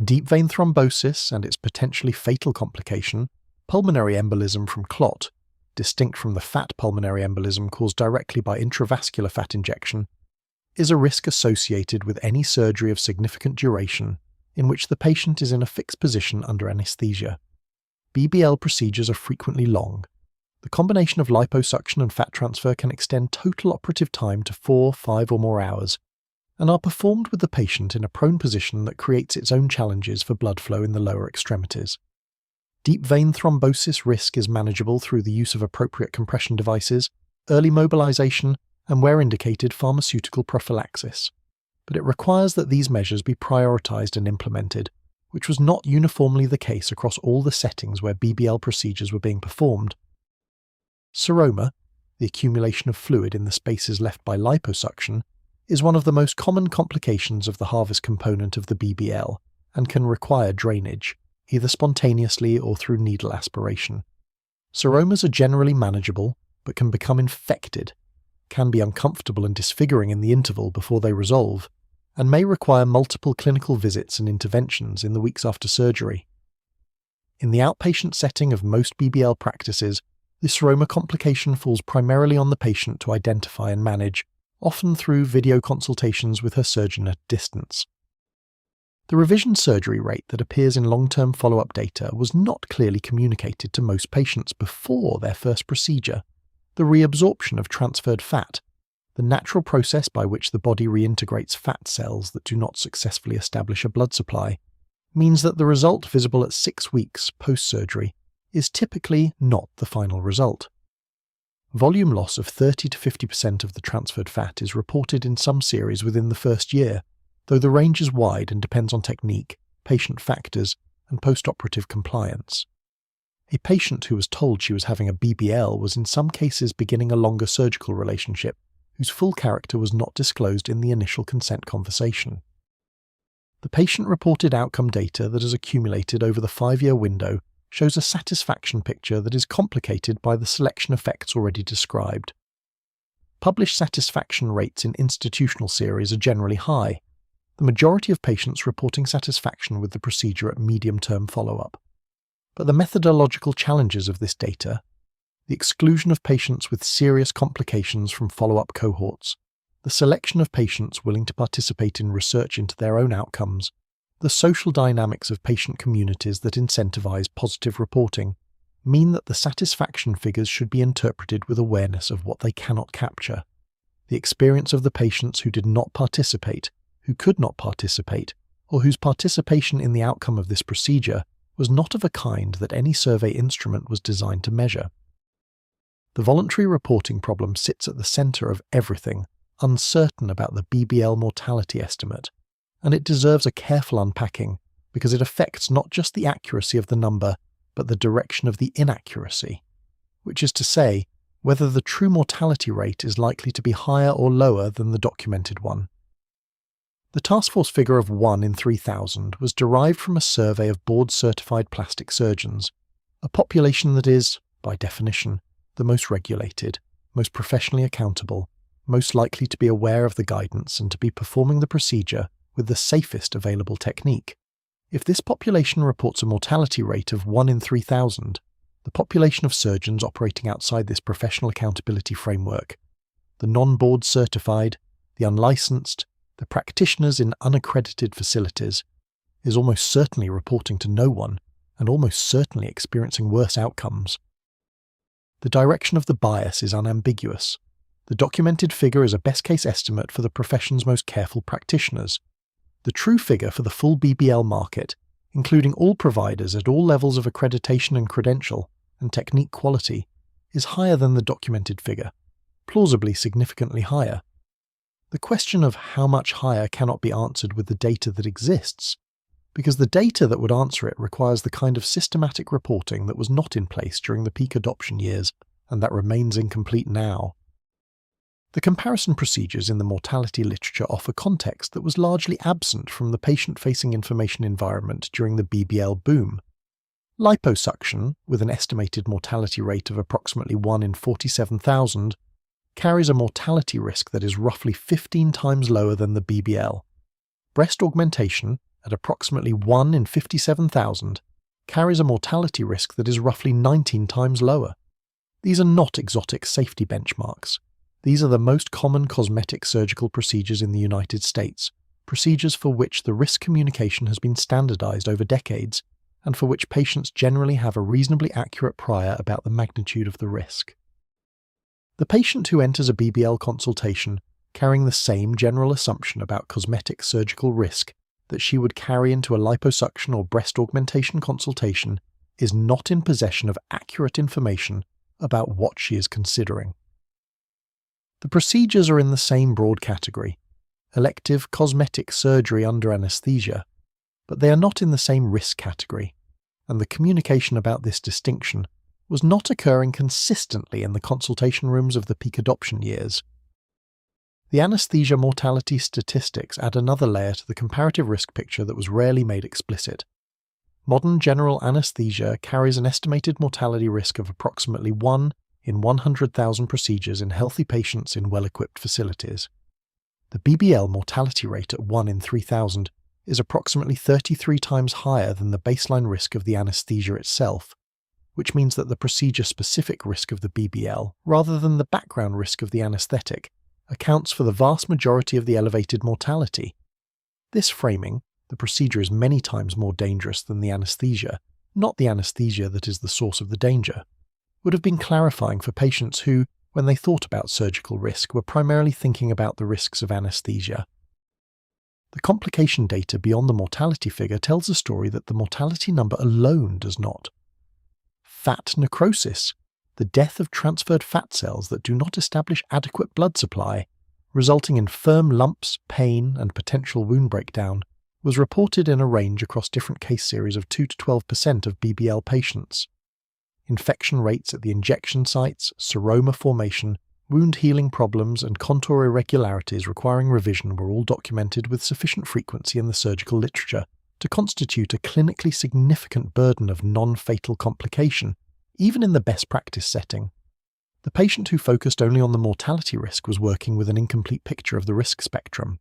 Deep vein thrombosis and its potentially fatal complication, pulmonary embolism from clot, distinct from the fat pulmonary embolism caused directly by intravascular fat injection, is a risk associated with any surgery of significant duration in which the patient is in a fixed position under anesthesia. BBL procedures are frequently long. The combination of liposuction and fat transfer can extend total operative time to 4, 5 or more hours, and are performed with the patient in a prone position that creates its own challenges for blood flow in the lower extremities. Deep vein thrombosis risk is manageable through the use of appropriate compression devices, early mobilization, and where indicated, pharmaceutical prophylaxis. But it requires that these measures be prioritized and implemented, which was not uniformly the case across all the settings where BBL procedures were being performed. Seroma, the accumulation of fluid in the spaces left by liposuction, is one of the most common complications of the harvest component of the BBL and can require drainage, either spontaneously or through needle aspiration. Seromas are generally manageable, but can become infected, can be uncomfortable and disfiguring in the interval before they resolve, and may require multiple clinical visits and interventions in the weeks after surgery. In the outpatient setting of most BBL practices, the seroma complication falls primarily on the patient to identify and manage, often through video consultations with her surgeon at distance. The revision surgery rate that appears in long-term follow-up data was not clearly communicated to most patients before their first procedure. The reabsorption of transferred fat, the natural process by which the body reintegrates fat cells that do not successfully establish a blood supply, means that the result visible at 6 weeks post-surgery is typically not the final result. Volume loss of 30 to 50% of the transferred fat is reported in some series within the first year, though the range is wide and depends on technique, patient factors, and post-operative compliance. A patient who was told she was having a BBL was in some cases beginning a longer surgical relationship, whose full character was not disclosed in the initial consent conversation. The patient-reported outcome data that has accumulated over the 5-year window shows a satisfaction picture that is complicated by the selection effects already described. Published satisfaction rates in institutional series are generally high, the majority of patients reporting satisfaction with the procedure at medium-term follow-up. But the methodological challenges of this data, the exclusion of patients with serious complications from follow-up cohorts, the selection of patients willing to participate in research into their own outcomes, the social dynamics of patient communities that incentivize positive reporting, mean that the satisfaction figures should be interpreted with awareness of what they cannot capture. The experience of the patients who did not participate, who could not participate, or whose participation in the outcome of this procedure was not of a kind that any survey instrument was designed to measure. The voluntary reporting problem sits at the center of everything, uncertain about the BBL mortality estimate, and it deserves a careful unpacking because it affects not just the accuracy of the number, but the direction of the inaccuracy, which is to say, whether the true mortality rate is likely to be higher or lower than the documented one. The task force figure of 1 in 3,000 was derived from a survey of board-certified plastic surgeons, a population that is, by definition, the most regulated, most professionally accountable, most likely to be aware of the guidance and to be performing the procedure with the safest available technique. If this population reports a mortality rate of 1 in 3,000, the population of surgeons operating outside this professional accountability framework, the non-board certified, the unlicensed, the practitioners in unaccredited facilities, is almost certainly reporting to no one and almost certainly experiencing worse outcomes. The direction of the bias is unambiguous. The documented figure is a best-case estimate for the profession's most careful practitioners. The true figure for the full BBL market, including all providers at all levels of accreditation and credential and technique quality, is higher than the documented figure, plausibly significantly higher. The question of how much higher cannot be answered with the data that exists, because the data that would answer it requires the kind of systematic reporting that was not in place during the peak adoption years and that remains incomplete now. The comparison procedures in the mortality literature offer context that was largely absent from the patient-facing information environment during the BBL boom. Liposuction, with an estimated mortality rate of approximately 1 in 47,000, carries a mortality risk that is roughly 15 times lower than the BBL. Breast augmentation, at approximately 1 in 57,000, carries a mortality risk that is roughly 19 times lower. These are not exotic safety benchmarks. These are the most common cosmetic surgical procedures in the United States, procedures for which the risk communication has been standardized over decades, and for which patients generally have a reasonably accurate prior about the magnitude of the risk. The patient who enters a BBL consultation carrying the same general assumption about cosmetic surgical risk that she would carry into a liposuction or breast augmentation consultation is not in possession of accurate information about what she is considering. The procedures are in the same broad category, elective cosmetic surgery under anesthesia, but they are not in the same risk category, and the communication about this distinction was not occurring consistently in the consultation rooms of the peak adoption years. The anesthesia mortality statistics add another layer to the comparative risk picture that was rarely made explicit. Modern general anesthesia carries an estimated mortality risk of approximately 1 in 100,000 procedures in healthy patients in well-equipped facilities. The BBL mortality rate at 1 in 3,000 is approximately 33 times higher than the baseline risk of the anesthesia itself, which means that the procedure-specific risk of the BBL, rather than the background risk of the anesthetic, accounts for the vast majority of the elevated mortality. This framing, the procedure is many times more dangerous than the anesthesia, not the anesthesia that is the source of the danger, would have been clarifying for patients who, when they thought about surgical risk, were primarily thinking about the risks of anesthesia. The complication data beyond the mortality figure tells a story that the mortality number alone does not. Fat necrosis, the death of transferred fat cells that do not establish adequate blood supply, resulting in firm lumps, pain, and potential wound breakdown, was reported in a range across different case series of 2 to 12% of BBL patients. Infection rates at the injection sites, seroma formation, wound healing problems, and contour irregularities requiring revision were all documented with sufficient frequency in the surgical literature to constitute a clinically significant burden of non-fatal complication, even in the best practice setting. The patient who focused only on the mortality risk was working with an incomplete picture of the risk spectrum.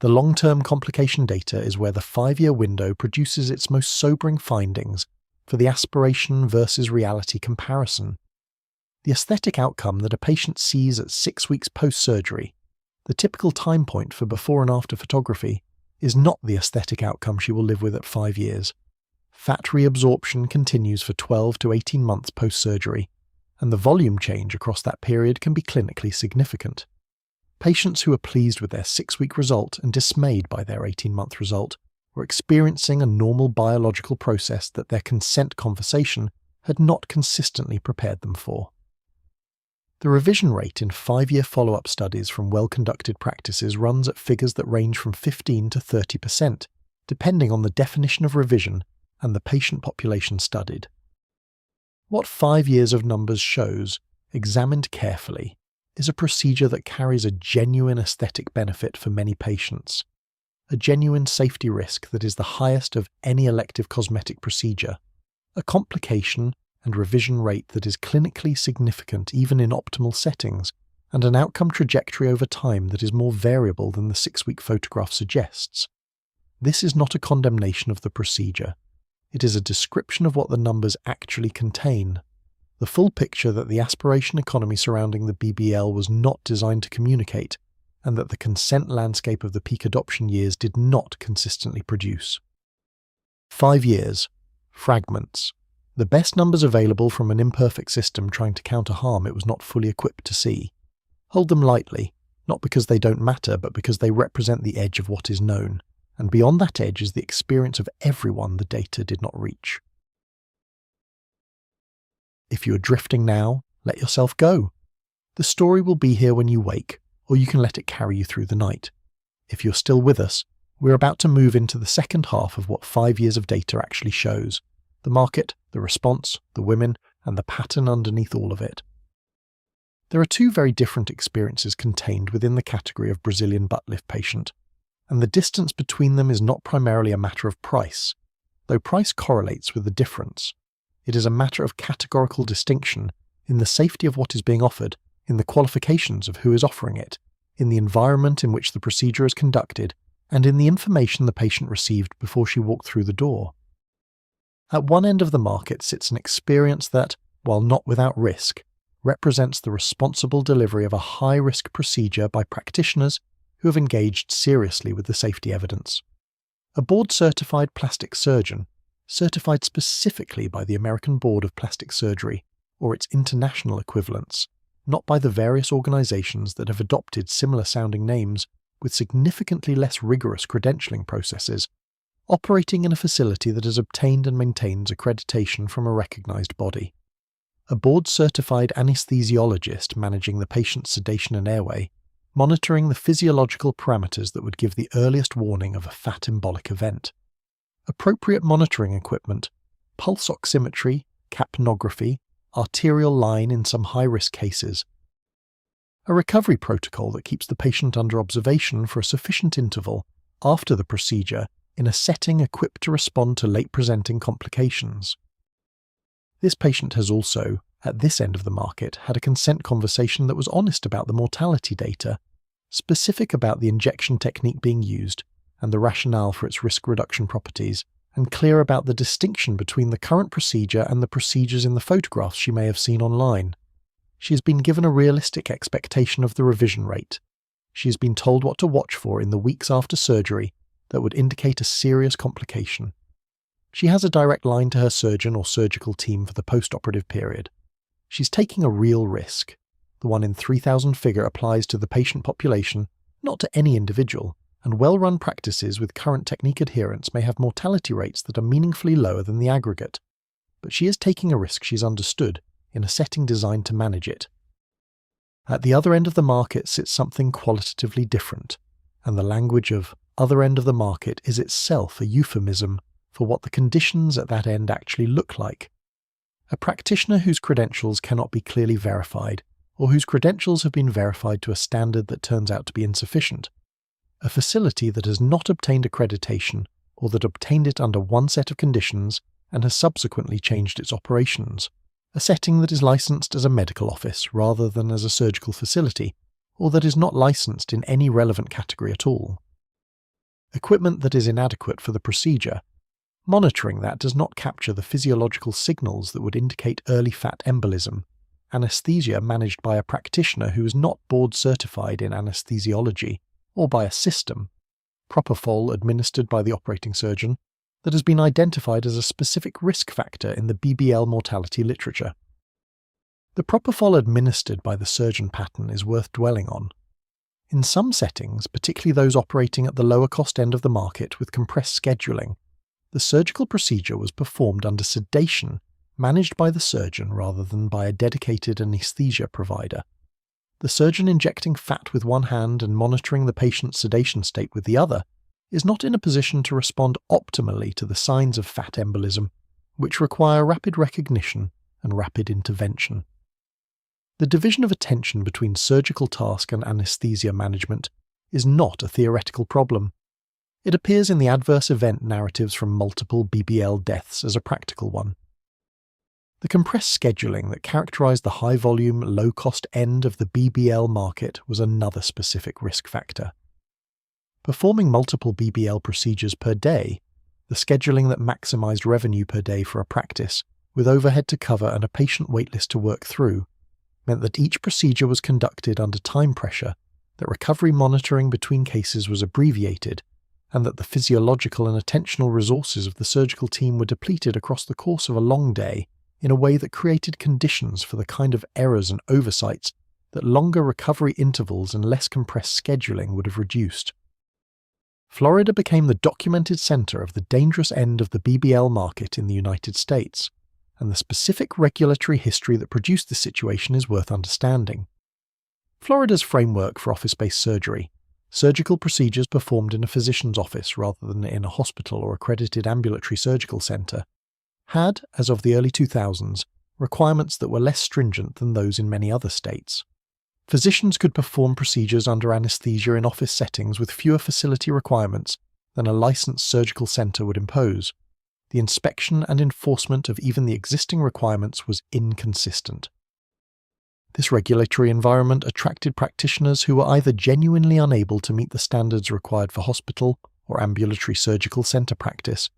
The long-term complication data is where the 5-year window produces its most sobering findings for the aspiration versus reality comparison. The aesthetic outcome that a patient sees at 6 weeks post-surgery, the typical time point for before and after photography, is not the aesthetic outcome she will live with at 5 years. Fat reabsorption continues for 12 to 18 months post-surgery, and the volume change across that period can be clinically significant. Patients who are pleased with their 6-week result and dismayed by their 18-month result were experiencing a normal biological process that their consent conversation had not consistently prepared them for. The revision rate in 5-year follow-up studies from well-conducted practices runs at figures that range from 15 to 30%, depending on the definition of revision and the patient population studied. What 5 years of numbers shows, examined carefully, is a procedure that carries a genuine aesthetic benefit for many patients, a genuine safety risk that is the highest of any elective cosmetic procedure, a complication and revision rate that is clinically significant even in optimal settings, and an outcome trajectory over time that is more variable than the 6-week photograph suggests. This is not a condemnation of the procedure. It is a description of what the numbers actually contain. The full picture that the aspiration economy surrounding the BBL was not designed to communicate, and that the consent landscape of the peak adoption years did not consistently produce. 5 years. Fragments. The best numbers available from an imperfect system trying to counter harm it was not fully equipped to see. Hold them lightly, not because they don't matter, but because they represent the edge of what is known, and beyond that edge is the experience of everyone the data did not reach. If you are drifting now, let yourself go. The story will be here when you wake, or you can let it carry you through the night. If you're still with us, we're about to move into the second half of what 5 years of data actually shows. The market, the response, the women, and the pattern underneath all of it. There are 2 very different experiences contained within the category of Brazilian butt lift patient, and the distance between them is not primarily a matter of price, though price correlates with the difference. It is a matter of categorical distinction in the safety of what is being offered, in the qualifications of who is offering it, in the environment in which the procedure is conducted, and in the information the patient received before she walked through the door. At one end of the market sits an experience that, while not without risk, represents the responsible delivery of a high-risk procedure by practitioners who have engaged seriously with the safety evidence. A board-certified plastic surgeon, certified specifically by the American Board of Plastic Surgery, or its international equivalents, not by the various organizations that have adopted similar-sounding names with significantly less rigorous credentialing processes, operating in a facility that has obtained and maintains accreditation from a recognized body. A board-certified anesthesiologist managing the patient's sedation and airway, monitoring the physiological parameters that would give the earliest warning of a fat embolic event. Appropriate monitoring equipment, pulse oximetry, capnography, arterial line in some high-risk cases. A recovery protocol that keeps the patient under observation for a sufficient interval after the procedure in a setting equipped to respond to late-presenting complications. This patient has also, at this end of the market, had a consent conversation that was honest about the mortality data, specific about the injection technique being used and the rationale for its risk reduction properties, and clear about the distinction between the current procedure and the procedures in the photographs she may have seen online. She has been given a realistic expectation of the revision rate. She has been told what to watch for in the weeks after surgery that would indicate a serious complication. She has a direct line to her surgeon or surgical team for the post-operative period. She's taking a real risk. The 1 in 3,000 figure applies to the patient population, not to any individual, and well-run practices with current technique adherence may have mortality rates that are meaningfully lower than the aggregate. But she is taking a risk she's understood, in a setting designed to manage it. At the other end of the market sits something qualitatively different, and the language of other end of the market is itself a euphemism for what the conditions at that end actually look like. A practitioner whose credentials cannot be clearly verified, or whose credentials have been verified to a standard that turns out to be insufficient. A facility that has not obtained accreditation, or that obtained it under one set of conditions and has subsequently changed its operations. A setting that is licensed as a medical office rather than as a surgical facility, or that is not licensed in any relevant category at all. Equipment that is inadequate for the procedure. Monitoring that does not capture the physiological signals that would indicate early fat embolism. Anesthesia managed by a practitioner who is not board certified in anesthesiology, or by a system. Propofol administered by the operating surgeon that has been identified as a specific risk factor in the BBL mortality literature. The propofol administered by the surgeon pattern is worth dwelling on. In some settings, particularly those operating at the lower cost end of the market with compressed scheduling, the surgical procedure was performed under sedation managed by the surgeon rather than by a dedicated anesthesia provider. The surgeon injecting fat with one hand and monitoring the patient's sedation state with the other is not in a position to respond optimally to the signs of fat embolism, which require rapid recognition and rapid intervention. The division of attention between surgical task and anesthesia management is not a theoretical problem. It appears in the adverse event narratives from multiple BBL deaths as a practical one. The compressed scheduling that characterized the high-volume, low-cost end of the BBL market was another specific risk factor. Performing multiple BBL procedures per day, the scheduling that maximized revenue per day for a practice, with overhead to cover and a patient waitlist to work through, meant that each procedure was conducted under time pressure, that recovery monitoring between cases was abbreviated, and that the physiological and attentional resources of the surgical team were depleted across the course of a long day in a way that created conditions for the kind of errors and oversights that longer recovery intervals and less compressed scheduling would have reduced. Florida became the documented center of the dangerous end of the BBL market in the United States, and the specific regulatory history that produced this situation is worth understanding. Florida's framework for office-based surgery, surgical procedures performed in a physician's office rather than in a hospital or accredited ambulatory surgical center, had, as of the early 2000s, requirements that were less stringent than those in many other states. Physicians could perform procedures under anesthesia in office settings with fewer facility requirements than a licensed surgical center would impose. The inspection and enforcement of even the existing requirements was inconsistent. This regulatory environment attracted practitioners who were either genuinely unable to meet the standards required for hospital or ambulatory surgical center practice,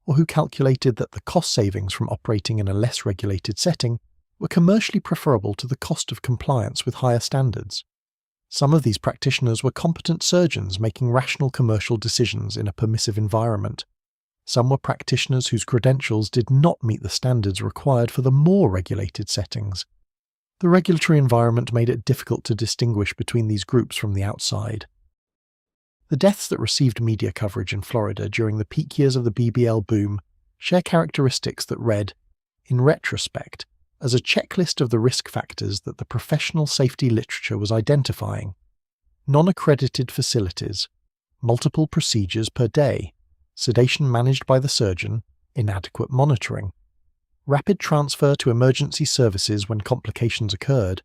or who calculated that the cost savings from operating in a less regulated setting were commercially preferable to the cost of compliance with higher standards. Some of these practitioners were competent surgeons making rational commercial decisions in a permissive environment. Some were practitioners whose credentials did not meet the standards required for the more regulated settings. The regulatory environment made it difficult to distinguish between these groups from the outside. The deaths that received media coverage in Florida during the peak years of the BBL boom share characteristics that read, in retrospect, as a checklist of the risk factors that the professional safety literature was identifying: non-accredited facilities, multiple procedures per day, sedation managed by the surgeon, inadequate monitoring, rapid transfer to emergency services when complications occurred,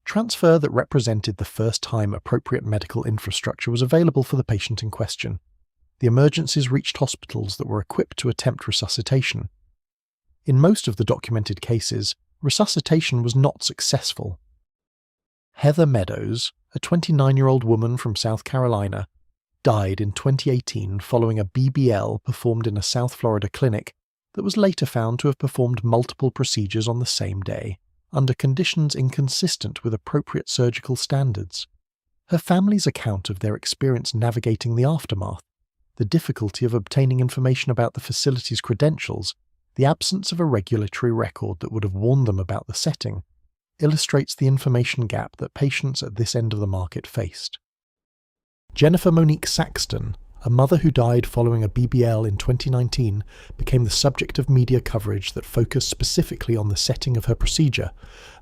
transfer that represented the first time appropriate medical infrastructure was available for the patient in question. The emergencies reached hospitals that were equipped to attempt resuscitation. In most of the documented cases, resuscitation was not successful. Heather Meadows, a 29-year-old woman from South Carolina, died in 2018 following a BBL performed in a South Florida clinic that was later found to have performed multiple procedures on the same day, under conditions inconsistent with appropriate surgical standards. Her family's account of their experience navigating the aftermath, the difficulty of obtaining information about the facility's credentials, the absence of a regulatory record that would have warned them about the setting, illustrates the information gap that patients at this end of the market faced. Jennifer Monique Saxton, A mother who died following a BBL in 2019 became the subject of media coverage that focused specifically on the setting of her procedure,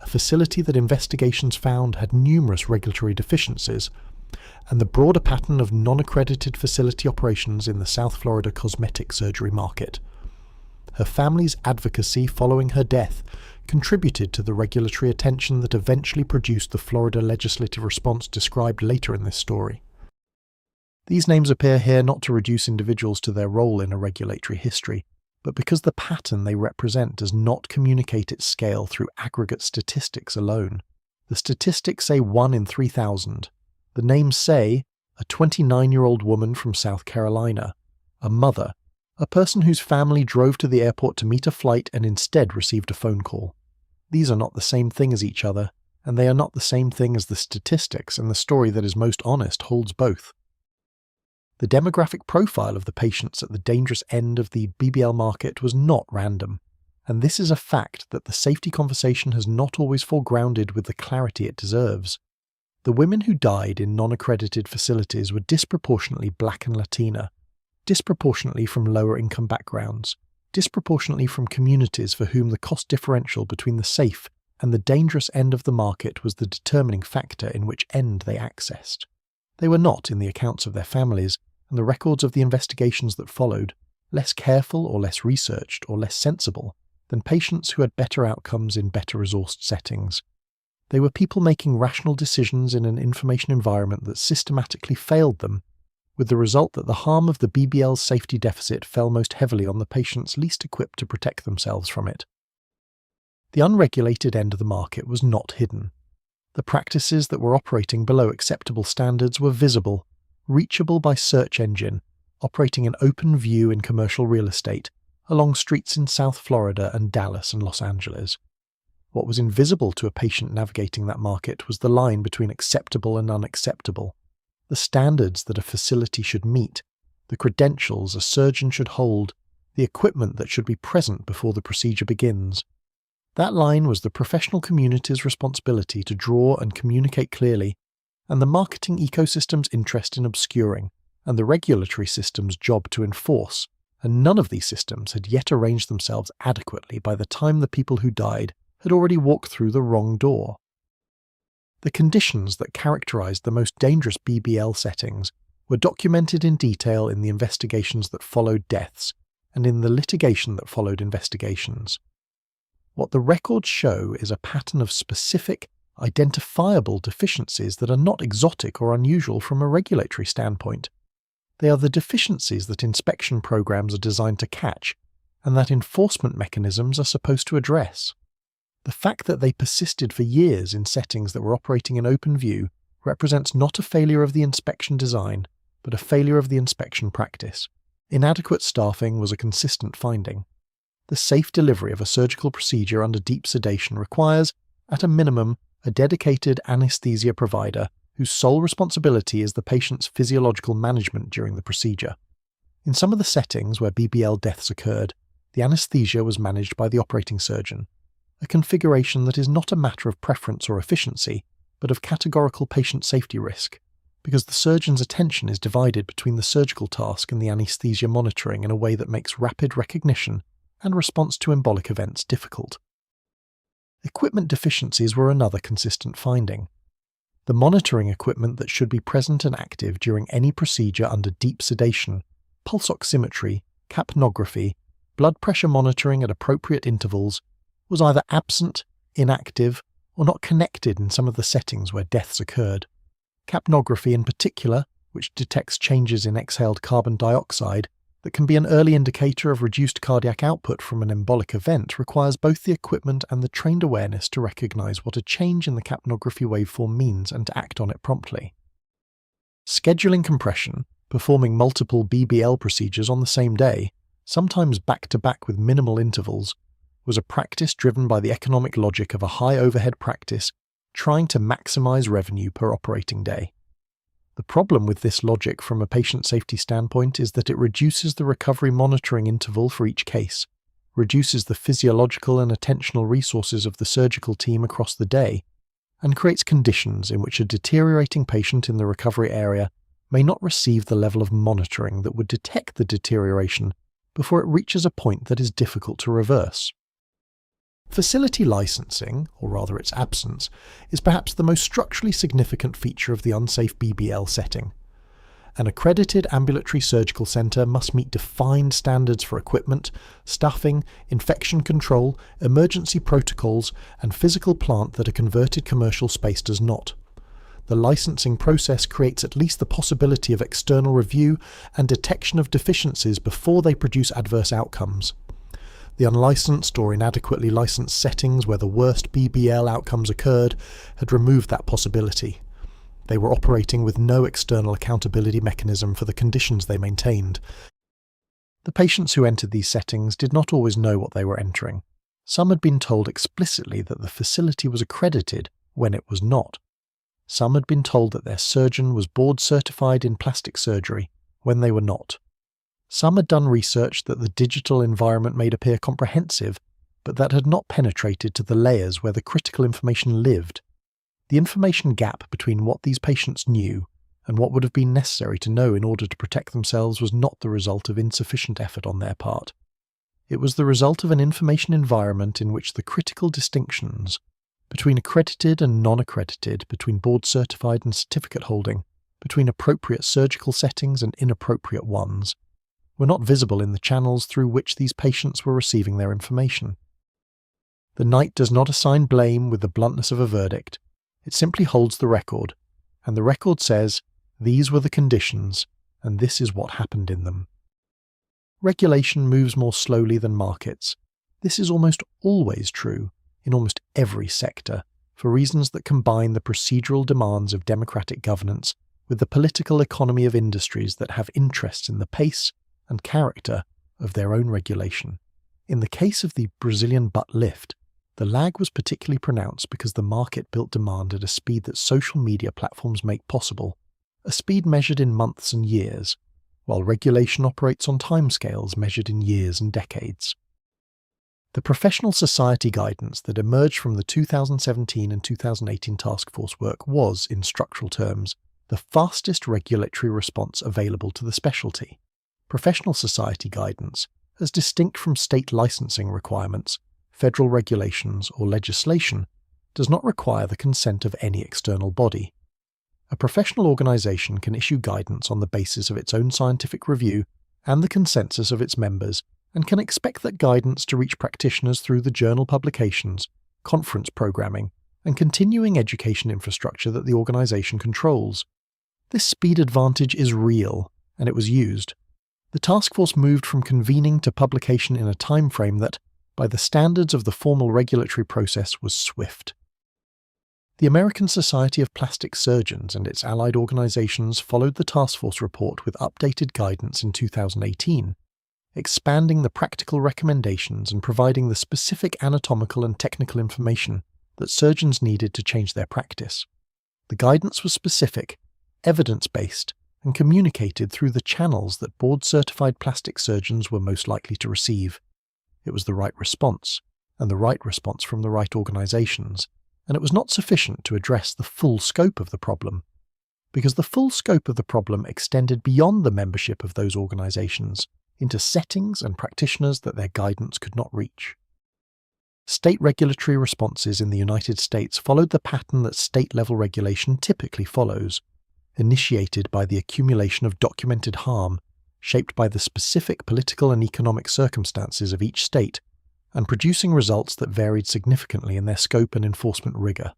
a facility that investigations found had numerous regulatory deficiencies, and the broader pattern of non-accredited facility operations in the South Florida cosmetic surgery market. Her family's advocacy following her death contributed to the regulatory attention that eventually produced the Florida legislative response described later in this story. These names appear here not to reduce individuals to their role in a regulatory history, but because the pattern they represent does not communicate its scale through aggregate statistics alone. The statistics say 1 in 3,000. The names say a 29-year-old woman from South Carolina, a mother, a person whose family drove to the airport to meet a flight and instead received a phone call. These are not the same thing as each other, and they are not the same thing as the statistics, and the story that is most honest holds both. The demographic profile of the patients at the dangerous end of the BBL market was not random, and this is a fact that the safety conversation has not always foregrounded with the clarity it deserves. The women who died in non-accredited facilities were disproportionately Black and Latina, disproportionately from lower income backgrounds, disproportionately from communities for whom the cost differential between the safe and the dangerous end of the market was the determining factor in which end they accessed. They were not, in the accounts of their families and the records of the investigations that followed, less careful or less researched or less sensible than patients who had better outcomes in better resourced settings. They were people making rational decisions in an information environment that systematically failed them, with the result that the harm of the BBL's safety deficit fell most heavily on the patients least equipped to protect themselves from it. The unregulated end of the market was not hidden. The practices that were operating below acceptable standards were visible, reachable by search engine, operating in open view in commercial real estate, along streets in South Florida and Dallas and Los Angeles. What was invisible to a patient navigating that market was the line between acceptable and unacceptable, the standards that a facility should meet, the credentials a surgeon should hold, the equipment that should be present before the procedure begins. That line was the professional community's responsibility to draw and communicate clearly, and the marketing ecosystem's interest in obscuring, and the regulatory system's job to enforce, and none of these systems had yet arranged themselves adequately by the time the people who died had already walked through the wrong door. The conditions that characterized the most dangerous BBL settings were documented in detail in the investigations that followed deaths, and in the litigation that followed investigations. What the records show is a pattern of specific, identifiable deficiencies that are not exotic or unusual from a regulatory standpoint. They are the deficiencies that inspection programs are designed to catch, and that enforcement mechanisms are supposed to address. The fact that they persisted for years in settings that were operating in open view represents not a failure of the inspection design, but a failure of the inspection practice. Inadequate staffing was a consistent finding. The safe delivery of a surgical procedure under deep sedation requires, at a minimum, a dedicated anesthesia provider whose sole responsibility is the patient's physiological management during the procedure. In some of the settings where BBL deaths occurred, the anesthesia was managed by the operating surgeon, a configuration that is not a matter of preference or efficiency, but of categorical patient safety risk, because the surgeon's attention is divided between the surgical task and the anesthesia monitoring in a way that makes rapid recognition and response to embolic events difficult. Equipment deficiencies were another consistent finding. The monitoring equipment that should be present and active during any procedure under deep sedation, pulse oximetry, capnography, blood pressure monitoring at appropriate intervals, was either absent, inactive, or not connected in some of the settings where deaths occurred. Capnography in particular, which detects changes in exhaled carbon dioxide that can be an early indicator of reduced cardiac output from an embolic event, requires both the equipment and the trained awareness to recognize what a change in the capnography waveform means and to act on it promptly. Scheduling compression, performing multiple BBL procedures on the same day, sometimes back-to-back with minimal intervals, was a practice driven by the economic logic of a high-overhead practice trying to maximize revenue per operating day. The problem with this logic from a patient safety standpoint is that it reduces the recovery monitoring interval for each case, reduces the physiological and attentional resources of the surgical team across the day, and creates conditions in which a deteriorating patient in the recovery area may not receive the level of monitoring that would detect the deterioration before it reaches a point that is difficult to reverse. Facility licensing, or rather its absence, is perhaps the most structurally significant feature of the unsafe BBL setting. An accredited ambulatory surgical centre must meet defined standards for equipment, staffing, infection control, emergency protocols, and physical plant that a converted commercial space does not. The licensing process creates at least the possibility of external review and detection of deficiencies before they produce adverse outcomes. The unlicensed or inadequately licensed settings where the worst BBL outcomes occurred had removed that possibility. They were operating with no external accountability mechanism for the conditions they maintained. The patients who entered these settings did not always know what they were entering. Some had been told explicitly that the facility was accredited when it was not. Some had been told that their surgeon was board certified in plastic surgery when they were not. Some had done research that the digital environment made appear comprehensive, but that had not penetrated to the layers where the critical information lived. The information gap between what these patients knew and what would have been necessary to know in order to protect themselves was not the result of insufficient effort on their part. It was the result of an information environment in which the critical distinctions between accredited and non-accredited, between board-certified and certificate holding, between appropriate surgical settings and inappropriate ones, were not visible in the channels through which these patients were receiving their information. The night does not assign blame with the bluntness of a verdict. It simply holds the record, and the record says, these were the conditions, and this is what happened in them. Regulation moves more slowly than markets. This is almost always true in almost every sector, for reasons that combine the procedural demands of democratic governance with the political economy of industries that have interests in the pace and character of their own regulation. In the case of the Brazilian butt lift, the lag was particularly pronounced because the market built demand at a speed that social media platforms make possible, a speed measured in months and years, while regulation operates on timescales measured in years and decades. The professional society guidance that emerged from the 2017 and 2018 task force work was, in structural terms, the fastest regulatory response available to the specialty. Professional society guidance, as distinct from state licensing requirements, federal regulations, or legislation, does not require the consent of any external body. A professional organization can issue guidance on the basis of its own scientific review and the consensus of its members, and can expect that guidance to reach practitioners through the journal publications, conference programming, and continuing education infrastructure that the organization controls. This speed advantage is real, and it was used. The task force moved from convening to publication in a time frame that, by the standards of the formal regulatory process, was swift. The American Society of Plastic Surgeons and its allied organizations followed the task force report with updated guidance in 2018, expanding the practical recommendations and providing the specific anatomical and technical information that surgeons needed to change their practice. The guidance was specific, evidence-based, and communicated through the channels that board-certified plastic surgeons were most likely to receive. It was the right response, and the right response from the right organizations, and it was not sufficient to address the full scope of the problem, because the full scope of the problem extended beyond the membership of those organizations into settings and practitioners that their guidance could not reach. State regulatory responses in the United States followed the pattern that state-level regulation typically follows, initiated by the accumulation of documented harm, shaped by the specific political and economic circumstances of each state, and producing results that varied significantly in their scope and enforcement rigor.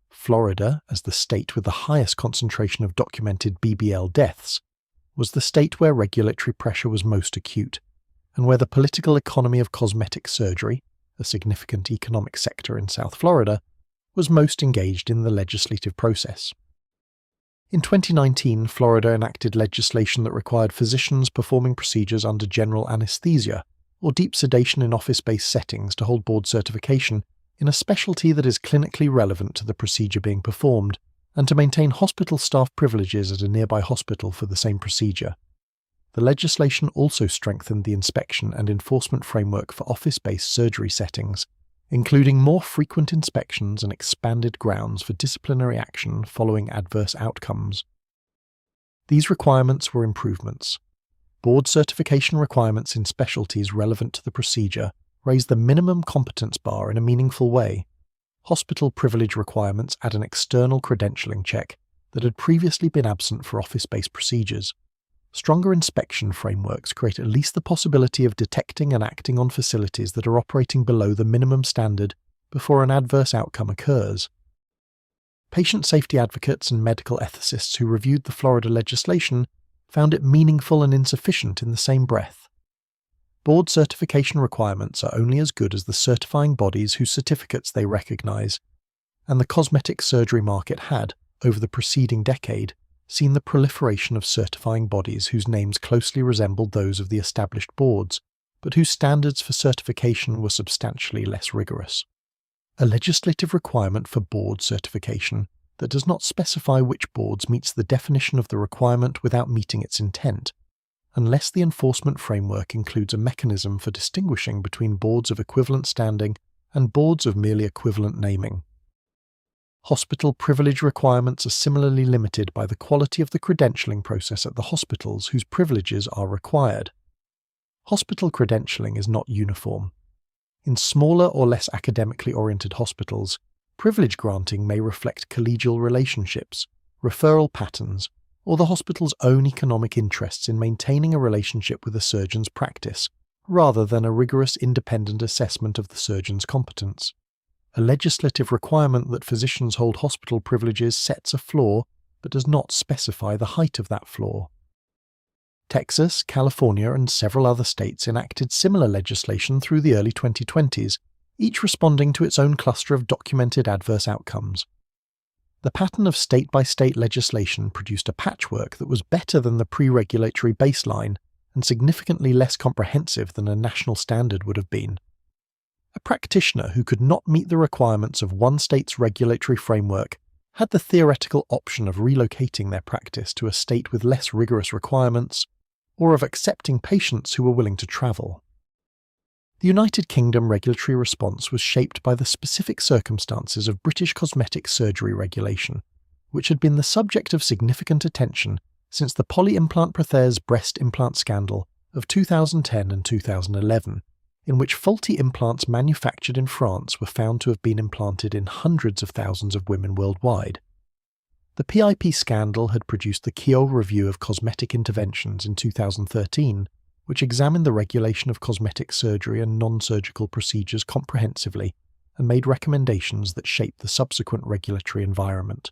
Florida, as the state with the highest concentration of documented BBL deaths, was the state where regulatory pressure was most acute, and where the political economy of cosmetic surgery, a significant economic sector in South Florida, was most engaged in the legislative process. In 2019, Florida enacted legislation that required physicians performing procedures under general anesthesia or deep sedation in office-based settings to hold board certification in a specialty that is clinically relevant to the procedure being performed, and to maintain hospital staff privileges at a nearby hospital for the same procedure. The legislation also strengthened the inspection and enforcement framework for office-based surgery settings, including more frequent inspections and expanded grounds for disciplinary action following adverse outcomes. These requirements were improvements. Board certification requirements in specialties relevant to the procedure raised the minimum competence bar in a meaningful way. Hospital privilege requirements add an external credentialing check that had previously been absent for office-based procedures. Stronger inspection frameworks create at least the possibility of detecting and acting on facilities that are operating below the minimum standard before an adverse outcome occurs. Patient safety advocates and medical ethicists who reviewed the Florida legislation found it meaningful and insufficient in the same breath. Board certification requirements are only as good as the certifying bodies whose certificates they recognize, and the cosmetic surgery market had, over the preceding decade, seen the proliferation of certifying bodies whose names closely resembled those of the established boards, but whose standards for certification were substantially less rigorous. A legislative requirement for board certification that does not specify which boards meets the definition of the requirement without meeting its intent, unless the enforcement framework includes a mechanism for distinguishing between boards of equivalent standing and boards of merely equivalent naming. Hospital privilege requirements are similarly limited by the quality of the credentialing process at the hospitals whose privileges are required. Hospital credentialing is not uniform. In smaller or less academically oriented hospitals, privilege granting may reflect collegial relationships, referral patterns, or the hospital's own economic interests in maintaining a relationship with a surgeon's practice, rather than a rigorous independent assessment of the surgeon's competence. A legislative requirement that physicians hold hospital privileges sets a floor, but does not specify the height of that floor. Texas, California, and several other states enacted similar legislation through the early 2020s, each responding to its own cluster of documented adverse outcomes. The pattern of state-by-state legislation produced a patchwork that was better than the pre-regulatory baseline and significantly less comprehensive than a national standard would have been. A practitioner who could not meet the requirements of one state's regulatory framework had the theoretical option of relocating their practice to a state with less rigorous requirements, or of accepting patients who were willing to travel. The United Kingdom regulatory response was shaped by the specific circumstances of British cosmetic surgery regulation, which had been the subject of significant attention since the polyimplant Prothèse breast implant scandal of 2010 and 2011, in which faulty implants manufactured in France were found to have been implanted in hundreds of thousands of women worldwide. The PIP scandal had produced the Keogh Review of Cosmetic Interventions in 2013, which examined the regulation of cosmetic surgery and non-surgical procedures comprehensively and made recommendations that shaped the subsequent regulatory environment.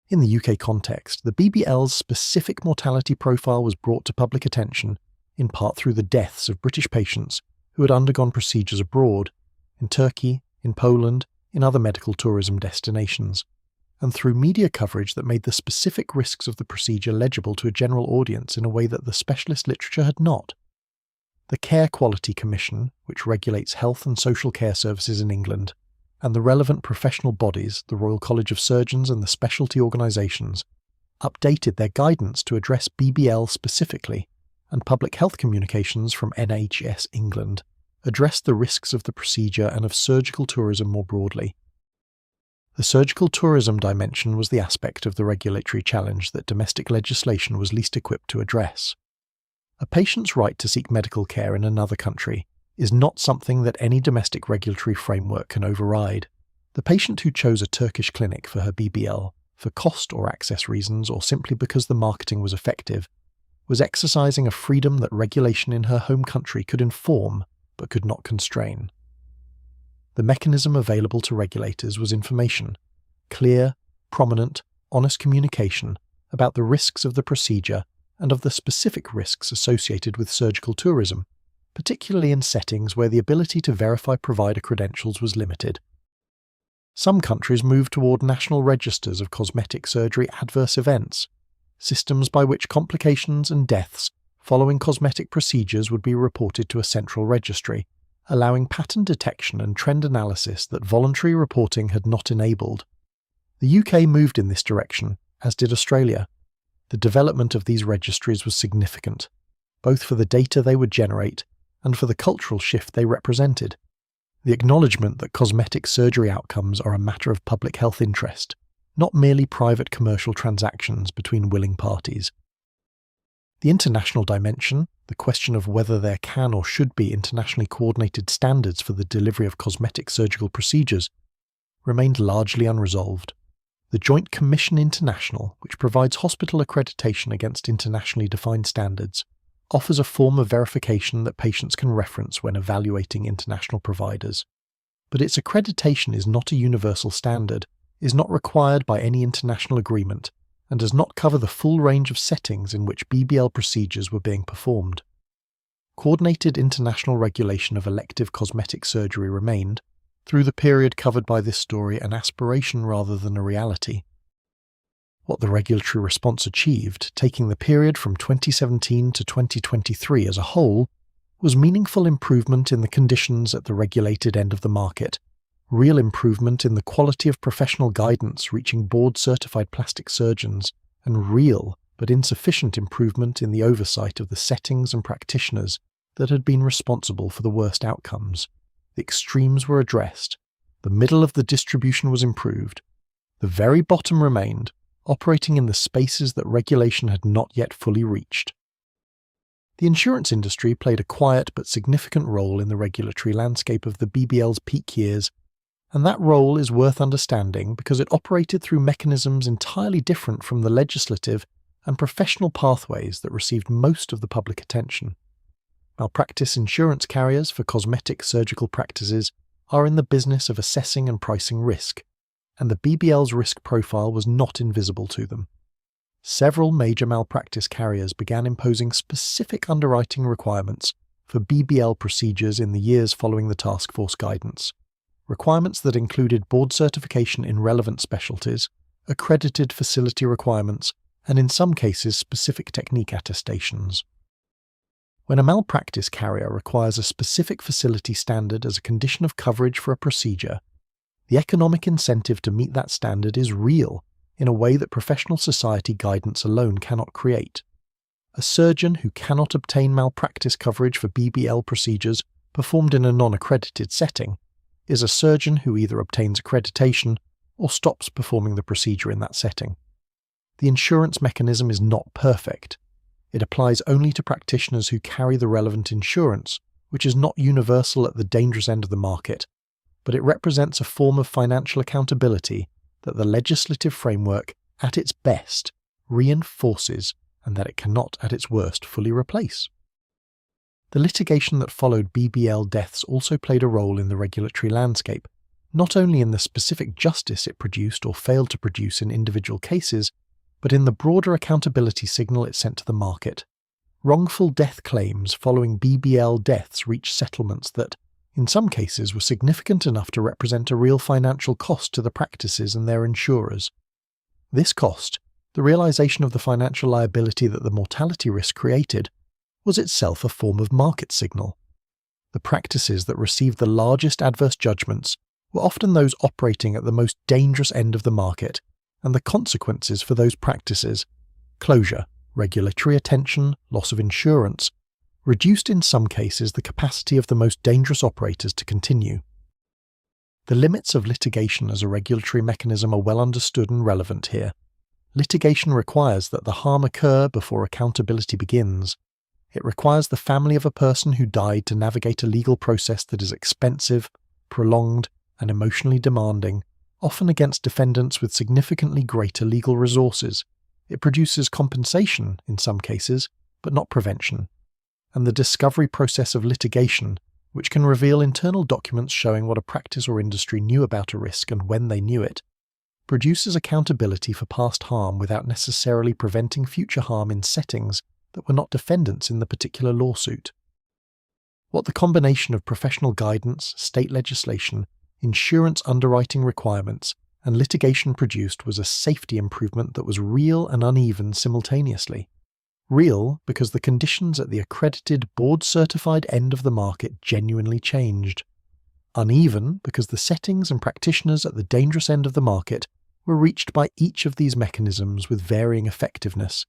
In the UK context, the BBL's specific mortality profile was brought to public attention, in part through the deaths of British patients who had undergone procedures abroad, in Turkey, in Poland, in other medical tourism destinations, and through media coverage that made the specific risks of the procedure legible to a general audience in a way that the specialist literature had not. The Care Quality Commission, which regulates health and social care services in England, and the relevant professional bodies, the Royal College of Surgeons and the specialty organisations, updated their guidance to address BBL specifically, and public health communications from NHS England addressed the risks of the procedure and of surgical tourism more broadly. The surgical tourism dimension was the aspect of the regulatory challenge that domestic legislation was least equipped to address. A patient's right to seek medical care in another country is not something that any domestic regulatory framework can override. The patient who chose a Turkish clinic for her BBL, for cost or access reasons or simply because the marketing was effective, was exercising a freedom that regulation in her home country could inform but could not constrain. The mechanism available to regulators was information, clear, prominent, honest communication about the risks of the procedure and of the specific risks associated with surgical tourism, particularly in settings where the ability to verify provider credentials was limited. Some countries moved toward national registers of cosmetic surgery adverse events, systems by which complications and deaths following cosmetic procedures would be reported to a central registry, allowing pattern detection and trend analysis that voluntary reporting had not enabled. The UK moved in this direction, as did Australia. The development of these registries was significant, both for the data they would generate and for the cultural shift they represented. The acknowledgement that cosmetic surgery outcomes are a matter of public health interest, not merely private commercial transactions between willing parties. The international dimension, the question of whether there can or should be internationally coordinated standards for the delivery of cosmetic surgical procedures, remained largely unresolved. The Joint Commission International, which provides hospital accreditation against internationally defined standards, offers a form of verification that patients can reference when evaluating international providers. But its accreditation is not a universal standard, is not required by any international agreement, and does not cover the full range of settings in which BBL procedures were being performed. Coordinated international regulation of elective cosmetic surgery remained, through the period covered by this story, an aspiration rather than a reality. What the regulatory response achieved, taking the period from 2017 to 2023 as a whole, was meaningful improvement in the conditions at the regulated end of the market, real improvement in the quality of professional guidance reaching board-certified plastic surgeons, and real but insufficient improvement in the oversight of the settings and practitioners that had been responsible for the worst outcomes. The extremes were addressed, the middle of the distribution was improved, the very bottom remained, operating in the spaces that regulation had not yet fully reached. The insurance industry played a quiet but significant role in the regulatory landscape of the BBL's peak years, and that role is worth understanding because it operated through mechanisms entirely different from the legislative and professional pathways that received most of the public attention. Malpractice insurance carriers for cosmetic surgical practices are in the business of assessing and pricing risk, and the BBL's risk profile was not invisible to them. Several major malpractice carriers began imposing specific underwriting requirements for BBL procedures in the years following the task force guidance. Requirements that included board certification in relevant specialties, accredited facility requirements, and in some cases specific technique attestations. When a malpractice carrier requires a specific facility standard as a condition of coverage for a procedure, the economic incentive to meet that standard is real in a way that professional society guidance alone cannot create. A surgeon who cannot obtain malpractice coverage for BBL procedures performed in a non-accredited setting is a surgeon who either obtains accreditation or stops performing the procedure in that setting. The insurance mechanism is not perfect. It applies only to practitioners who carry the relevant insurance, which is not universal at the dangerous end of the market, but it represents a form of financial accountability that the legislative framework, at its best, reinforces and that it cannot, at its worst, fully replace. The litigation that followed BBL deaths also played a role in the regulatory landscape, not only in the specific justice it produced or failed to produce in individual cases, but in the broader accountability signal it sent to the market. Wrongful death claims following BBL deaths reached settlements that, in some cases, were significant enough to represent a real financial cost to the practices and their insurers. This cost, the realization of the financial liability that the mortality risk created, was itself a form of market signal. The practices that received the largest adverse judgments were often those operating at the most dangerous end of the market, and the consequences for those practices, closure, regulatory attention, loss of insurance, reduced in some cases the capacity of the most dangerous operators to continue. The limits of litigation as a regulatory mechanism are well understood and relevant here. Litigation requires that the harm occur before accountability begins. It requires the family of a person who died to navigate a legal process that is expensive, prolonged, and emotionally demanding, often against defendants with significantly greater legal resources. It produces compensation, in some cases, but not prevention. And the discovery process of litigation, which can reveal internal documents showing what a practice or industry knew about a risk and when they knew it, produces accountability for past harm without necessarily preventing future harm in settings that were not defendants in the particular lawsuit. What the combination of professional guidance, state legislation, insurance underwriting requirements, and litigation produced was a safety improvement that was real and uneven simultaneously. Real because the conditions at the accredited, board-certified end of the market genuinely changed. Uneven because the settings and practitioners at the dangerous end of the market were reached by each of these mechanisms with varying effectiveness,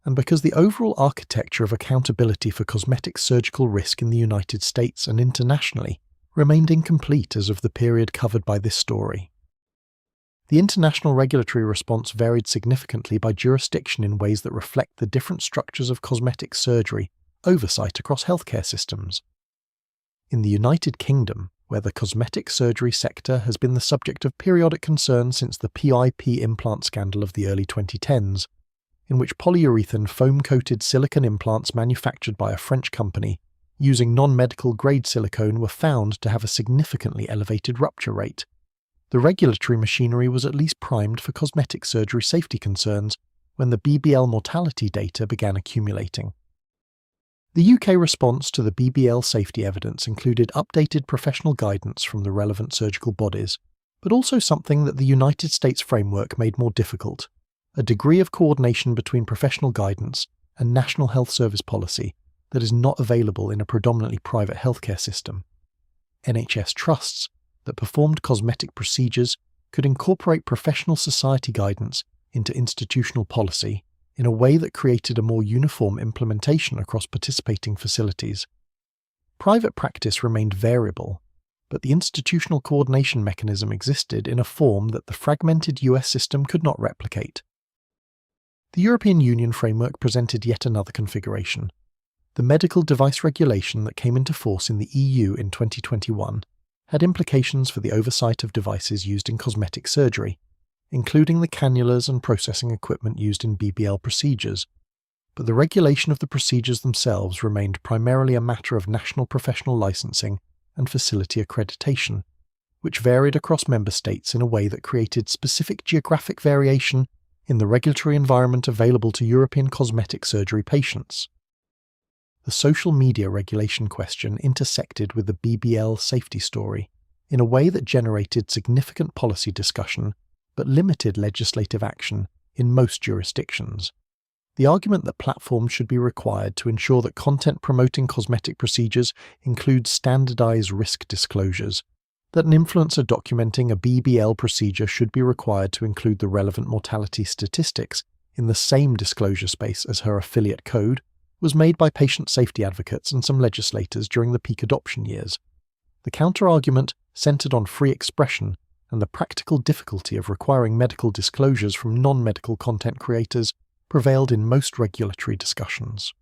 and because the overall architecture of accountability for cosmetic surgical risk in the United States and internationally remained incomplete as of the period covered by this story. The international regulatory response varied significantly by jurisdiction in ways that reflect the different structures of cosmetic surgery oversight across healthcare systems. In the United Kingdom, where the cosmetic surgery sector has been the subject of periodic concern since the PIP implant scandal of the early 2010s, in which polyurethane foam-coated silicone implants manufactured by a French company using non-medical grade silicone were found to have a significantly elevated rupture rate. The regulatory machinery was at least primed for cosmetic surgery safety concerns when the BBL mortality data began accumulating. The UK response to the BBL safety evidence included updated professional guidance from the relevant surgical bodies, but also something that the United States framework made more difficult: a degree of coordination between professional guidance and National Health Service policy that is not available in a predominantly private healthcare system. NHS trusts that performed cosmetic procedures could incorporate professional society guidance into institutional policy in a way that created a more uniform implementation across participating facilities. Private practice remained variable, but the institutional coordination mechanism existed in a form that the fragmented US system could not replicate. The European Union framework presented yet another configuration. The medical device regulation that came into force in the EU in 2021 had implications for the oversight of devices used in cosmetic surgery, including the cannulas and processing equipment used in BBL procedures, but the regulation of the procedures themselves remained primarily a matter of national professional licensing and facility accreditation, which varied across member states in a way that created specific geographic variation in the regulatory environment available to European cosmetic surgery patients. The social media regulation question intersected with the BBL safety story in a way that generated significant policy discussion but limited legislative action in most jurisdictions. The argument that platforms should be required to ensure that content promoting cosmetic procedures includes standardized risk disclosures, that an influencer documenting a BBL procedure should be required to include the relevant mortality statistics in the same disclosure space as her affiliate code, was made by patient safety advocates and some legislators during the peak adoption years. The counter-argument centered on free expression and the practical difficulty of requiring medical disclosures from non-medical content creators prevailed in most regulatory discussions.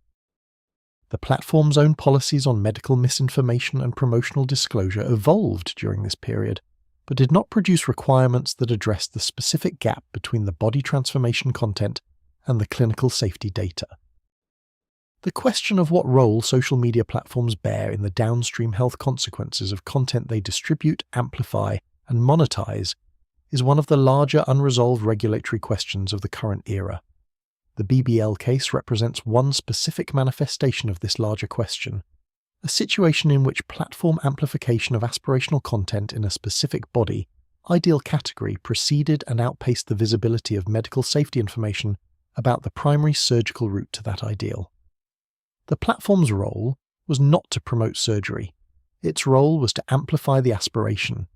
The platform's own policies on medical misinformation and promotional disclosure evolved during this period, but did not produce requirements that addressed the specific gap between the body transformation content and the clinical safety data. The question of what role social media platforms bear in the downstream health consequences of content they distribute, amplify, and monetize is one of the larger unresolved regulatory questions of the current era. The BBL case represents one specific manifestation of this larger question, a situation in which platform amplification of aspirational content in a specific body, ideal category preceded and outpaced the visibility of medical safety information about the primary surgical route to that ideal. The platform's role was not to promote surgery. Its role was to amplify the aspiration.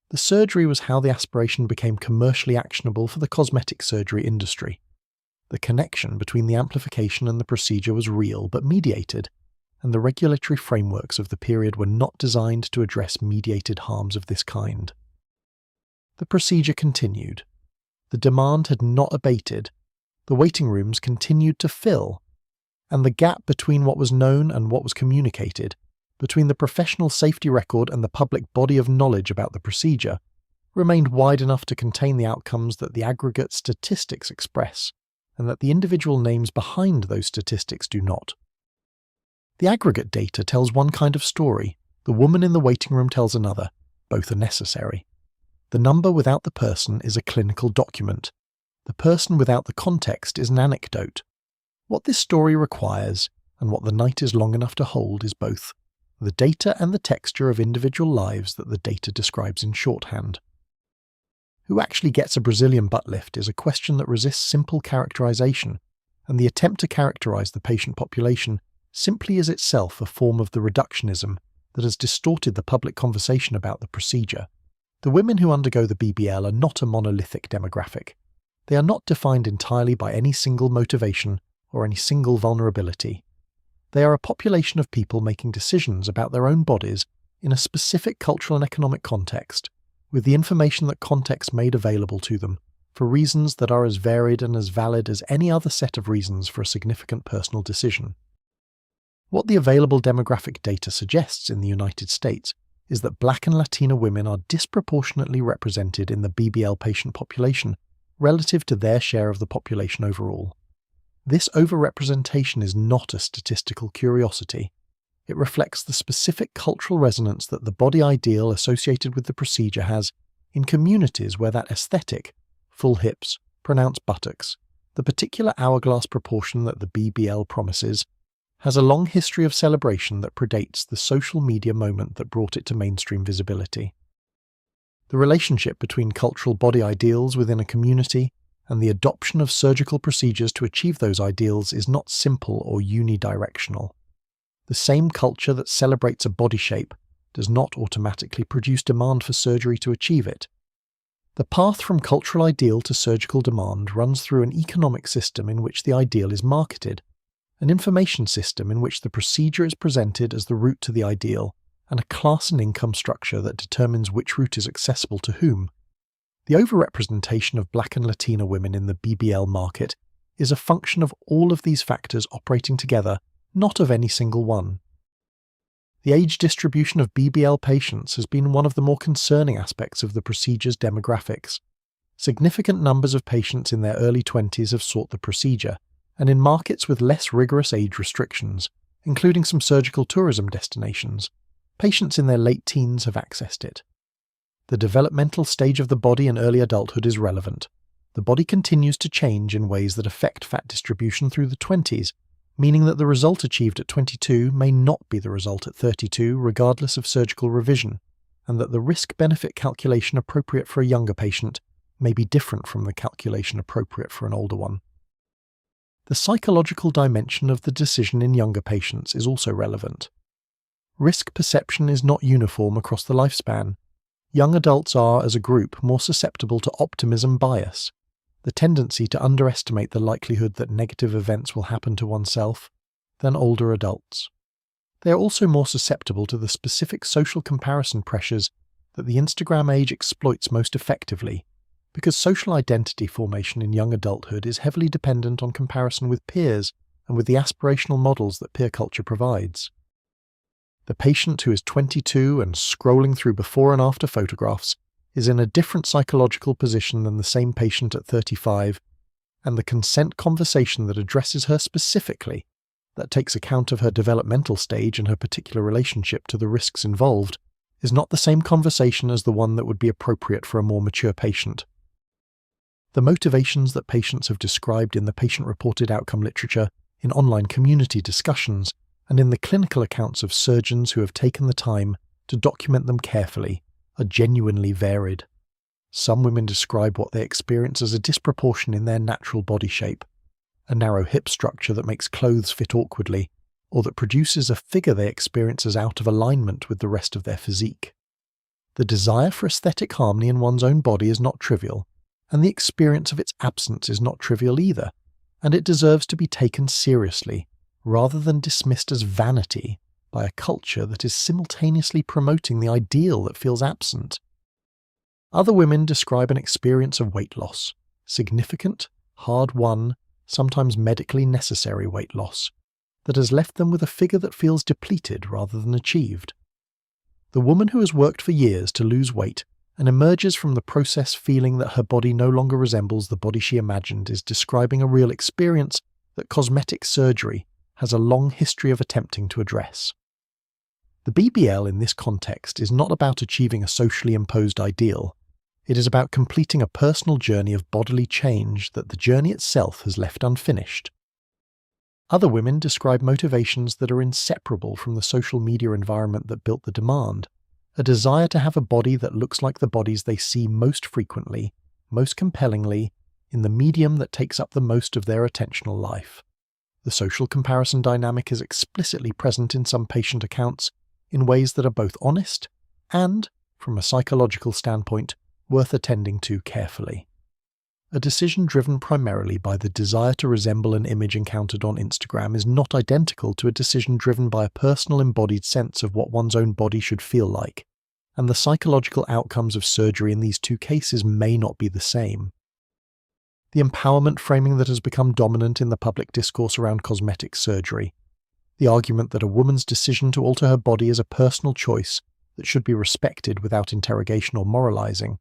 The surgery was how the aspiration became commercially actionable for the cosmetic surgery industry. The connection between the amplification and the procedure was real but mediated, and the regulatory frameworks of the period were not designed to address mediated harms of this kind. The procedure continued. The demand had not abated. The waiting rooms continued to fill, and the gap between what was known and what was communicated, between the professional safety record and the public body of knowledge about the procedure, remained wide enough to contain the outcomes that the aggregate statistics express, and that the individual names behind those statistics do not. The aggregate data tells one kind of story, the woman in the waiting room tells another. Both are necessary. The number without the person is a clinical document. The person without the context is an anecdote. What this story requires, and what the night is long enough to hold, is both the data and the texture of individual lives that the data describes in shorthand. Who actually gets a Brazilian butt lift is a question that resists simple characterization, and the attempt to characterize the patient population simply is itself a form of the reductionism that has distorted the public conversation about the procedure. The women who undergo the BBL are not a monolithic demographic. They are not defined entirely by any single motivation or any single vulnerability. They are a population of people making decisions about their own bodies in a specific cultural and economic context, with the information that context made available to them for reasons that are as varied and as valid as any other set of reasons for a significant personal decision. What the available demographic data suggests in the United States is that Black and Latina women are disproportionately represented in the BBL patient population relative to their share of the population overall. This overrepresentation is not a statistical curiosity. It reflects the specific cultural resonance that the body ideal associated with the procedure has in communities where that aesthetic, full hips, pronounced buttocks, the particular hourglass proportion that the BBL promises, has a long history of celebration that predates the social media moment that brought it to mainstream visibility. The relationship between cultural body ideals within a community and the adoption of surgical procedures to achieve those ideals is not simple or unidirectional. The same culture that celebrates a body shape does not automatically produce demand for surgery to achieve it. The path from cultural ideal to surgical demand runs through an economic system in which the ideal is marketed, an information system in which the procedure is presented as the route to the ideal, and a class and income structure that determines which route is accessible to whom. The overrepresentation of Black and Latina women in the BBL market is a function of all of these factors operating together, not of any single one. The age distribution of BBL patients has been one of the more concerning aspects of the procedure's demographics. Significant numbers of patients in their early 20s have sought the procedure, and in markets with less rigorous age restrictions, including some surgical tourism destinations, patients in their late teens have accessed it. The developmental stage of the body in early adulthood is relevant. The body continues to change in ways that affect fat distribution through the 20s, meaning that the result achieved at 22 may not be the result at 32 regardless of surgical revision, and that the risk-benefit calculation appropriate for a younger patient may be different from the calculation appropriate for an older one. The psychological dimension of the decision in younger patients is also relevant. Risk perception is not uniform across the lifespan. Young adults are, as a group, more susceptible to optimism bias, the tendency to underestimate the likelihood that negative events will happen to oneself, than older adults. They are also more susceptible to the specific social comparison pressures that the Instagram age exploits most effectively, because social identity formation in young adulthood is heavily dependent on comparison with peers and with the aspirational models that peer culture provides. The patient who is 22 and scrolling through before and after photographs is in a different psychological position than the same patient at 35, and the consent conversation that addresses her specifically, that takes account of her developmental stage and her particular relationship to the risks involved, is not the same conversation as the one that would be appropriate for a more mature patient. The motivations that patients have described in the patient-reported outcome literature, in online community discussions, and in the clinical accounts of surgeons who have taken the time to document them carefully, are genuinely varied. Some women describe what they experience as a disproportion in their natural body shape, a narrow hip structure that makes clothes fit awkwardly, or that produces a figure they experience as out of alignment with the rest of their physique. The desire for aesthetic harmony in one's own body is not trivial, and the experience of its absence is not trivial either, and it deserves to be taken seriously, rather than dismissed as vanity by a culture that is simultaneously promoting the ideal that feels absent. Other women describe an experience of weight loss, significant, hard-won, sometimes medically necessary weight loss, that has left them with a figure that feels depleted rather than achieved. The woman who has worked for years to lose weight and emerges from the process feeling that her body no longer resembles the body she imagined is describing a real experience that cosmetic surgery has a long history of attempting to address. The BBL in this context is not about achieving a socially imposed ideal. It is about completing a personal journey of bodily change that the journey itself has left unfinished. Other women describe motivations that are inseparable from the social media environment that built the demand, a desire to have a body that looks like the bodies they see most frequently, most compellingly, in the medium that takes up the most of their attentional life. The social comparison dynamic is explicitly present in some patient accounts in ways that are both honest and, from a psychological standpoint, worth attending to carefully. A decision driven primarily by the desire to resemble an image encountered on Instagram is not identical to a decision driven by a personal embodied sense of what one's own body should feel like, and the psychological outcomes of surgery in these two cases may not be the same. The empowerment framing that has become dominant in the public discourse around cosmetic surgery, the argument that a woman's decision to alter her body is a personal choice that should be respected without interrogation or moralizing,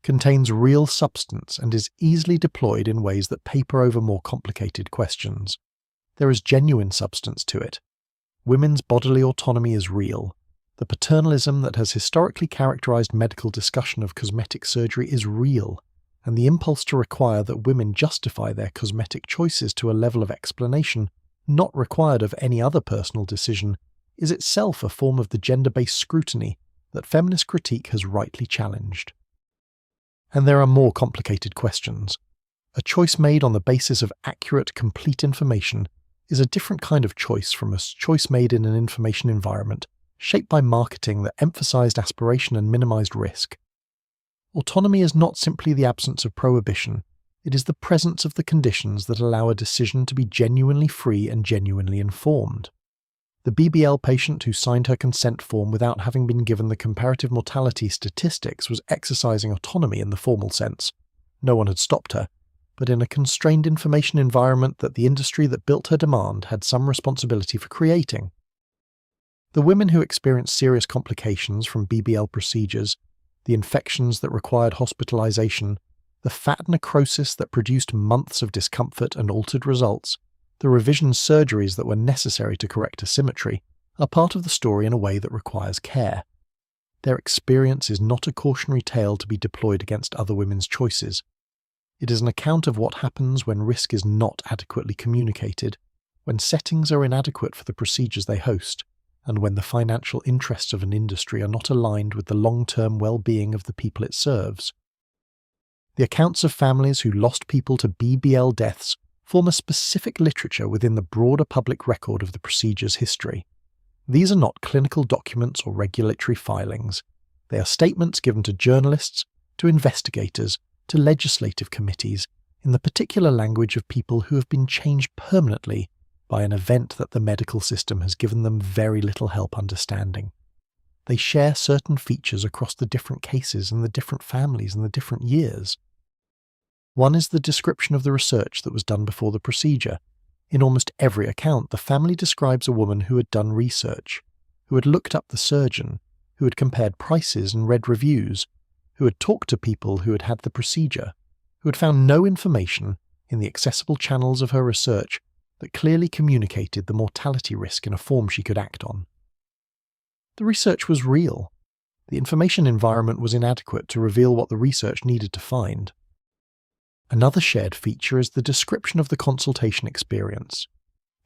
contains real substance and is easily deployed in ways that paper over more complicated questions. There is genuine substance to it. Women's bodily autonomy is real. The paternalism that has historically characterized medical discussion of cosmetic surgery is real, and the impulse to require that women justify their cosmetic choices to a level of explanation not required of any other personal decision is itself a form of the gender-based scrutiny that feminist critique has rightly challenged. And there are more complicated questions. A choice made on the basis of accurate, complete information is a different kind of choice from a choice made in an information environment shaped by marketing that emphasized aspiration and minimized risk. Autonomy is not simply the absence of prohibition, it is the presence of the conditions that allow a decision to be genuinely free and genuinely informed. The BBL patient who signed her consent form without having been given the comparative mortality statistics was exercising autonomy in the formal sense. No one had stopped her, but in a constrained information environment that the industry that built her demand had some responsibility for creating. The women who experienced serious complications from BBL procedures, the infections that required hospitalization, the fat necrosis that produced months of discomfort and altered results, the revision surgeries that were necessary to correct asymmetry, are part of the story in a way that requires care. Their experience is not a cautionary tale to be deployed against other women's choices. It is an account of what happens when risk is not adequately communicated, when settings are inadequate for the procedures they host, and when the financial interests of an industry are not aligned with the long-term well-being of the people it serves. The accounts of families who lost people to BBL deaths form a specific literature within the broader public record of the procedure's history. These are not clinical documents or regulatory filings. They are statements given to journalists, to investigators, to legislative committees, in the particular language of people who have been changed permanently by an event that the medical system has given them very little help understanding. They share certain features across the different cases and the different families and the different years. One is the description of the research that was done before the procedure. In almost every account, the family describes a woman who had done research, who had looked up the surgeon, who had compared prices and read reviews, who had talked to people who had had the procedure, who had found no information in the accessible channels of her research that clearly communicated the mortality risk in a form she could act on. The research was real. The information environment was inadequate to reveal what the research needed to find. Another shared feature is the description of the consultation experience.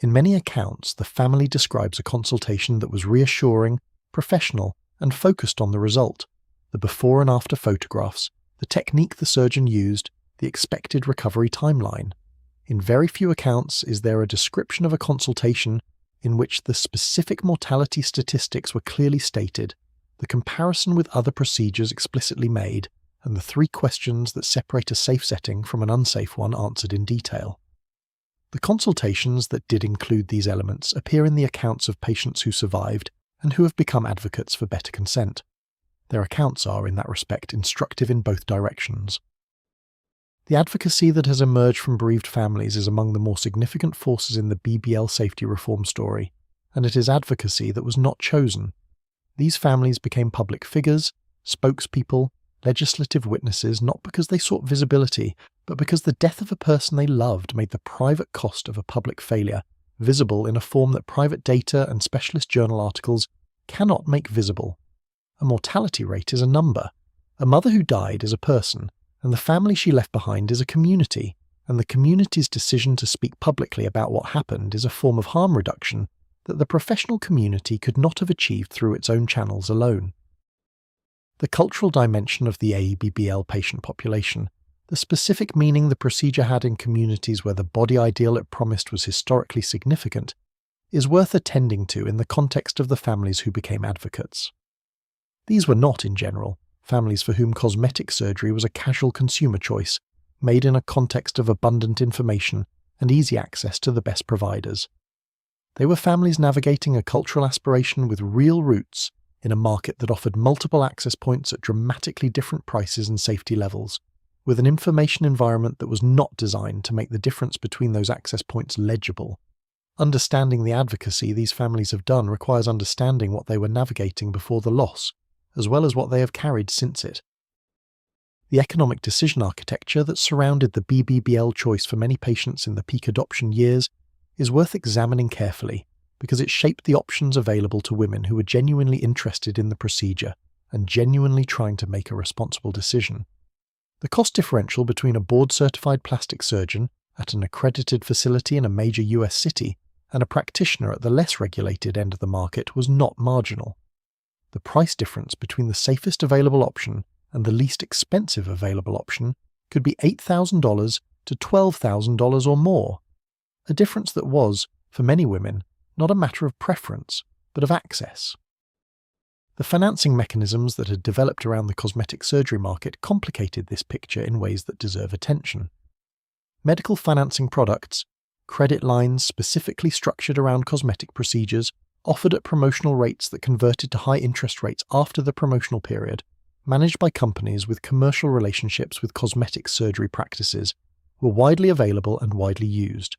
In many accounts, the family describes a consultation that was reassuring, professional, and focused on the result, the before and after photographs, the technique the surgeon used, the expected recovery timeline. In very few accounts is there a description of a consultation in which the specific mortality statistics were clearly stated, the comparison with other procedures explicitly made, and the three questions that separate a safe setting from an unsafe one answered in detail. The consultations that did include these elements appear in the accounts of patients who survived and who have become advocates for better consent. Their accounts are, in that respect, instructive in both directions. The advocacy that has emerged from bereaved families is among the more significant forces in the BBL safety reform story, and it is advocacy that was not chosen. These families became public figures, spokespeople, legislative witnesses not because they sought visibility, but because the death of a person they loved made the private cost of a public failure visible in a form that private data and specialist journal articles cannot make visible. A mortality rate is a number. A mother who died is a person, and the family she left behind is a community, and the community's decision to speak publicly about what happened is a form of harm reduction that the professional community could not have achieved through its own channels alone. The cultural dimension of the AEBBL patient population, the specific meaning the procedure had in communities where the body ideal it promised was historically significant, is worth attending to in the context of the families who became advocates. These were not, in general, families for whom cosmetic surgery was a casual consumer choice, made in a context of abundant information and easy access to the best providers. They were families navigating a cultural aspiration with real roots in a market that offered multiple access points at dramatically different prices and safety levels, with an information environment that was not designed to make the difference between those access points legible. Understanding the advocacy these families have done requires understanding what they were navigating before the loss, as well as what they have carried since it. The economic decision architecture that surrounded the BBL choice for many patients in the peak adoption years is worth examining carefully, because it shaped the options available to women who were genuinely interested in the procedure and genuinely trying to make a responsible decision. The cost differential between a board-certified plastic surgeon at an accredited facility in a major US city and a practitioner at the less regulated end of the market was not marginal. The price difference between the safest available option and the least expensive available option could be $8,000 to $12,000 or more, a difference that was, for many women, not a matter of preference, but of access. The financing mechanisms that had developed around the cosmetic surgery market complicated this picture in ways that deserve attention. Medical financing products, credit lines specifically structured around cosmetic procedures, offered at promotional rates that converted to high interest rates after the promotional period, managed by companies with commercial relationships with cosmetic surgery practices, were widely available and widely used.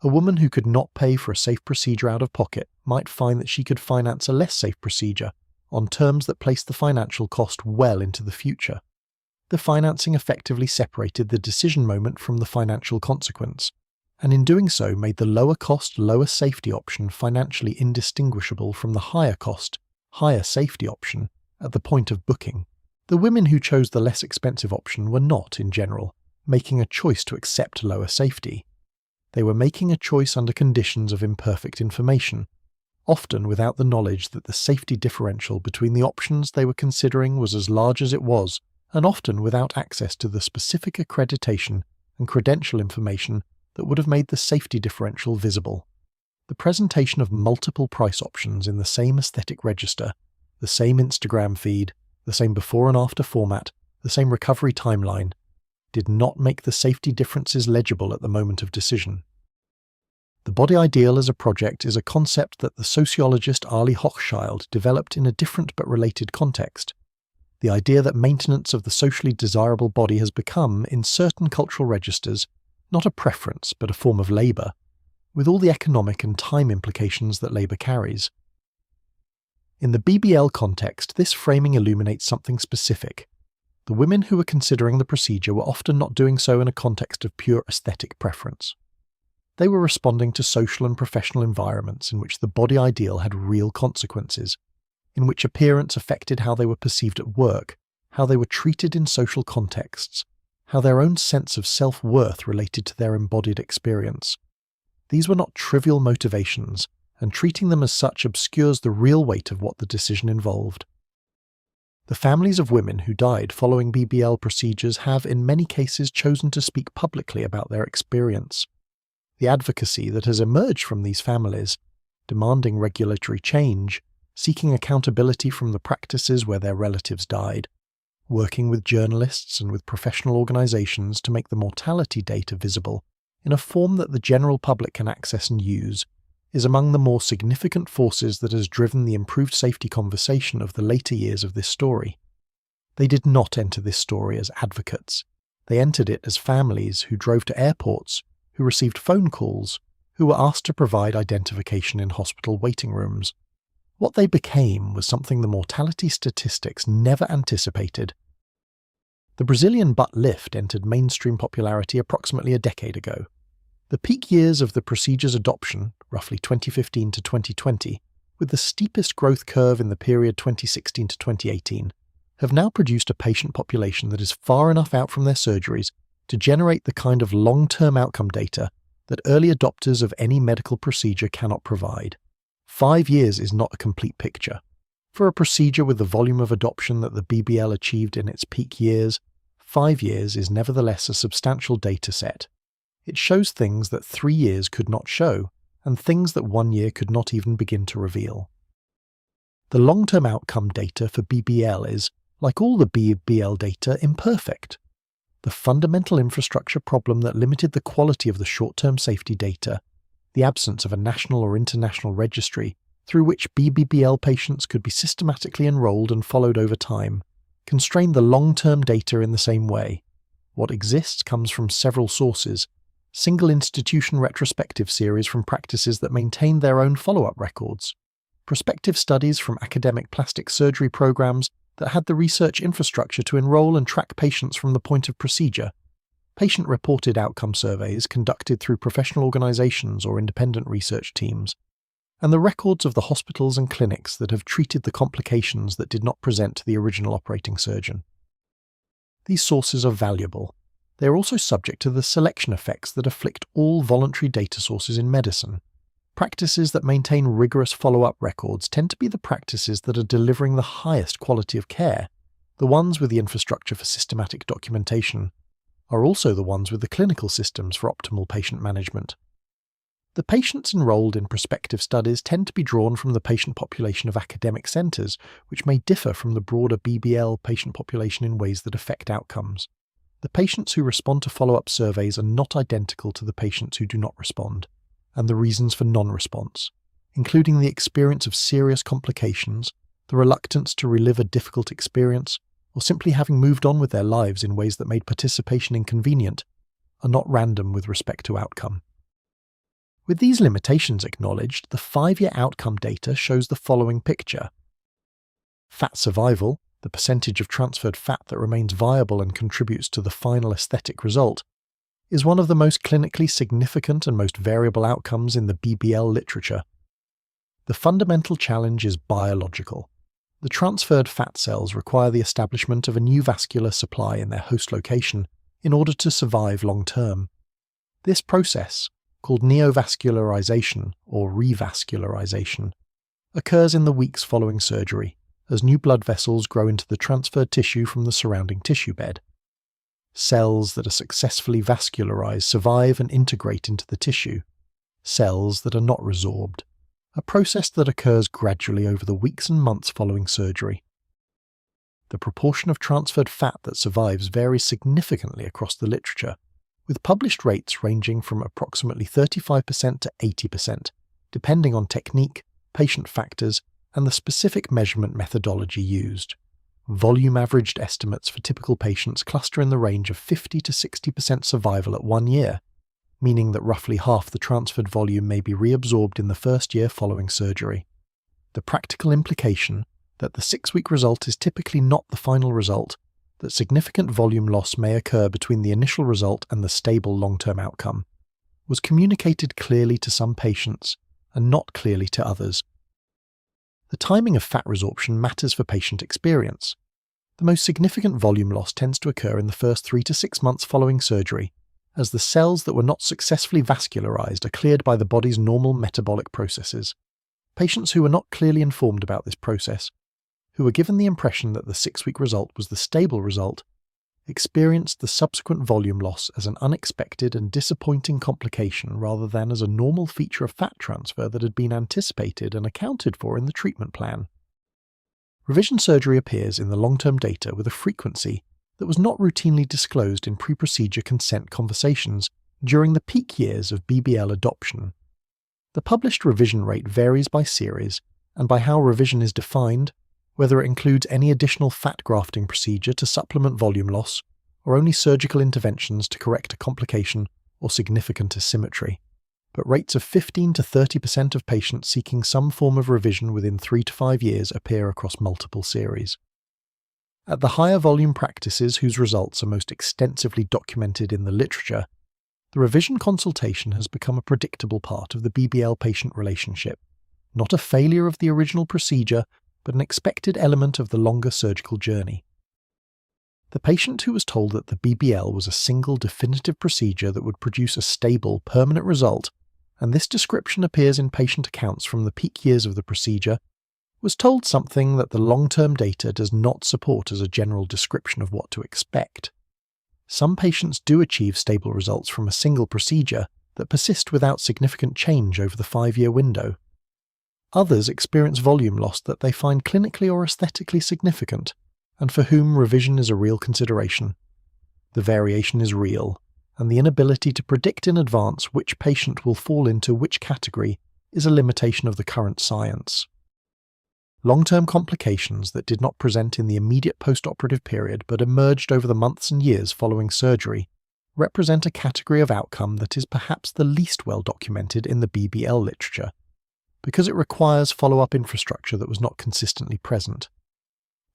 A woman who could not pay for a safe procedure out of pocket might find that she could finance a less safe procedure on terms that placed the financial cost well into the future. The financing effectively separated the decision moment from the financial consequence, and in doing so made the lower cost, lower safety option financially indistinguishable from the higher cost, higher safety option at the point of booking. The women who chose the less expensive option were not, in general, making a choice to accept lower safety. They were making a choice under conditions of imperfect information, often without the knowledge that the safety differential between the options they were considering was as large as it was, and often without access to the specific accreditation and credential information that would have made the safety differential visible. The presentation of multiple price options in the same aesthetic register, the same Instagram feed, the same before and after format, the same recovery timeline, did not make the safety differences legible at the moment of decision. The body ideal as a project is a concept that the sociologist Ali Hochschild developed in a different but related context. The idea that maintenance of the socially desirable body has become, in certain cultural registers, not a preference but a form of labour, with all the economic and time implications that labour carries. In the BBL context, this framing illuminates something specific. The women who were considering the procedure were often not doing so in a context of pure aesthetic preference. They were responding to social and professional environments in which the body ideal had real consequences, in which appearance affected how they were perceived at work, how they were treated in social contexts, how their own sense of self-worth related to their embodied experience. These were not trivial motivations, and treating them as such obscures the real weight of what the decision involved. The families of women who died following BBL procedures have in many cases chosen to speak publicly about their experience. The advocacy that has emerged from these families, demanding regulatory change, seeking accountability from the practices where their relatives died, working with journalists and with professional organizations to make the mortality data visible in a form that the general public can access and use, is among the more significant forces that has driven the improved safety conversation of the later years of this story. They did not enter this story as advocates. They entered it as families who drove to airports, who received phone calls, who were asked to provide identification in hospital waiting rooms. What they became was something the mortality statistics never anticipated. The Brazilian butt lift entered mainstream popularity approximately a decade ago. The peak years of the procedure's adoption, roughly 2015 to 2020, with the steepest growth curve in the period 2016 to 2018, have now produced a patient population that is far enough out from their surgeries to generate the kind of long-term outcome data that early adopters of any medical procedure cannot provide. 5 years is not a complete picture. For a procedure with the volume of adoption that the BBL achieved in its peak years, 5 years is nevertheless a substantial data set. It shows things that 3 years could not show, and things that 1 year could not even begin to reveal. The long-term outcome data for BBL is, like all the BBL data, imperfect. The fundamental infrastructure problem that limited the quality of the short-term safety data, the absence of a national or international registry through which BBL patients could be systematically enrolled and followed over time, constrain the long-term data in the same way. What exists comes from several sources: single institution retrospective series from practices that maintain their own follow-up records, prospective studies from academic plastic surgery programs that had the research infrastructure to enroll and track patients from the point of procedure, patient-reported outcome surveys conducted through professional organizations or independent research teams, and the records of the hospitals and clinics that have treated the complications that did not present to the original operating surgeon. These sources are valuable. They are also subject to the selection effects that afflict all voluntary data sources in medicine. Practices that maintain rigorous follow-up records tend to be the practices that are delivering the highest quality of care. The ones with the infrastructure for systematic documentation are also the ones with the clinical systems for optimal patient management. The patients enrolled in prospective studies tend to be drawn from the patient population of academic centres, which may differ from the broader BBL patient population in ways that affect outcomes. The patients who respond to follow-up surveys are not identical to the patients who do not respond, and the reasons for non-response, including the experience of serious complications, the reluctance to relive a difficult experience, or simply having moved on with their lives in ways that made participation inconvenient, are not random with respect to outcome. With these limitations acknowledged, the 5-year outcome data shows the following picture. Fat survival, the percentage of transferred fat that remains viable and contributes to the final aesthetic result, is one of the most clinically significant and most variable outcomes in the BBL literature. The fundamental challenge is biological. The transferred fat cells require the establishment of a new vascular supply in their host location in order to survive long-term. This process, called neovascularization or revascularization, occurs in the weeks following surgery, as new blood vessels grow into the transferred tissue from the surrounding tissue bed. Cells that are successfully vascularized survive and integrate into the tissue. Cells that are not resorbed, a process that occurs gradually over the weeks and months following surgery. The proportion of transferred fat that survives varies significantly across the literature, with published rates ranging from approximately 35% to 80%, depending on technique, patient factors, and the specific measurement methodology used. Volume-averaged estimates for typical patients cluster in the range of 50 to 60% survival at 1 year, meaning that roughly half the transferred volume may be reabsorbed in the first year following surgery. The practical implication that the 6-week result is typically not the final result, that significant volume loss may occur between the initial result and the stable long-term outcome, was communicated clearly to some patients and not clearly to others. The timing of fat resorption matters for patient experience. The most significant volume loss tends to occur in the first 3 to 6 months following surgery, as the cells that were not successfully vascularized are cleared by the body's normal metabolic processes. Patients who were not clearly informed about this process, who were given the impression that the 6-week result was the stable result, experienced the subsequent volume loss as an unexpected and disappointing complication rather than as a normal feature of fat transfer that had been anticipated and accounted for in the treatment plan. Revision surgery appears in the long-term data with a frequency that was not routinely disclosed in pre-procedure consent conversations during the peak years of BBL adoption. The published revision rate varies by series and by how revision is defined, whether it includes any additional fat grafting procedure to supplement volume loss, or only surgical interventions to correct a complication or significant asymmetry. But rates of 15 to 30% of patients seeking some form of revision within 3 to 5 years appear across multiple series. At the higher volume practices whose results are most extensively documented in the literature, the revision consultation has become a predictable part of the BBL patient relationship, not a failure of the original procedure, but an expected element of the longer surgical journey. The patient who was told that the BBL was a single definitive procedure that would produce a stable, permanent result, and this description appears in patient accounts from the peak years of the procedure, was told something that the long-term data does not support as a general description of what to expect. Some patients do achieve stable results from a single procedure that persist without significant change over the 5-year window. Others experience volume loss that they find clinically or aesthetically significant, and for whom revision is a real consideration. The variation is real, and the inability to predict in advance which patient will fall into which category is a limitation of the current science. Long-term complications that did not present in the immediate post-operative period but emerged over the months and years following surgery represent a category of outcome that is perhaps the least well documented in the BBL literature, because it requires follow-up infrastructure that was not consistently present.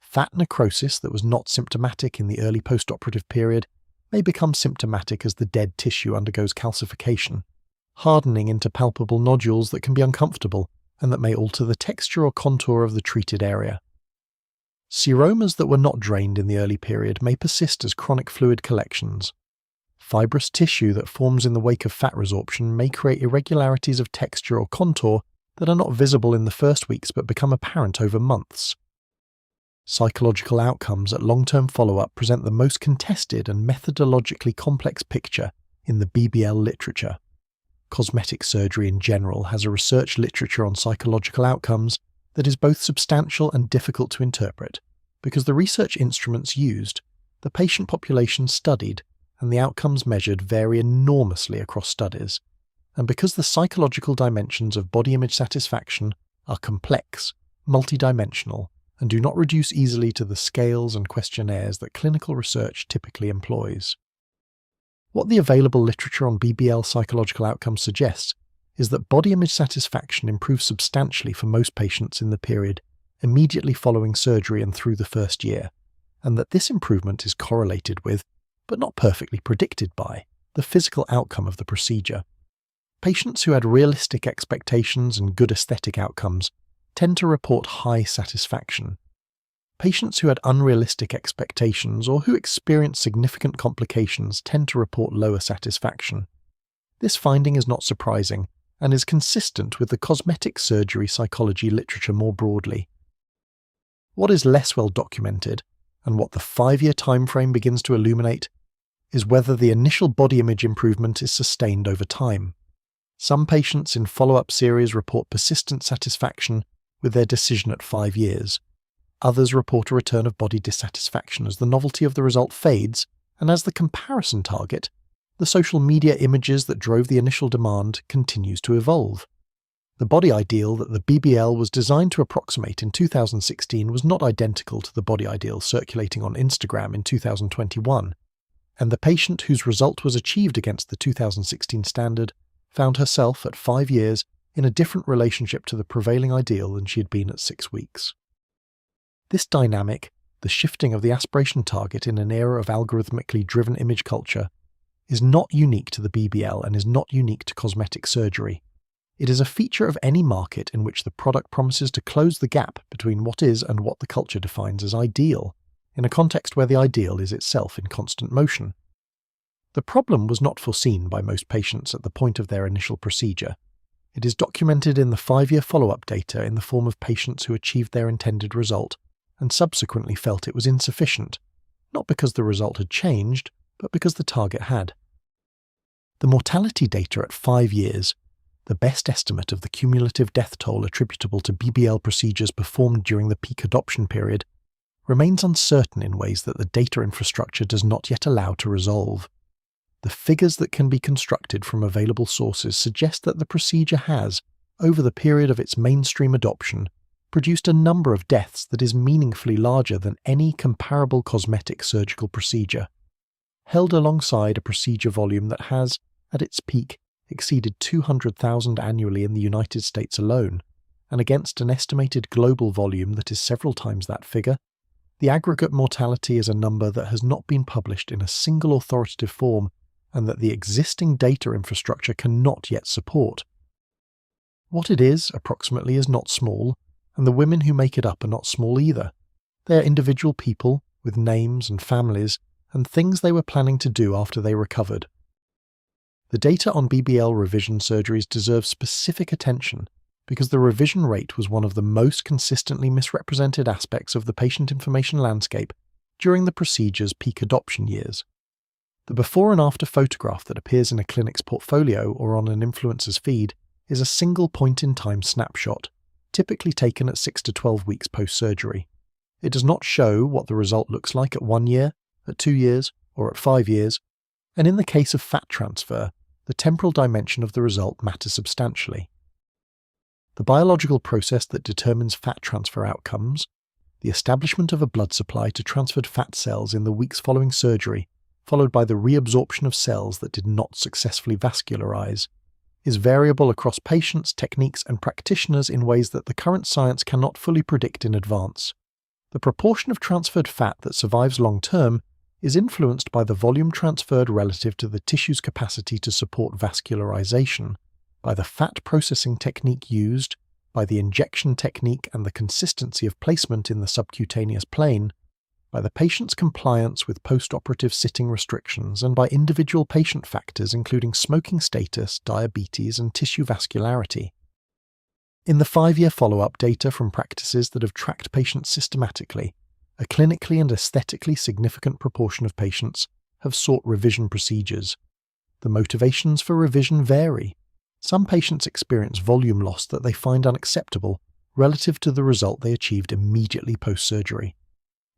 Fat necrosis that was not symptomatic in the early post-operative period may become symptomatic as the dead tissue undergoes calcification, hardening into palpable nodules that can be uncomfortable and that may alter the texture or contour of the treated area. Seromas that were not drained in the early period may persist as chronic fluid collections. Fibrous tissue that forms in the wake of fat resorption may create irregularities of texture or contour that are not visible in the first weeks but become apparent over months. Psychological outcomes at long-term follow-up present the most contested and methodologically complex picture in the BBL literature. Cosmetic surgery in general has a research literature on psychological outcomes that is both substantial and difficult to interpret, because the research instruments used, the patient population studied, and the outcomes measured vary enormously across studies, and because the psychological dimensions of body image satisfaction are complex, multidimensional, and do not reduce easily to the scales and questionnaires that clinical research typically employs. What the available literature on BBL psychological outcomes suggests is that body image satisfaction improves substantially for most patients in the period immediately following surgery and through the first year, and that this improvement is correlated with, but not perfectly predicted by, the physical outcome of the procedure. Patients who had realistic expectations and good aesthetic outcomes tend to report high satisfaction. Patients who had unrealistic expectations or who experienced significant complications tend to report lower satisfaction. This finding is not surprising and is consistent with the cosmetic surgery psychology literature more broadly. What is less well documented, and what the 5-year timeframe begins to illuminate, is whether the initial body image improvement is sustained over time. Some patients in follow-up series report persistent satisfaction with their decision at 5 years. Others report a return of body dissatisfaction as the novelty of the result fades, and as the comparison target, the social media images that drove the initial demand, continues to evolve. The body ideal that the BBL was designed to approximate in 2016 was not identical to the body ideal circulating on Instagram in 2021, and the patient whose result was achieved against the 2016 standard found herself at 5 years in a different relationship to the prevailing ideal than she had been at 6 weeks. This dynamic, the shifting of the aspiration target in an era of algorithmically driven image culture, is not unique to the BBL and is not unique to cosmetic surgery. It is a feature of any market in which the product promises to close the gap between what is and what the culture defines as ideal, in a context where the ideal is itself in constant motion. The problem was not foreseen by most patients at the point of their initial procedure. It is documented in the 5-year follow-up data in the form of patients who achieved their intended result and subsequently felt it was insufficient, not because the result had changed, but because the target had. The mortality data at 5 years, the best estimate of the cumulative death toll attributable to BBL procedures performed during the peak adoption period, remains uncertain in ways that the data infrastructure does not yet allow to resolve. The figures that can be constructed from available sources suggest that the procedure has, over the period of its mainstream adoption, produced a number of deaths that is meaningfully larger than any comparable cosmetic surgical procedure, held alongside a procedure volume that has, at its peak, exceeded 200,000 annually in the United States alone, and against an estimated global volume that is several times that figure. The aggregate mortality is a number that has not been published in a single authoritative form and that the existing data infrastructure cannot yet support. What it is, approximately, is not small, and the women who make it up are not small either. They are individual people with names and families and things they were planning to do after they recovered. The data on BBL revision surgeries deserves specific attention because the revision rate was one of the most consistently misrepresented aspects of the patient information landscape during the procedure's peak adoption years. The before and after photograph that appears in a clinic's portfolio or on an influencer's feed is a single point-in-time snapshot, typically taken at 6 to 12 weeks post-surgery. It does not show what the result looks like at 1 year, at 2 years, or at 5 years, and in the case of fat transfer, the temporal dimension of the result matters substantially. the biological process that determines fat transfer outcomes, the establishment of a blood supply to transferred fat cells in the weeks following surgery, followed by the reabsorption of cells that did not successfully vascularize, is variable across patients, techniques, and practitioners in ways that the current science cannot fully predict in advance. The proportion of transferred fat that survives long-term is influenced by the volume transferred relative to the tissue's capacity to support vascularization, by the fat processing technique used, by the injection technique and the consistency of placement in the subcutaneous plane, by the patient's compliance with post-operative sitting restrictions, and by individual patient factors including smoking status, diabetes, and tissue vascularity. In the 5-year follow-up data from practices that have tracked patients systematically, a clinically and aesthetically significant proportion of patients have sought revision procedures. The motivations for revision vary. Some patients experience volume loss that they find unacceptable relative to the result they achieved immediately post-surgery.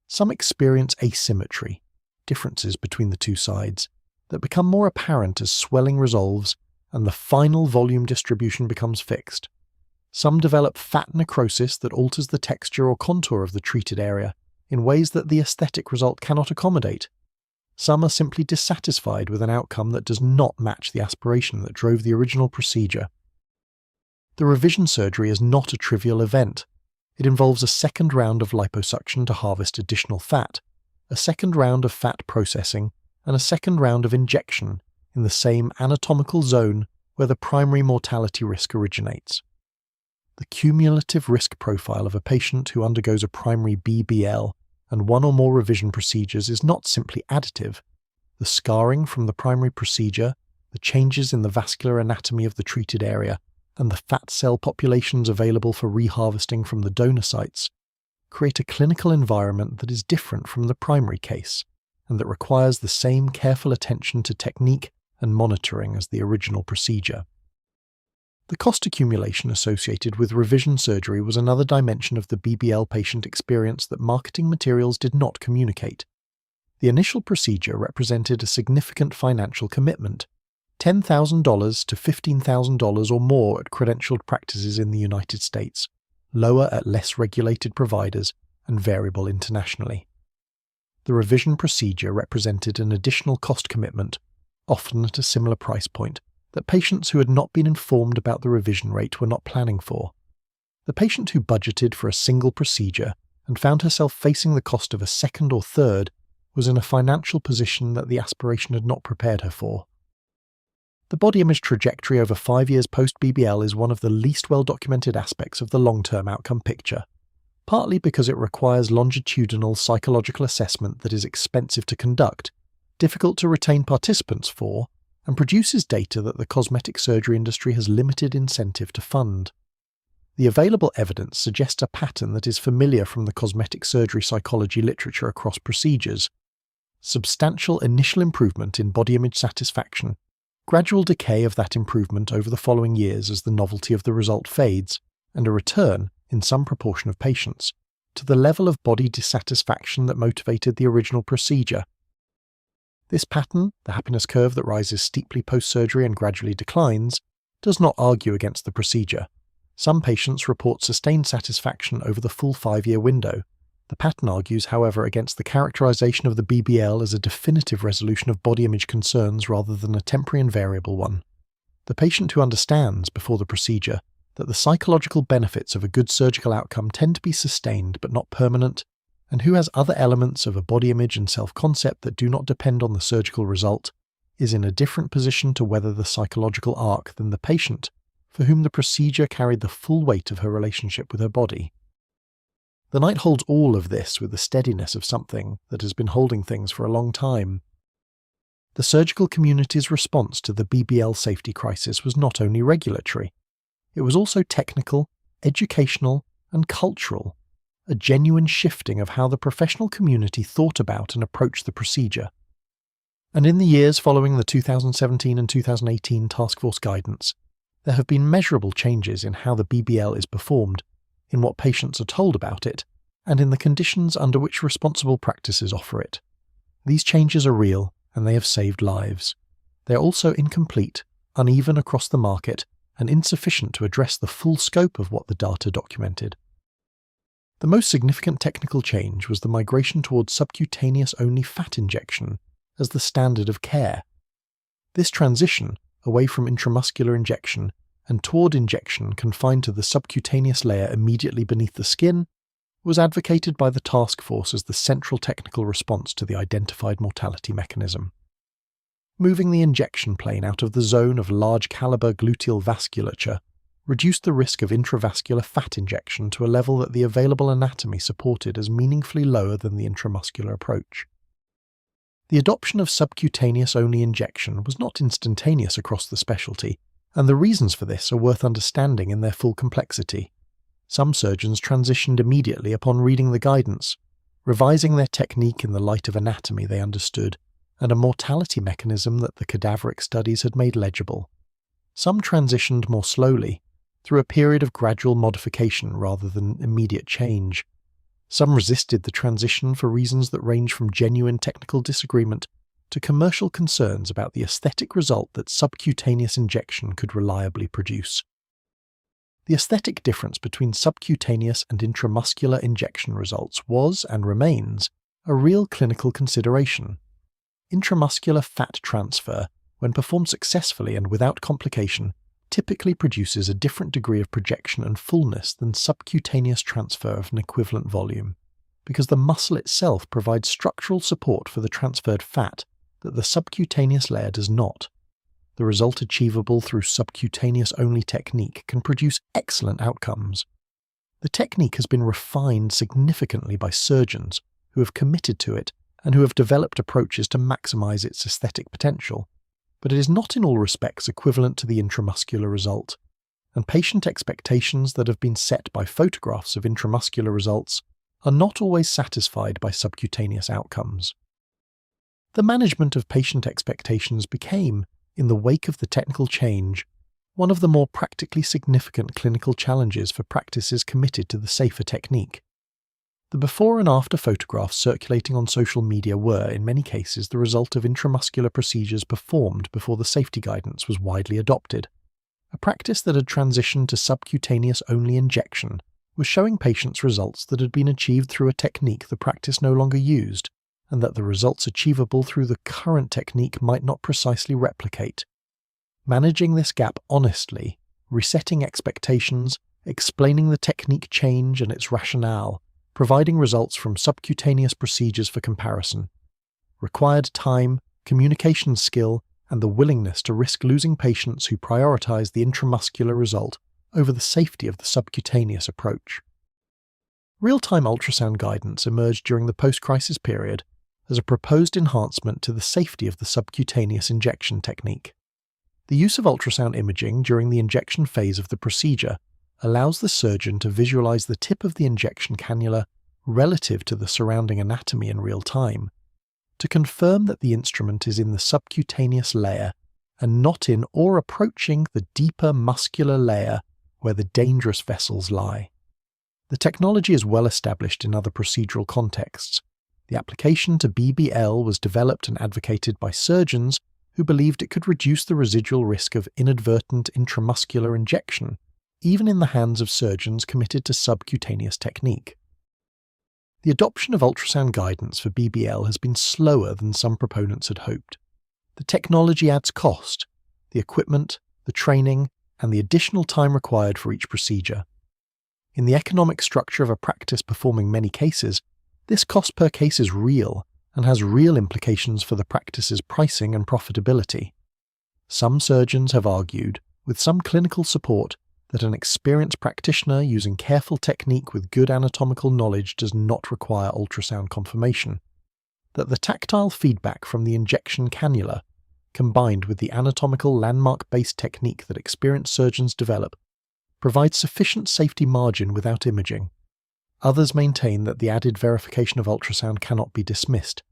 Some experience asymmetry, differences between the two sides, that become more apparent as swelling resolves and the final volume distribution becomes fixed. Some develop fat necrosis that alters the texture or contour of the treated area in ways that the aesthetic result cannot accommodate. Some are simply dissatisfied with an outcome that does not match the aspiration that drove the original procedure. The revision surgery is not a trivial event. It involves a second round of liposuction to harvest additional fat, a second round of fat processing, and a second round of injection in the same anatomical zone where the primary mortality risk originates. The cumulative risk profile of a patient who undergoes a primary BBL and one or more revision procedures is not simply additive. The scarring from the primary procedure, the changes in the vascular anatomy of the treated area, and the fat cell populations available for reharvesting from the donor sites create a clinical environment that is different from the primary case, and that requires the same careful attention to technique and monitoring as the original procedure. The cost accumulation associated with revision surgery was another dimension of the BBL patient experience that marketing materials did not communicate. The initial procedure represented a significant financial commitment, $10,000 to $15,000 or more at credentialed practices in the United States, lower at less regulated providers, and variable internationally. The revision procedure represented an additional cost commitment, often at a similar price point, that patients who had not been informed about the revision rate were not planning for. The patient who budgeted for a single procedure and found herself facing the cost of a second or third was in a financial position that the aspiration had not prepared her for. The body image trajectory over 5 years post-BBL is one of the least well-documented aspects of the long-term outcome picture, partly because it requires longitudinal psychological assessment that is expensive to conduct, difficult to retain participants for, and produces data that the cosmetic surgery industry has limited incentive to fund. The available evidence suggests a pattern that is familiar from the cosmetic surgery psychology literature across procedures. Substantial initial improvement in body image satisfaction, gradual decay of that improvement over the following years as the novelty of the result fades, and a return, in some proportion of patients, to the level of body dissatisfaction that motivated the original procedure. This pattern, the happiness curve that rises steeply post-surgery and gradually declines, does not argue against the procedure. Some patients report sustained satisfaction over the full 5-year window. The pattern argues, however, against the characterization of the BBL as a definitive resolution of body image concerns rather than a temporary and variable one. The patient who understands, before the procedure, that the psychological benefits of a good surgical outcome tend to be sustained but not permanent, and who has other elements of a body image and self-concept that do not depend on the surgical result, is in a different position to weather the psychological arc than the patient, for whom the procedure carried the full weight of her relationship with her body. The knight holds all of this with the steadiness of something that has been holding things for a long time. The surgical community's response to the BBL safety crisis was not only regulatory, it was also technical, educational, and cultural. A genuine shifting of how the professional community thought about and approached the procedure. And in the years following the 2017 and 2018 Task Force guidance, there have been measurable changes in how the BBL is performed, in what patients are told about it, and in the conditions under which responsible practices offer it. These changes are real, and they have saved lives. They are also incomplete, uneven across the market, and insufficient to address the full scope of what the data documented. The most significant technical change was the migration towards subcutaneous-only fat injection as the standard of care. This transition, away from intramuscular injection and toward injection confined to the subcutaneous layer immediately beneath the skin, was advocated by the task force as the central technical response to the identified mortality mechanism. Moving the injection plane out of the zone of large-caliber gluteal vasculature reduced the risk of intravascular fat injection to a level that the available anatomy supported as meaningfully lower than the intramuscular approach. The adoption of subcutaneous-only injection was not instantaneous across the specialty, and the reasons for this are worth understanding in their full complexity. Some surgeons transitioned immediately upon reading the guidance, revising their technique in the light of anatomy they understood, and a mortality mechanism that the cadaveric studies had made legible. Some transitioned more slowly, through a period of gradual modification rather than immediate change. Some resisted the transition for reasons that range from genuine technical disagreement to commercial concerns about the aesthetic result that subcutaneous injection could reliably produce. The aesthetic difference between subcutaneous and intramuscular injection results was, and remains, a real clinical consideration. Intramuscular fat transfer, when performed successfully and without complication, typically produces a different degree of projection and fullness than subcutaneous transfer of an equivalent volume, because the muscle itself provides structural support for the transferred fat that the subcutaneous layer does not. The result achievable through subcutaneous-only technique can produce excellent outcomes. The technique has been refined significantly by surgeons who have committed to it and who have developed approaches to maximize its aesthetic potential, but it is not in all respects equivalent to the intramuscular result, and patient expectations that have been set by photographs of intramuscular results are not always satisfied by subcutaneous outcomes. The management of patient expectations became, in the wake of the technical change, one of the more practically significant clinical challenges for practices committed to the safer technique. The before and after photographs circulating on social media were, in many cases, the result of intramuscular procedures performed before the safety guidance was widely adopted. A practice that had transitioned to subcutaneous-only injection was showing patients results that had been achieved through a technique the practice no longer used, and that the results achievable through the current technique might not precisely replicate. Managing this gap honestly, resetting expectations, explaining the technique change and its rationale, providing results from subcutaneous procedures for comparison, required time, communication skill, and the willingness to risk losing patients who prioritize the intramuscular result over the safety of the subcutaneous approach. Real-time ultrasound guidance emerged during the post-crisis period as a proposed enhancement to the safety of the subcutaneous injection technique. The use of ultrasound imaging during the injection phase of the procedure allows the surgeon to visualize the tip of the injection cannula relative to the surrounding anatomy in real time, to confirm that the instrument is in the subcutaneous layer and not in or approaching the deeper muscular layer where the dangerous vessels lie. The technology is well established in other procedural contexts. The application to BBL was developed and advocated by surgeons who believed it could reduce the residual risk of inadvertent intramuscular injection, even in the hands of surgeons committed to subcutaneous technique. The adoption of ultrasound guidance for BBL has been slower than some proponents had hoped. The technology adds cost, the equipment, the training, and the additional time required for each procedure. In the economic structure of a practice performing many cases, this cost per case is real and has real implications for the practice's pricing and profitability. Some surgeons have argued, with some clinical support, that an experienced practitioner using careful technique with good anatomical knowledge does not require ultrasound confirmation, that the tactile feedback from the injection cannula, combined with the anatomical landmark-based technique that experienced surgeons develop, provides sufficient safety margin without imaging. Others maintain that the added verification of ultrasound cannot be dismissed,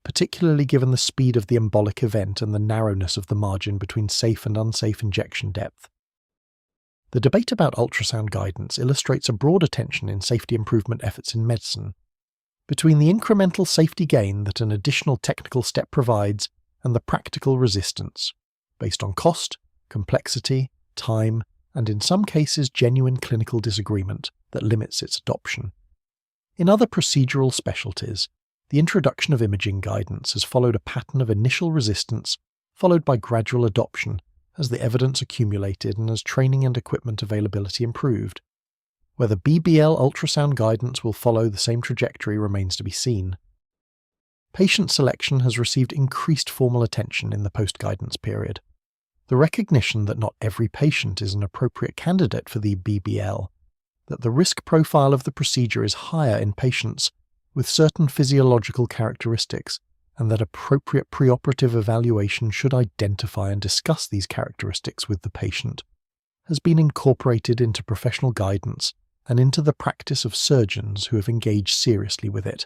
particularly given the speed of the embolic event and the narrowness of the margin between safe and unsafe injection depth. The debate about ultrasound guidance illustrates a broader tension in safety improvement efforts in medicine, between the incremental safety gain that an additional technical step provides and the practical resistance, based on cost, complexity, time, and in some cases genuine clinical disagreement that limits its adoption. In other procedural specialties, the introduction of imaging guidance has followed a pattern of initial resistance followed by gradual adoption as the evidence accumulated and as training and equipment availability improved. Whether BBL ultrasound guidance will follow the same trajectory remains to be seen. Patient selection has received increased formal attention in the post-guidance period. The recognition that not every patient is an appropriate candidate for the BBL, that the risk profile of the procedure is higher in patients with certain physiological characteristics, and that appropriate preoperative evaluation should identify and discuss these characteristics with the patient, has been incorporated into professional guidance and into the practice of surgeons who have engaged seriously with it.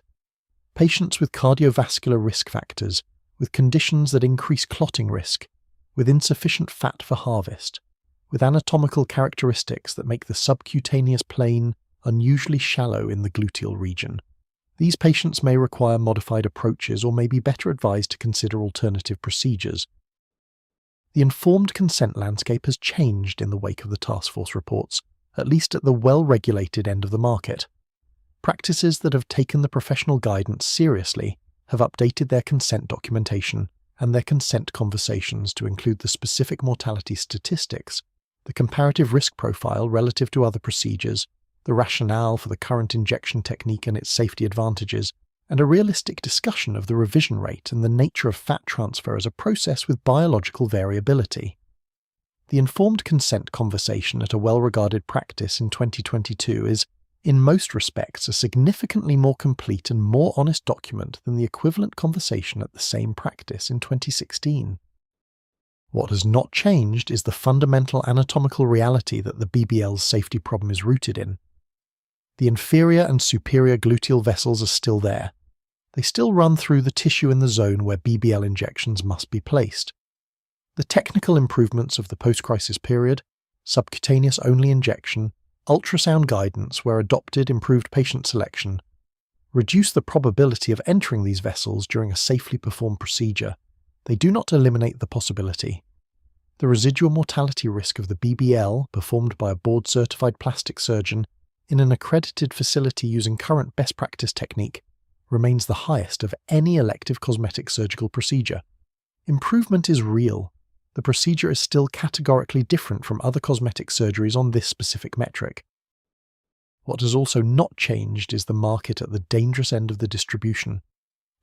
Patients with cardiovascular risk factors, with conditions that increase clotting risk, with insufficient fat for harvest, with anatomical characteristics that make the subcutaneous plane unusually shallow in the gluteal region. These patients may require modified approaches or may be better advised to consider alternative procedures. The informed consent landscape has changed in the wake of the task force reports, at least at the well-regulated end of the market. Practices that have taken the professional guidance seriously have updated their consent documentation and their consent conversations to include the specific mortality statistics, the comparative risk profile relative to other procedures, the rationale for the current injection technique and its safety advantages, and a realistic discussion of the revision rate and the nature of fat transfer as a process with biological variability. The informed consent conversation at a well-regarded practice in 2022 is, in most respects, a significantly more complete and more honest document than the equivalent conversation at the same practice in 2016. What has not changed is the fundamental anatomical reality that the BBL's safety problem is rooted in. The inferior and superior gluteal vessels are still there. They still run through the tissue in the zone where BBL injections must be placed. The technical improvements of the post-crisis period, subcutaneous-only injection, ultrasound guidance where adopted improved patient selection, reduce the probability of entering these vessels during a safely performed procedure. They do not eliminate the possibility. The residual mortality risk of the BBL, performed by a board-certified plastic surgeon in an accredited facility using current best practice technique, remains the highest of any elective cosmetic surgical procedure. Improvement is real. The procedure is still categorically different from other cosmetic surgeries on this specific metric. What has also not changed is the market at the dangerous end of the distribution.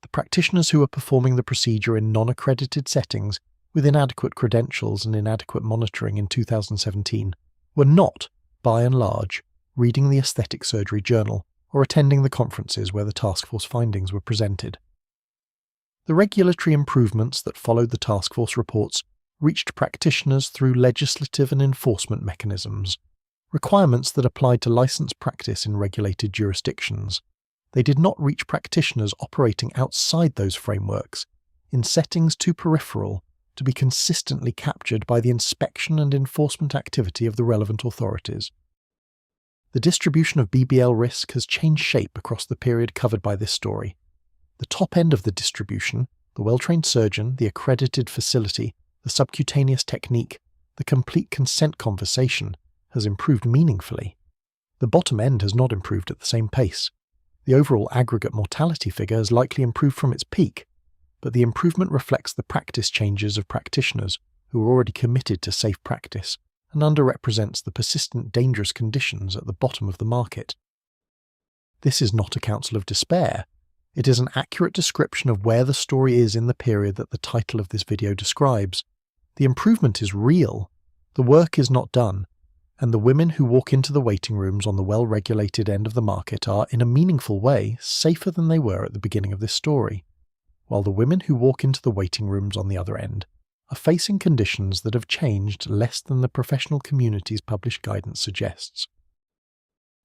The practitioners who are performing the procedure in non-accredited settings with inadequate credentials and inadequate monitoring in 2017 were not, by and large, reading the Aesthetic Surgery Journal or attending the conferences where the task force findings were presented. The regulatory improvements that followed the task force reports reached practitioners through legislative and enforcement mechanisms, requirements that applied to licensed practice in regulated jurisdictions. They did not reach practitioners operating outside those frameworks, in settings too peripheral to be consistently captured by the inspection and enforcement activity of the relevant authorities. The distribution of BBL risk has changed shape across the period covered by this story. The top end of the distribution, the well-trained surgeon, the accredited facility, the subcutaneous technique, the complete consent conversation, has improved meaningfully. The bottom end has not improved at the same pace. The overall aggregate mortality figure has likely improved from its peak, but the improvement reflects the practice changes of practitioners who are already committed to safe practice and underrepresents the persistent dangerous conditions at the bottom of the market. This is not a counsel of despair. It is an accurate description of where the story is in the period that the title of this video describes. The improvement is real, the work is not done, and the women who walk into the waiting rooms on the well-regulated end of the market are, in a meaningful way, safer than they were at the beginning of this story, while the women who walk into the waiting rooms on the other end are facing conditions that have changed less than the professional community's published guidance suggests.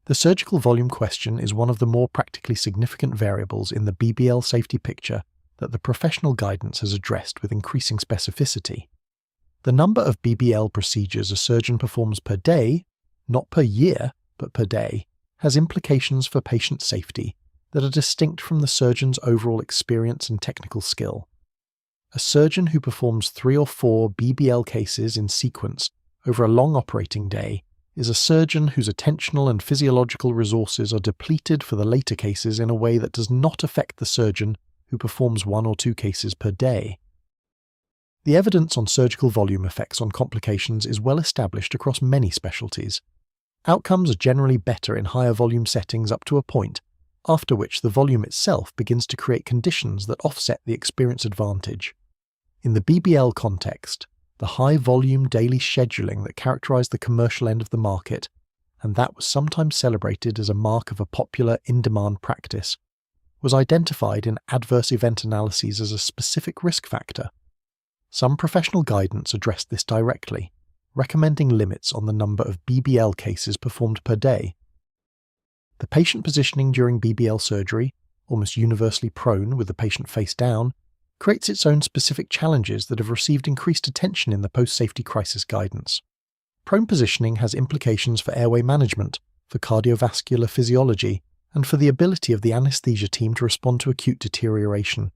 The surgical volume question is one of the more practically significant variables in the BBL safety picture that the professional guidance has addressed with increasing specificity. The number of BBL procedures a surgeon performs per day, not per year, but per day, has implications for patient safety that are distinct from the surgeon's overall experience and technical skill. A surgeon who performs 3 or 4 BBL cases in sequence over a long operating day is a surgeon whose attentional and physiological resources are depleted for the later cases in a way that does not affect the surgeon who performs 1 or 2 cases per day. The evidence on surgical volume effects on complications is well established across many specialties. Outcomes are generally better in higher volume settings up to a point, after which the volume itself begins to create conditions that offset the experience advantage. In the BBL context, the high-volume daily scheduling that characterized the commercial end of the market, and that was sometimes celebrated as a mark of a popular in-demand practice, was identified in adverse event analyses as a specific risk factor. Some professional guidance addressed this directly, recommending limits on the number of BBL cases performed per day. The patient positioning during BBL surgery, almost universally prone with the patient face down, creates its own specific challenges that have received increased attention in the post-safety crisis guidance. Prone positioning has implications for airway management, for cardiovascular physiology, and for the ability of the anesthesia team to respond to acute deterioration.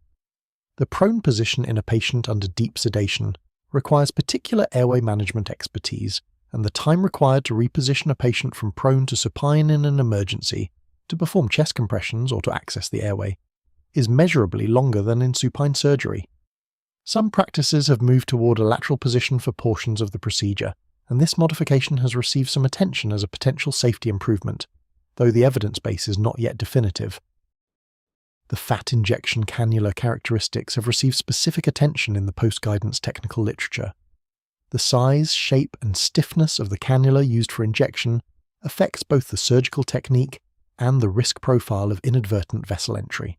The prone position in a patient under deep sedation requires particular airway management expertise, and the time required to reposition a patient from prone to supine in an emergency, to perform chest compressions or to access the airway, is measurably longer than in supine surgery. Some practices have moved toward a lateral position for portions of the procedure, and this modification has received some attention as a potential safety improvement, though the evidence base is not yet definitive. The fat injection cannula characteristics have received specific attention in the post-guidance technical literature. The size, shape, and stiffness of the cannula used for injection affects both the surgical technique and the risk profile of inadvertent vessel entry.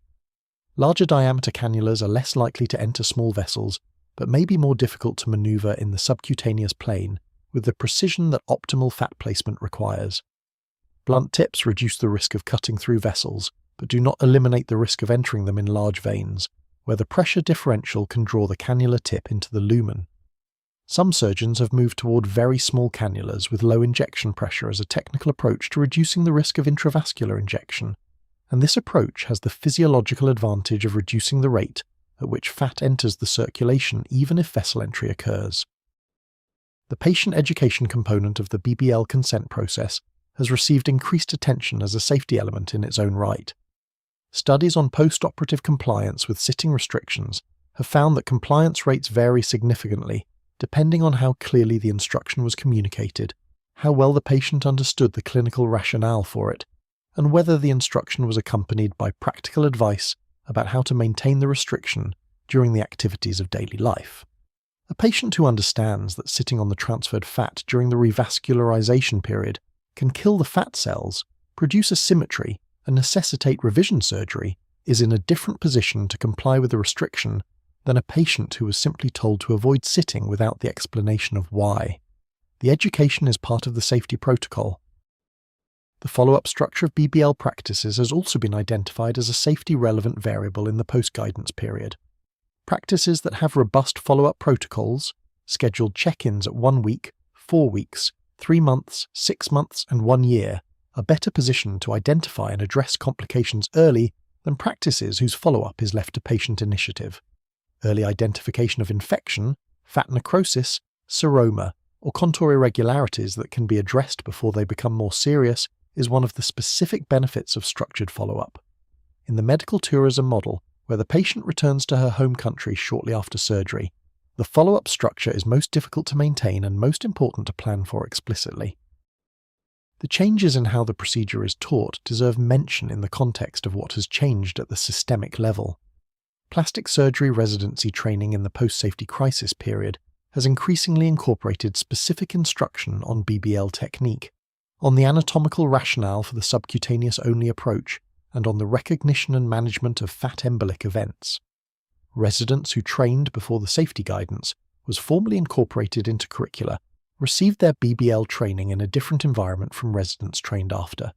Larger diameter cannulas are less likely to enter small vessels, but may be more difficult to maneuver in the subcutaneous plane with the precision that optimal fat placement requires. Blunt tips reduce the risk of cutting through vessels, but do not eliminate the risk of entering them in large veins, where the pressure differential can draw the cannula tip into the lumen. Some surgeons have moved toward very small cannulas with low injection pressure as a technical approach to reducing the risk of intravascular injection, and this approach has the physiological advantage of reducing the rate at which fat enters the circulation even if vessel entry occurs. The patient education component of the BBL consent process has received increased attention as a safety element in its own right. Studies on post-operative compliance with sitting restrictions have found that compliance rates vary significantly depending on how clearly the instruction was communicated, how well the patient understood the clinical rationale for it, and whether the instruction was accompanied by practical advice about how to maintain the restriction during the activities of daily life. A patient who understands that sitting on the transferred fat during the revascularization period can kill the fat cells, produce asymmetry, and necessitate revision surgery is in a different position to comply with the restriction than a patient who was simply told to avoid sitting without the explanation of why. The education is part of the safety protocol. The follow-up structure of BBL practices has also been identified as a safety-relevant variable in the post-guidance period. Practices that have robust follow-up protocols, scheduled check-ins at 1 week, 4 weeks, 3 months, 6 months, and 1 year, are better positioned to identify and address complications early than practices whose follow-up is left to patient initiative. Early identification of infection, fat necrosis, seroma, or contour irregularities that can be addressed before they become more serious is one of the specific benefits of structured follow-up. In the medical tourism model, where the patient returns to her home country shortly after surgery, the follow-up structure is most difficult to maintain and most important to plan for explicitly. The changes in how the procedure is taught deserve mention in the context of what has changed at the systemic level. Plastic surgery residency training in the post-safety crisis period has increasingly incorporated specific instruction on BBL technique, on the anatomical rationale for the subcutaneous-only approach, and on the recognition and management of fat embolic events. Residents who trained before the safety guidance was formally incorporated into curricula received their BBL training in a different environment from residents trained after.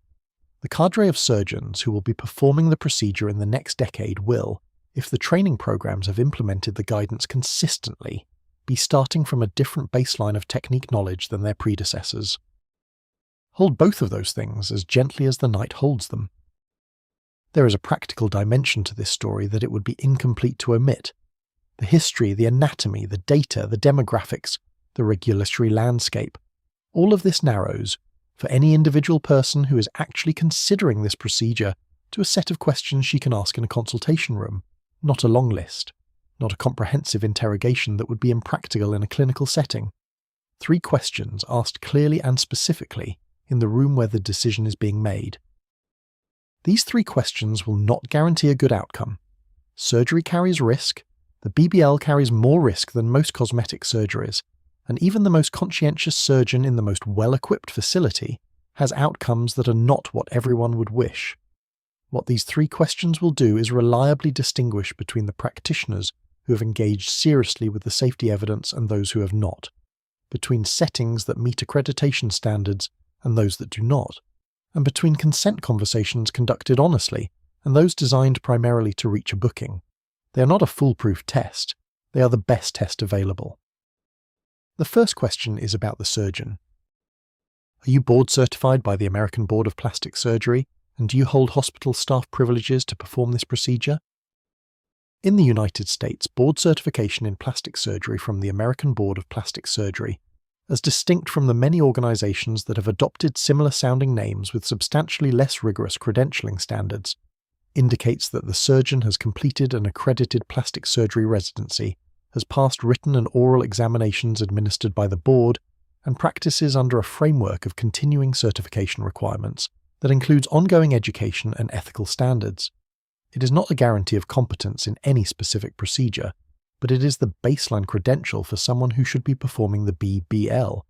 The cadre of surgeons who will be performing the procedure in the next decade will, if the training programs have implemented the guidance consistently, be starting from a different baseline of technique knowledge than their predecessors. Hold both of those things as gently as the night holds them. There is a practical dimension to this story that it would be incomplete to omit. The history, the anatomy, the data, the demographics the regulatory landscape. All of this narrows, for any individual person who is actually considering this procedure, to a set of questions she can ask in a consultation room, not a long list, not a comprehensive interrogation that would be impractical in a clinical setting. 3 questions asked clearly and specifically in the room where the decision is being made. These 3 questions will not guarantee a good outcome. Surgery carries risk, the BBL carries more risk than most cosmetic surgeries, and even the most conscientious surgeon in the most well-equipped facility has outcomes that are not what everyone would wish. What these 3 questions will do is reliably distinguish between the practitioners who have engaged seriously with the safety evidence and those who have not, between settings that meet accreditation standards and those that do not, and between consent conversations conducted honestly and those designed primarily to reach a booking. They are not a foolproof test, they are the best test available. The first question is about the surgeon. Are you board certified by the American Board of Plastic Surgery, and do you hold hospital staff privileges to perform this procedure? In the United States, board certification in plastic surgery from the American Board of Plastic Surgery, as distinct from the many organizations that have adopted similar-sounding names with substantially less rigorous credentialing standards, indicates that the surgeon has completed an accredited plastic surgery residency, has passed written and oral examinations administered by the board, and practices under a framework of continuing certification requirements that includes ongoing education and ethical standards. It is not a guarantee of competence in any specific procedure, but it is the baseline credential for someone who should be performing the BBL,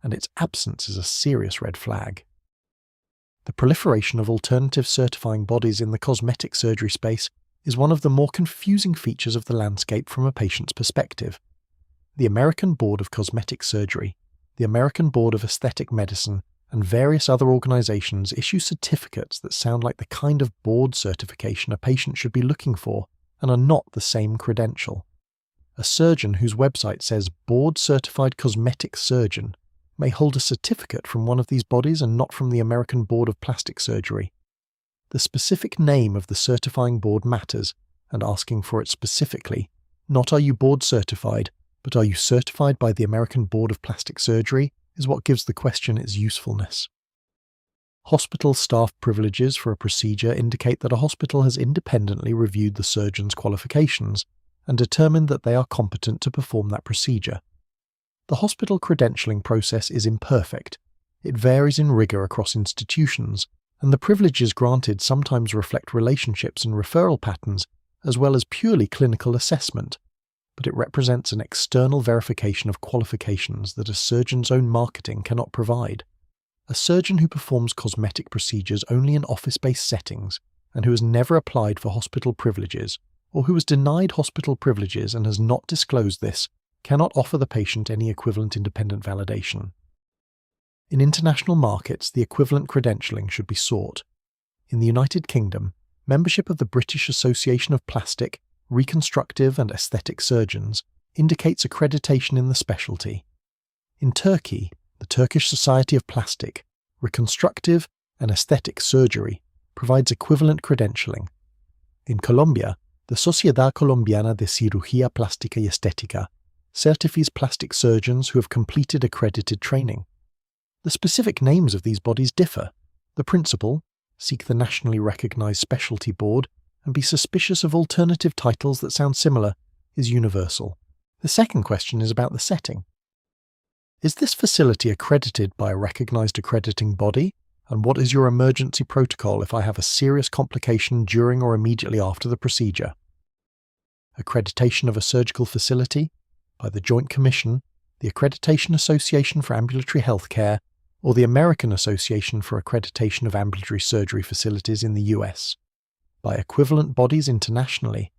and its absence is a serious red flag. The proliferation of alternative certifying bodies in the cosmetic surgery space is one of the more confusing features of the landscape from a patient's perspective. The American Board of Cosmetic Surgery, the American Board of Aesthetic Medicine, and various other organizations issue certificates that sound like the kind of board certification a patient should be looking for and are not the same credential. A surgeon whose website says Board Certified Cosmetic Surgeon may hold a certificate from one of these bodies and not from the American Board of Plastic Surgery. The specific name of the certifying board matters, and asking for it specifically, not are you board certified, but are you certified by the American Board of Plastic Surgery, is what gives the question its usefulness. Hospital staff privileges for a procedure indicate that a hospital has independently reviewed the surgeon's qualifications and determined that they are competent to perform that procedure. The hospital credentialing process is imperfect. It varies in rigor across institutions, and the privileges granted sometimes reflect relationships and referral patterns as well as purely clinical assessment, but it represents an external verification of qualifications that a surgeon's own marketing cannot provide. A surgeon who performs cosmetic procedures only in office-based settings and who has never applied for hospital privileges, or who has denied hospital privileges and has not disclosed this, cannot offer the patient any equivalent independent validation. In international markets, the equivalent credentialing should be sought. In the United Kingdom, membership of the British Association of Plastic, Reconstructive and Aesthetic Surgeons indicates accreditation in the specialty. In Turkey, the Turkish Society of Plastic, Reconstructive and Aesthetic Surgery provides equivalent credentialing. In Colombia, the Sociedad Colombiana de Cirugía Plástica y Estética certifies plastic surgeons who have completed accredited training. The specific names of these bodies differ. The principle, seek the nationally recognized specialty board and be suspicious of alternative titles that sound similar, is universal. The second question is about the setting. Is this facility accredited by a recognized accrediting body? And what is your emergency protocol if I have a serious complication during or immediately after the procedure? Accreditation of a surgical facility by the Joint Commission, the Accreditation Association for Ambulatory Healthcare, or the American Association for Accreditation of Ambulatory Surgery Facilities in the US, by equivalent bodies internationally,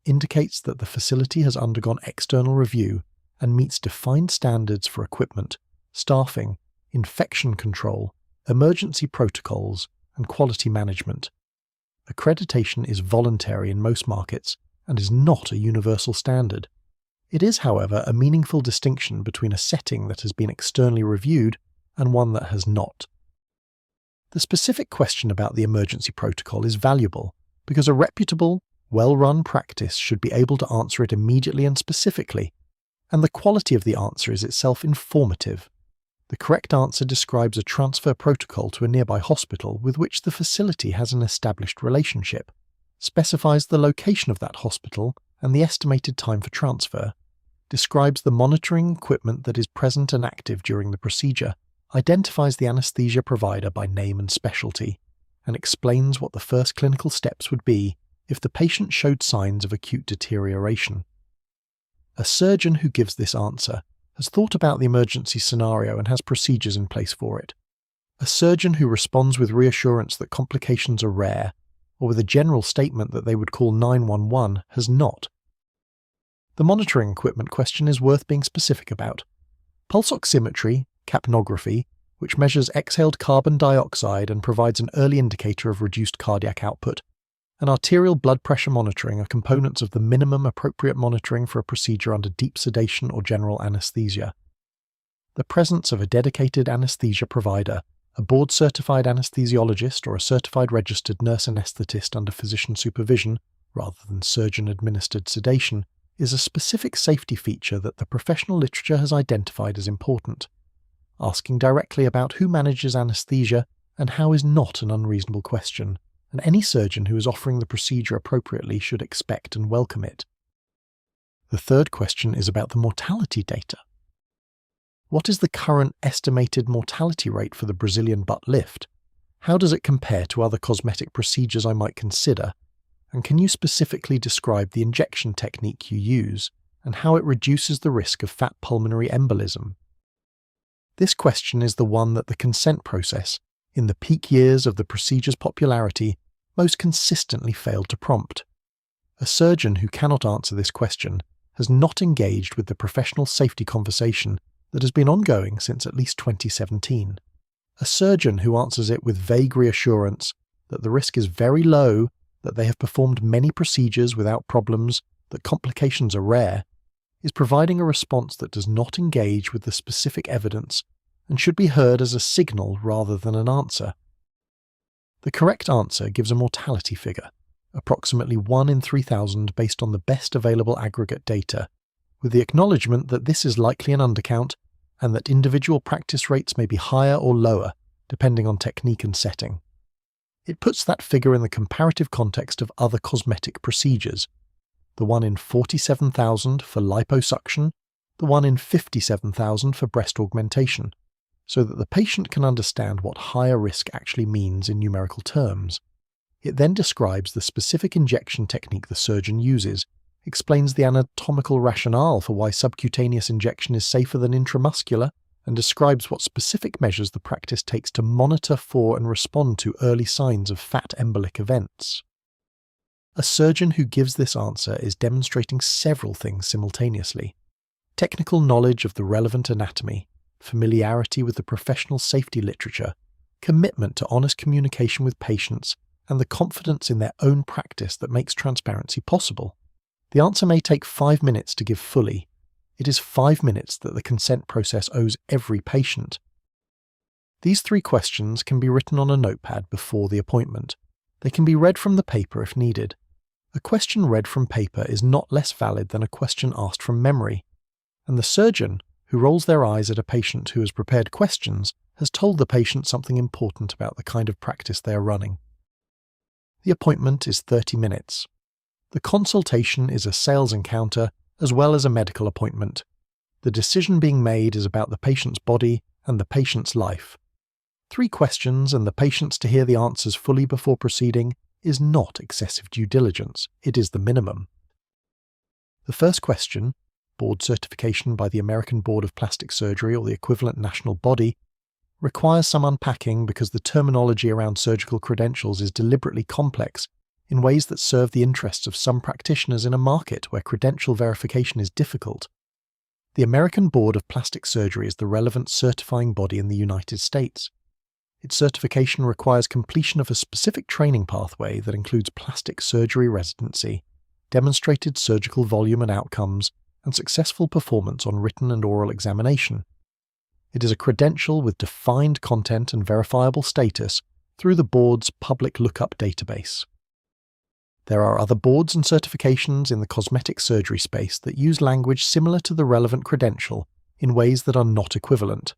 indicates that the facility has undergone external review and meets defined standards for equipment, staffing, infection control, emergency protocols, and quality management. Accreditation is voluntary in most markets and is not a universal standard. It is, however, a meaningful distinction between a setting that has been externally reviewed and one that has not. The specific question about the emergency protocol is valuable because a reputable, well-run practice should be able to answer it immediately and specifically. and the quality of the answer is itself informative. The correct answer describes a transfer protocol to a nearby hospital with which the facility has an established relationship, specifies the location of that hospital and the estimated time for transfer, describes the monitoring equipment that is present and active during the procedure, identifies the anesthesia provider by name and specialty, and explains what the first clinical steps would be if the patient showed signs of acute deterioration. A surgeon who gives this answer has thought about the emergency scenario and has procedures in place for it. A surgeon who responds with reassurance that complications are rare, or with a general statement that they would call 911, has not. The monitoring equipment question is worth being specific about. Pulse oximetry, capnography, which measures exhaled carbon dioxide and provides an early indicator of reduced cardiac output, and arterial blood pressure monitoring are components of the minimum appropriate monitoring for a procedure under deep sedation or general anesthesia. The presence of a dedicated anesthesia provider, a board-certified anesthesiologist or a certified registered nurse anesthetist under physician supervision, rather than surgeon-administered sedation, is a specific safety feature that the professional literature has identified as important. Asking directly about who manages anesthesia and how is not an unreasonable question, and any surgeon who is offering the procedure appropriately should expect and welcome it. The third question is about the mortality data. What is the current estimated mortality rate for the Brazilian butt lift? How does it compare to other cosmetic procedures I might consider? And can you specifically describe the injection technique you use and how it reduces the risk of fat pulmonary embolism? This question is the one that the consent process, in the peak years of the procedure's popularity, most consistently failed to prompt. A surgeon who cannot answer this question has not engaged with the professional safety conversation that has been ongoing since at least 2017. A surgeon who answers it with vague reassurance that the risk is very low, that they have performed many procedures without problems, that complications are rare, is providing a response that does not engage with the specific evidence and should be heard as a signal rather than an answer. The correct answer gives a mortality figure, approximately 1 in 3,000 based on the best available aggregate data, with the acknowledgement that this is likely an undercount and that individual practice rates may be higher or lower, depending on technique and setting. It puts that figure in the comparative context of other cosmetic procedures, the 1 in 47,000 for liposuction, the 1 in 57,000 for breast augmentation, so that the patient can understand what higher risk actually means in numerical terms. It then describes the specific injection technique the surgeon uses, explains the anatomical rationale for why subcutaneous injection is safer than intramuscular, and describes what specific measures the practice takes to monitor for and respond to early signs of fat embolic events. A surgeon who gives this answer is demonstrating several things simultaneously: technical knowledge of the relevant anatomy, familiarity with the professional safety literature, commitment to honest communication with patients, and the confidence in their own practice that makes transparency possible. The answer may take 5 minutes to give fully. It is 5 minutes that the consent process owes every patient. These 3 questions can be written on a notepad before the appointment. They can be read from the paper if needed. A question read from paper is not less valid than a question asked from memory, and the surgeon, who rolls their eyes at a patient who has prepared questions, has told the patient something important about the kind of practice they are running. The appointment is 30 minutes. The consultation is a sales encounter as well as a medical appointment. The decision being made is about the patient's body and the patient's life. 3 questions and the patients to hear the answers fully before proceeding is not excessive due diligence, it is the minimum. The first question, board certification by the American Board of Plastic Surgery or the equivalent national body, requires some unpacking because the terminology around surgical credentials is deliberately complex in ways that serve the interests of some practitioners in a market where credential verification is difficult. The American Board of Plastic Surgery is the relevant certifying body in the United States. Its certification requires completion of a specific training pathway that includes plastic surgery residency, demonstrated surgical volume and outcomes, and successful performance on written and oral examination. It is a credential with defined content and verifiable status through the board's public lookup database. There are other boards and certifications in the cosmetic surgery space that use language similar to the relevant credential in ways that are not equivalent.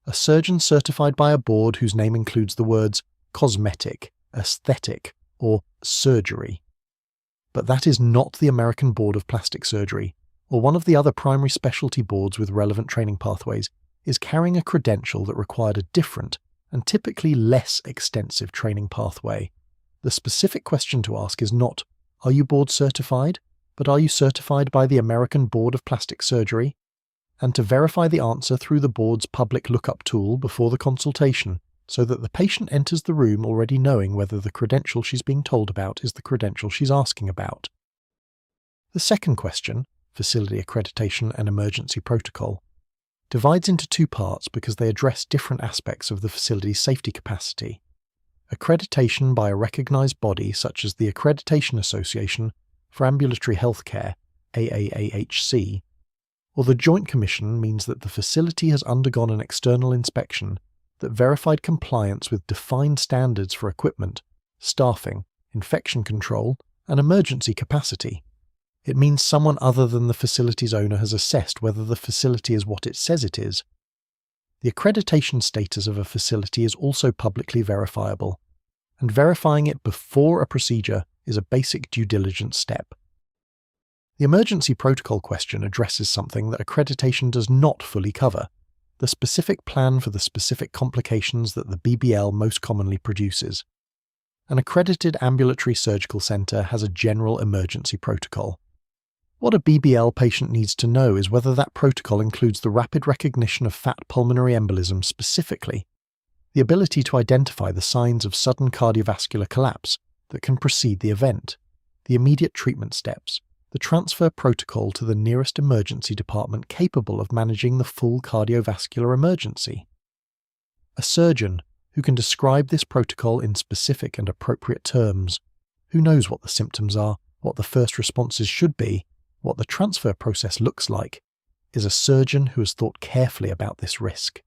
A surgeon certified by a board whose name includes the words cosmetic, aesthetic, or surgery. But that is not the American Board of Plastic Surgery, or one of the other primary specialty boards with relevant training pathways, is carrying a credential that required a different and typically less extensive training pathway. The specific question to ask is not, are you board certified, but are you certified by the American Board of Plastic Surgery? And to verify the answer through the board's public lookup tool before the consultation, so that the patient enters the room already knowing whether the credential she's being told about is the credential she's asking about. The second question, facility accreditation and emergency protocol, divides into two parts because they address different aspects of the facility's safety capacity. Accreditation by a recognized body such as the Accreditation Association for Ambulatory Healthcare, AAAHC, or the Joint Commission means that the facility has undergone an external inspection that verified compliance with defined standards for equipment, staffing, infection control, and emergency capacity. It means someone other than the facility's owner has assessed whether the facility is what it says it is. The accreditation status of a facility is also publicly verifiable, and verifying it before a procedure is a basic due diligence step. The emergency protocol question addresses something that accreditation does not fully cover: the specific plan for the specific complications that the BBL most commonly produces. An accredited ambulatory surgical centre has a general emergency protocol. What a BBL patient needs to know is whether that protocol includes the rapid recognition of fat pulmonary embolism specifically, the ability to identify the signs of sudden cardiovascular collapse that can precede the event, the immediate treatment steps, the transfer protocol to the nearest emergency department capable of managing the full cardiovascular emergency. A surgeon who can describe this protocol in specific and appropriate terms, who knows what the symptoms are, what the first responses should be, what the transfer process looks like, is a surgeon who has thought carefully about this risk.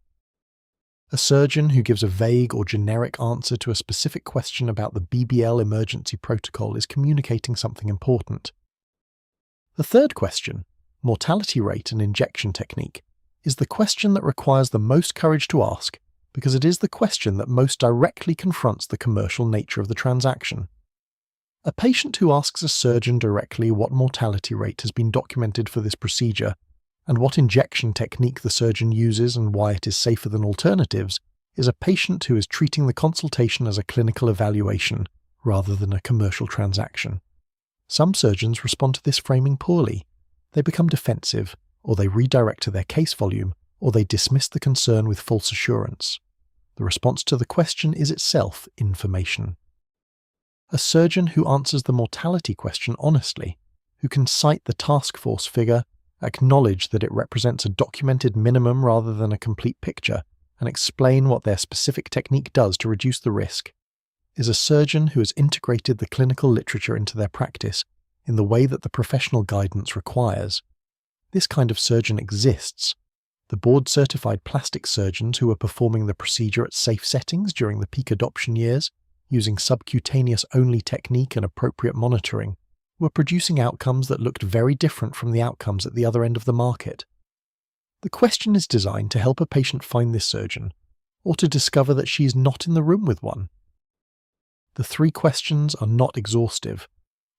A surgeon who gives a vague or generic answer to a specific question about the BBL emergency protocol is communicating something important. The third question, mortality rate and injection technique, is the question that requires the most courage to ask because it is the question that most directly confronts the commercial nature of the transaction. A patient who asks a surgeon directly what mortality rate has been documented for this procedure and what injection technique the surgeon uses and why it is safer than alternatives is a patient who is treating the consultation as a clinical evaluation rather than a commercial transaction. Some surgeons respond to this framing poorly. They become defensive, or they redirect to their case volume, or they dismiss the concern with false assurance. The response to the question is itself information. A surgeon who answers the mortality question honestly, who can cite the task force figure, acknowledge that it represents a documented minimum rather than a complete picture, and explain what their specific technique does to reduce the risk, is a surgeon who has integrated the clinical literature into their practice in the way that the professional guidance requires. This kind of surgeon exists. The board-certified plastic surgeons who were performing the procedure at safe settings during the peak adoption years, using subcutaneous-only technique and appropriate monitoring, were producing outcomes that looked very different from the outcomes at the other end of the market. The question is designed to help a patient find this surgeon, or to discover that she is not in the room with one. The three questions are not exhaustive.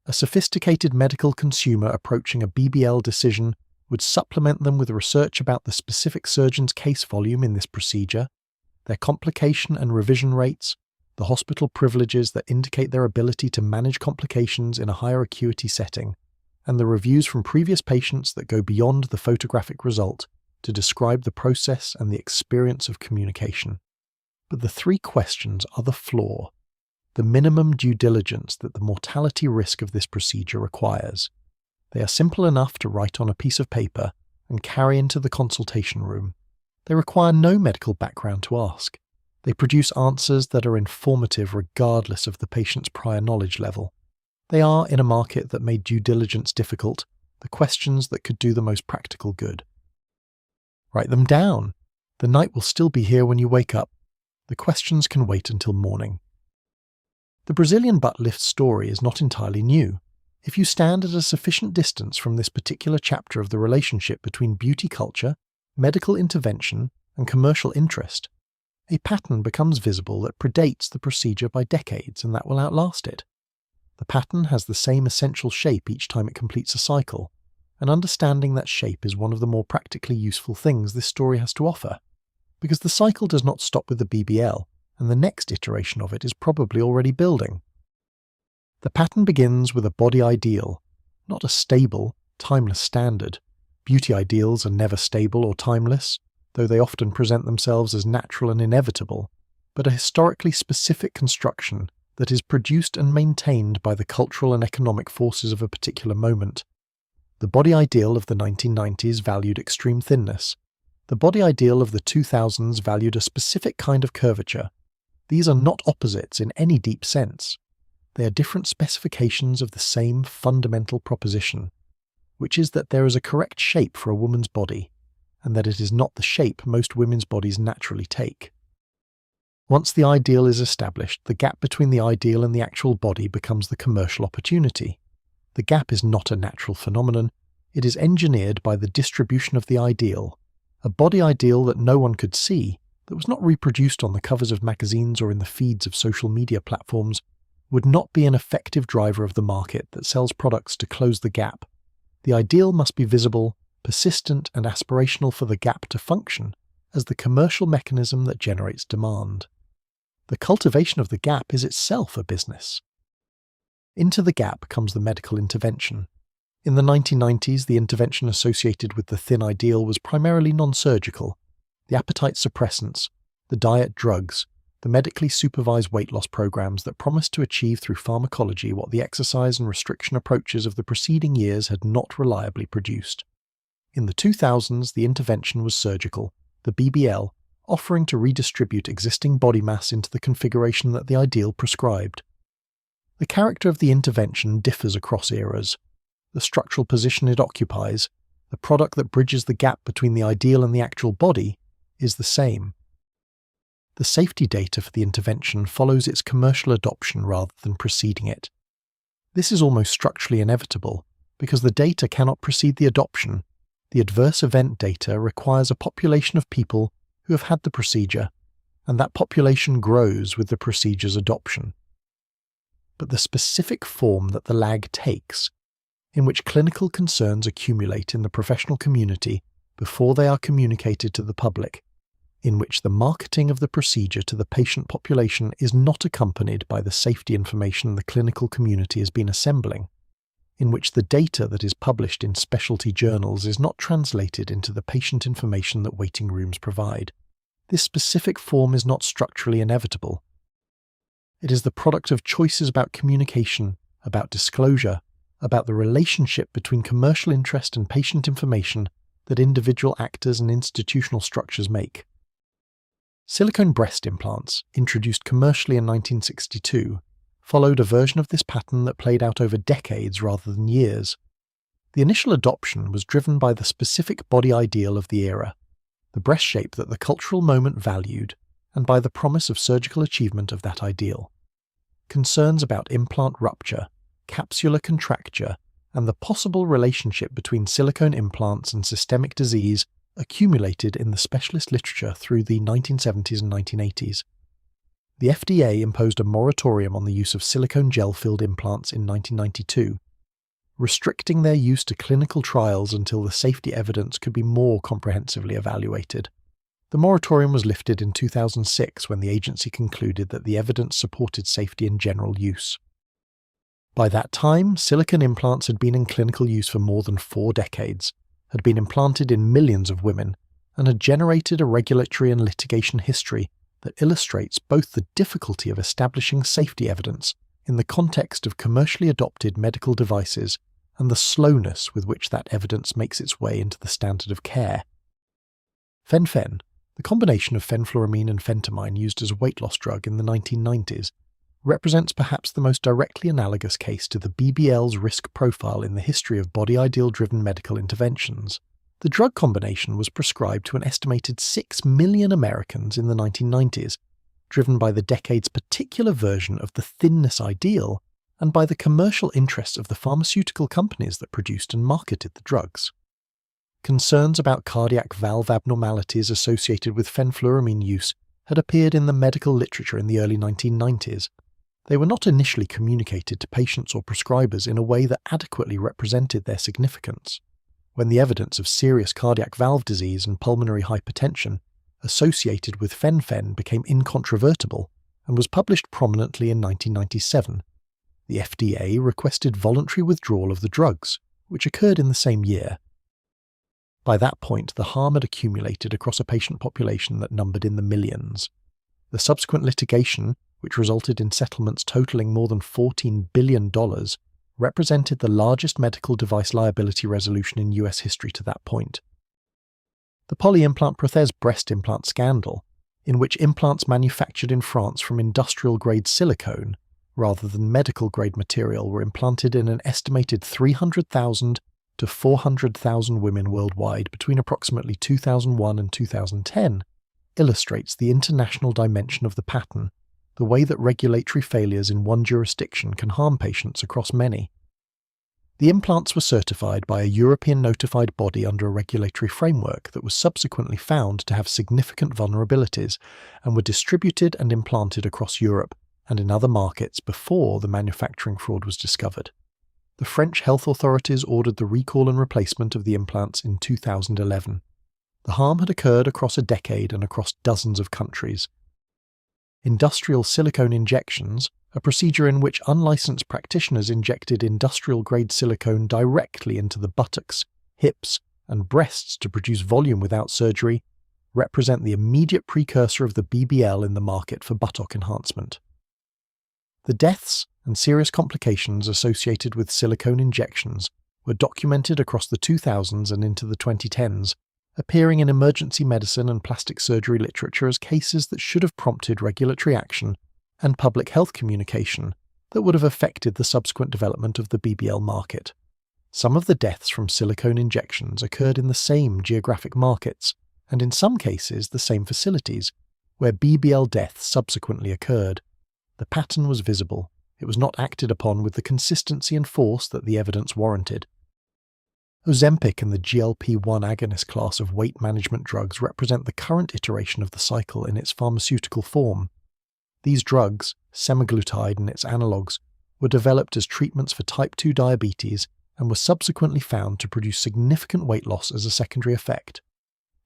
A sophisticated medical consumer approaching a BBL decision would supplement them with research about the specific surgeon's case volume in this procedure, their complication and revision rates, the hospital privileges that indicate their ability to manage complications in a higher acuity setting, and the reviews from previous patients that go beyond the photographic result to describe the process and the experience of communication. But the three questions are the flaw, the minimum due diligence that the mortality risk of this procedure requires. They are simple enough to write on a piece of paper and carry into the consultation room. They require no medical background to ask. They produce answers that are informative regardless of the patient's prior knowledge level. They are, in a market that made due diligence difficult, the questions that could do the most practical good. Write them down. The night will still be here when you wake up. The questions can wait until morning. The Brazilian butt lift story is not entirely new. If you stand at a sufficient distance from this particular chapter of the relationship between beauty culture, medical intervention, and commercial interest, a pattern becomes visible that predates the procedure by decades and that will outlast it. The pattern has the same essential shape each time it completes a cycle, and understanding that shape is one of the more practically useful things this story has to offer, because the cycle does not stop with the BBL, and the next iteration of it is probably already building. The pattern begins with a body ideal, not a stable, timeless standard. Beauty ideals are never stable or timeless, though they often present themselves as natural and inevitable, but a historically specific construction that is produced and maintained by the cultural and economic forces of a particular moment. The body ideal of the 1990s valued extreme thinness. The body ideal of the 2000s valued a specific kind of curvature. These are not opposites in any deep sense. They are different specifications of the same fundamental proposition, which is that there is a correct shape for a woman's body, and that it is not the shape most women's bodies naturally take. Once the ideal is established, the gap between the ideal and the actual body becomes the commercial opportunity. The gap is not a natural phenomenon, it is engineered by the distribution of the ideal, a body ideal that no one could see, that was not reproduced on the covers of magazines or in the feeds of social media platforms, would not be an effective driver of the market that sells products to close the gap. The ideal must be visible, persistent, and aspirational for the gap to function as the commercial mechanism that generates demand. The cultivation of the gap is itself a business. Into the gap comes the medical intervention. In the 1990s, the intervention associated with the thin ideal was primarily non-surgical. The appetite suppressants, the diet drugs, the medically supervised weight loss programs that promised to achieve through pharmacology what the exercise and restriction approaches of the preceding years had not reliably produced. In the 2000s, the intervention was surgical, the BBL, offering to redistribute existing body mass into the configuration that the ideal prescribed. The character of the intervention differs across eras. The structural position it occupies, the product that bridges the gap between the ideal and the actual body, is the same. The safety data for the intervention follows its commercial adoption rather than preceding it. This is almost structurally inevitable, because the data cannot precede the adoption. The adverse event data requires a population of people who have had the procedure, and that population grows with the procedure's adoption. But the specific form that the lag takes, in which clinical concerns accumulate in the professional community before they are communicated to the public, in which the marketing of the procedure to the patient population is not accompanied by the safety information the clinical community has been assembling, in which the data that is published in specialty journals is not translated into the patient information that waiting rooms provide. This specific form is not structurally inevitable. It is the product of choices about communication, about disclosure, about the relationship between commercial interest and patient information that individual actors and institutional structures make. Silicone breast implants, introduced commercially in 1962, followed a version of this pattern that played out over decades rather than years. The initial adoption was driven by the specific body ideal of the era, the breast shape that the cultural moment valued, and by the promise of surgical achievement of that ideal. Concerns about implant rupture, capsular contracture, and the possible relationship between silicone implants and systemic disease accumulated in the specialist literature through the 1970s and 1980s. The FDA imposed a moratorium on the use of silicone gel-filled implants in 1992, restricting their use to clinical trials until the safety evidence could be more comprehensively evaluated. The moratorium was lifted in 2006 when the agency concluded that the evidence supported safety in general use. By that time, silicone implants had been in clinical use for more than 4 decades, had been implanted in millions of women, and had generated a regulatory and litigation history that illustrates both the difficulty of establishing safety evidence in the context of commercially adopted medical devices and the slowness with which that evidence makes its way into the standard of care. Fen-phen, the combination of fenfluramine and phentermine used as a weight loss drug in the 1990s, represents perhaps the most directly analogous case to the BBL's risk profile in the history of body ideal-driven medical interventions. The drug combination was prescribed to an estimated 6 million Americans in the 1990s, driven by the decade's particular version of the thinness ideal and by the commercial interests of the pharmaceutical companies that produced and marketed the drugs. Concerns about cardiac valve abnormalities associated with fenfluramine use had appeared in the medical literature in the early 1990s. They were not initially communicated to patients or prescribers in a way that adequately represented their significance. When the evidence of serious cardiac valve disease and pulmonary hypertension associated with fen-phen became incontrovertible and was published prominently in 1997, the FDA requested voluntary withdrawal of the drugs, which occurred in the same year. By that point, the harm had accumulated across a patient population that numbered in the millions. The subsequent litigation, which resulted in settlements totaling more than $14 billion, represented the largest medical device liability resolution in US history to that point. The polyimplant prothèse breast implant scandal, in which implants manufactured in France from industrial-grade silicone rather than medical-grade material were implanted in an estimated 300,000 to 400,000 women worldwide between approximately 2001 and 2010, illustrates the international dimension of the pattern, the way that regulatory failures in one jurisdiction can harm patients across many. The implants were certified by a European notified body under a regulatory framework that was subsequently found to have significant vulnerabilities and were distributed and implanted across Europe and in other markets before the manufacturing fraud was discovered. The French health authorities ordered the recall and replacement of the implants in 2011. The harm had occurred across a decade and across dozens of countries. Industrial silicone injections, a procedure in which unlicensed practitioners injected industrial-grade silicone directly into the buttocks, hips, and breasts to produce volume without surgery, represent the immediate precursor of the BBL in the market for buttock enhancement. The deaths and serious complications associated with silicone injections were documented across the 2000s and into the 2010s, appearing in emergency medicine and plastic surgery literature as cases that should have prompted regulatory action and public health communication that would have affected the subsequent development of the BBL market. Some of the deaths from silicone injections occurred in the same geographic markets, and in some cases the same facilities, where BBL deaths subsequently occurred. The pattern was visible. It was not acted upon with the consistency and force that the evidence warranted. Ozempic and the GLP-1 agonist class of weight management drugs represent the current iteration of the cycle in its pharmaceutical form. These drugs, semaglutide and its analogues, were developed as treatments for type 2 diabetes and were subsequently found to produce significant weight loss as a secondary effect.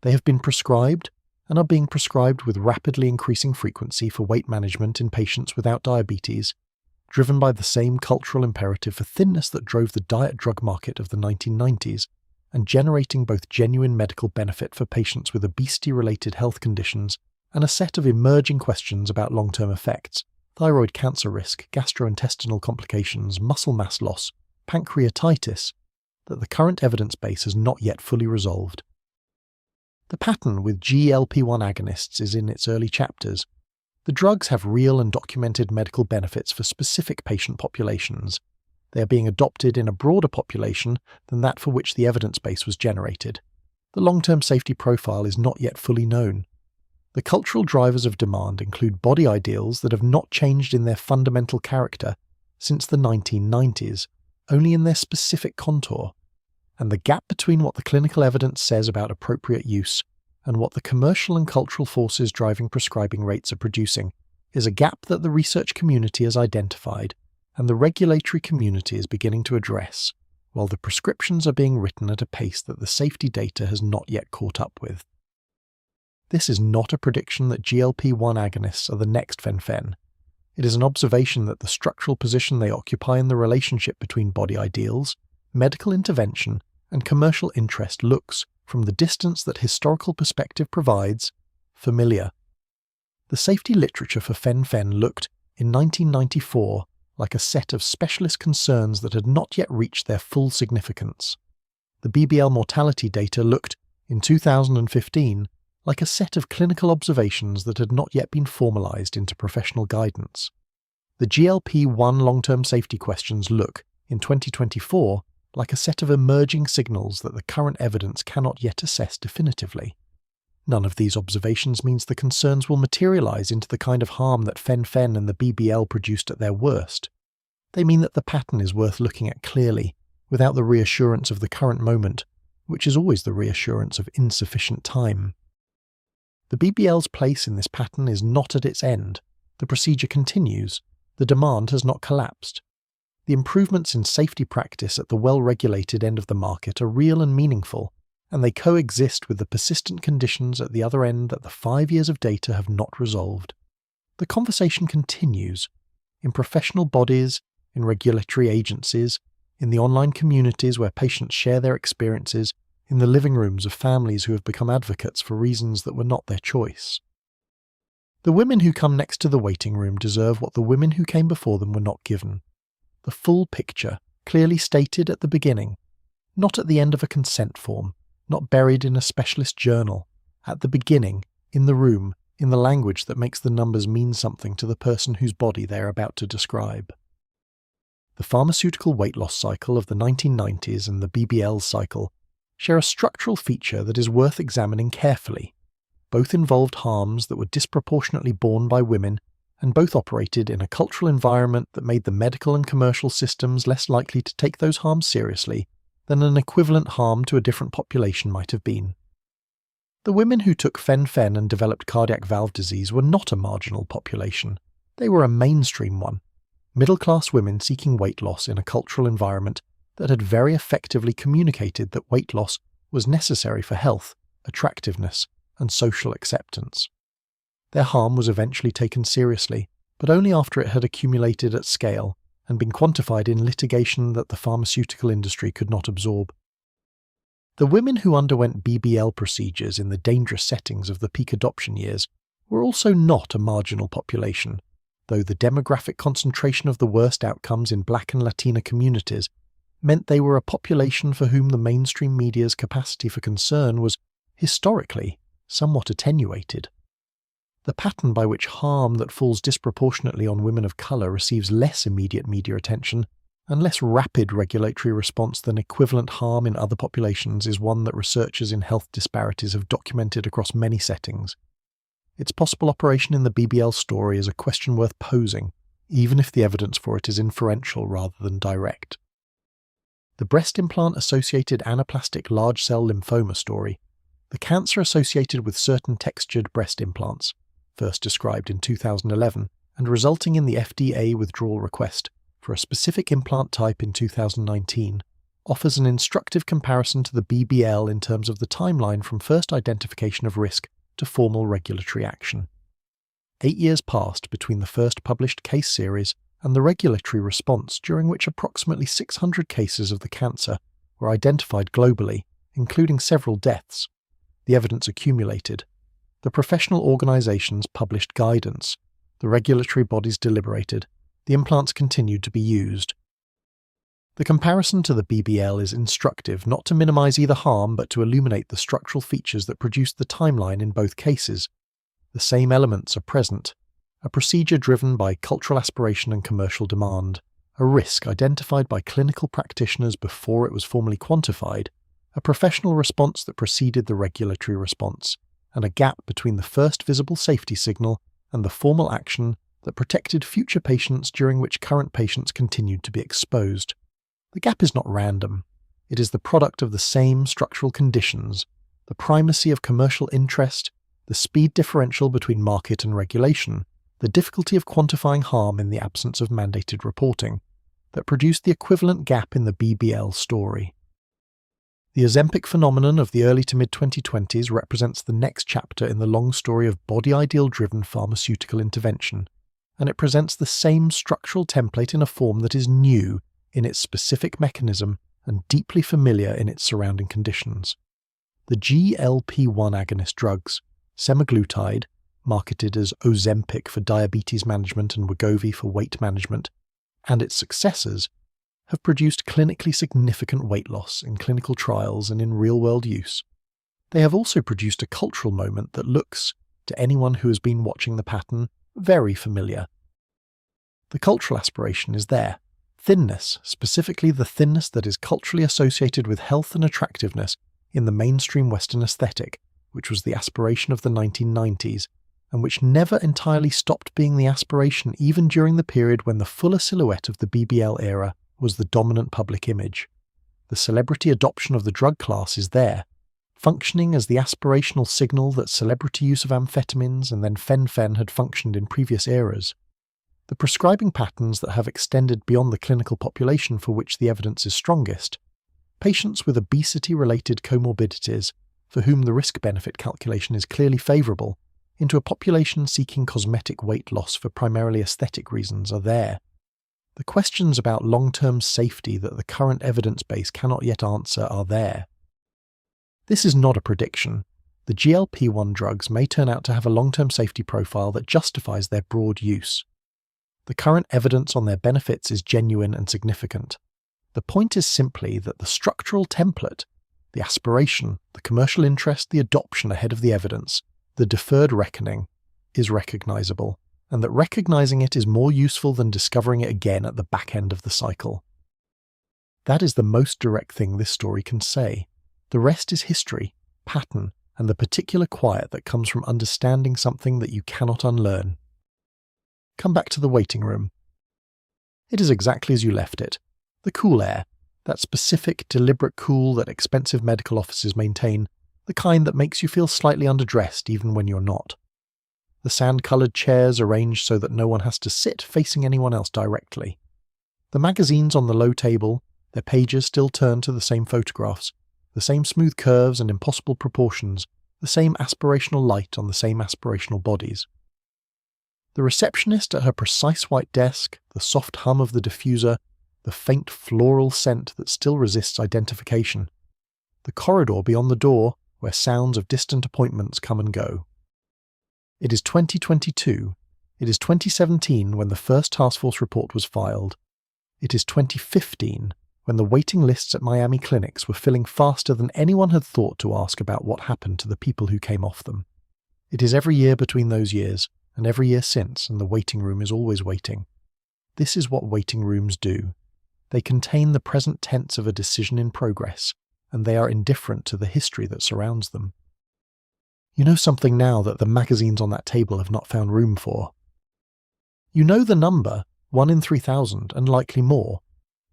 They have been prescribed and are being prescribed with rapidly increasing frequency for weight management in patients without diabetes, driven by the same cultural imperative for thinness that drove the diet drug market of the 1990s, and generating both genuine medical benefit for patients with obesity-related health conditions and a set of emerging questions about long-term effects, thyroid cancer risk, gastrointestinal complications, muscle mass loss, pancreatitis, that the current evidence base has not yet fully resolved. The pattern with GLP-1 agonists is in its early chapters. The drugs have real and documented medical benefits for specific patient populations. They are being adopted in a broader population than that for which the evidence base was generated. The long-term safety profile is not yet fully known. The cultural drivers of demand include body ideals that have not changed in their fundamental character since the 1990s, only in their specific contour, and the gap between what the clinical evidence says about appropriate use and what the commercial and cultural forces driving prescribing rates are producing is a gap that the research community has identified and the regulatory community is beginning to address, while the prescriptions are being written at a pace that the safety data has not yet caught up with. This is not a prediction that GLP-1 agonists are the next fen-phen. It is an observation that the structural position they occupy in the relationship between body ideals, medical intervention, and commercial interest looks, from the distance that historical perspective provides, familiar. The safety literature for fen-phen looked, in 1994, like a set of specialist concerns that had not yet reached their full significance. The BBL mortality data looked, in 2015, like a set of clinical observations that had not yet been formalized into professional guidance. The GLP-1 long-term safety questions look, in 2024, like a set of emerging signals that the current evidence cannot yet assess definitively. None of these observations means the concerns will materialize into the kind of harm that fen-phen and the BBL produced at their worst. They mean that the pattern is worth looking at clearly, without the reassurance of the current moment, which is always the reassurance of insufficient time. The BBL's place in this pattern is not at its end. The procedure continues. The demand has not collapsed. The improvements in safety practice at the well-regulated end of the market are real and meaningful, and they coexist with the persistent conditions at the other end that the 5 years of data have not resolved. The conversation continues, in professional bodies, in regulatory agencies, in the online communities where patients share their experiences, in the living rooms of families who have become advocates for reasons that were not their choice. The women who come next to the waiting room deserve what the women who came before them were not given. The full picture, clearly stated at the beginning, not at the end of a consent form, not buried in a specialist journal, at the beginning, in the room, in the language that makes the numbers mean something to the person whose body they are about to describe. The pharmaceutical weight loss cycle of the 1990s and the BBL cycle share a structural feature that is worth examining carefully. Both involved harms that were disproportionately borne by women, and both operated in a cultural environment that made the medical and commercial systems less likely to take those harms seriously than an equivalent harm to a different population might have been. The women who took fen-phen and developed cardiac valve disease were not a marginal population. They were a mainstream one. Middle-class women seeking weight loss in a cultural environment that had very effectively communicated that weight loss was necessary for health, attractiveness, and social acceptance. Their harm was eventually taken seriously, but only after it had accumulated at scale and been quantified in litigation that the pharmaceutical industry could not absorb. The women who underwent BBL procedures in the dangerous settings of the peak adoption years were also not a marginal population, though the demographic concentration of the worst outcomes in Black and Latina communities meant they were a population for whom the mainstream media's capacity for concern was, historically, somewhat attenuated. The pattern by which harm that falls disproportionately on women of colour receives less immediate media attention and less rapid regulatory response than equivalent harm in other populations is one that researchers in health disparities have documented across many settings. Its possible operation in the BBL story is a question worth posing, even if the evidence for it is inferential rather than direct. The breast implant-associated anaplastic large-cell lymphoma story, the cancer associated with certain textured breast implants, first described in 2011 and resulting in the FDA withdrawal request for a specific implant type in 2019, offers an instructive comparison to the BBL in terms of the timeline from first identification of risk to formal regulatory action. 8 years passed between the first published case series and the regulatory response, during which approximately 600 cases of the cancer were identified globally, including several deaths. The evidence accumulated. The professional organizations published guidance. The regulatory bodies deliberated. The implants continued to be used. The comparison to the BBL is instructive, not to minimize either harm but to illuminate the structural features that produced the timeline in both cases. The same elements are present. A procedure driven by cultural aspiration and commercial demand. A risk identified by clinical practitioners before it was formally quantified. A professional response that preceded the regulatory response, and a gap between the first visible safety signal and the formal action that protected future patients during which current patients continued to be exposed. The gap is not random. It is the product of the same structural conditions, the primacy of commercial interest, the speed differential between market and regulation, the difficulty of quantifying harm in the absence of mandated reporting, that produced the equivalent gap in the BBL story. The Ozempic phenomenon of the early to mid-2020s represents the next chapter in the long story of body-ideal-driven pharmaceutical intervention, and it presents the same structural template in a form that is new in its specific mechanism and deeply familiar in its surrounding conditions. The GLP-1 agonist drugs, semaglutide, marketed as Ozempic for diabetes management and Wegovy for weight management, and its successors, have produced clinically significant weight loss in clinical trials and in real-world use. They have also produced a cultural moment that looks, to anyone who has been watching the pattern, very familiar. The cultural aspiration is there. Thinness, specifically the thinness that is culturally associated with health and attractiveness in the mainstream Western aesthetic, which was the aspiration of the 1990s, and which never entirely stopped being the aspiration even during the period when the fuller silhouette of the BBL era was the dominant public image. The celebrity adoption of the drug class is there, functioning as the aspirational signal that celebrity use of amphetamines and then fen-phen had functioned in previous eras. The prescribing patterns that have extended beyond the clinical population for which the evidence is strongest, patients with obesity-related comorbidities, for whom the risk-benefit calculation is clearly favourable, into a population seeking cosmetic weight loss for primarily aesthetic reasons are there. The questions about long-term safety that the current evidence base cannot yet answer are there. This is not a prediction. The GLP-1 drugs may turn out to have a long-term safety profile that justifies their broad use. The current evidence on their benefits is genuine and significant. The point is simply that the structural template, the aspiration, the commercial interest, the adoption ahead of the evidence, the deferred reckoning, is recognizable, and that recognizing it is more useful than discovering it again at the back end of the cycle. That is the most direct thing this story can say. The rest is history, pattern, and the particular quiet that comes from understanding something that you cannot unlearn. Come back to the waiting room. It is exactly as you left it. The cool air, that specific, deliberate cool that expensive medical offices maintain, the kind that makes you feel slightly underdressed even when you're not. The sand-coloured chairs arranged so that no one has to sit facing anyone else directly. The magazines on the low table, their pages still turned to the same photographs, the same smooth curves and impossible proportions, the same aspirational light on the same aspirational bodies. The receptionist at her precise white desk, the soft hum of the diffuser, the faint floral scent that still resists identification. The corridor beyond the door, where sounds of distant appointments come and go. It is 2022. It is 2017 when the first task force report was filed. It is 2015 when the waiting lists at Miami clinics were filling faster than anyone had thought to ask about what happened to the people who came off them. It is every year between those years, and every year since, and the waiting room is always waiting. This is what waiting rooms do. They contain the present tense of a decision in progress, and they are indifferent to the history that surrounds them. You know something now that the magazines on that table have not found room for. You know the number, 1 in 3,000, and likely more.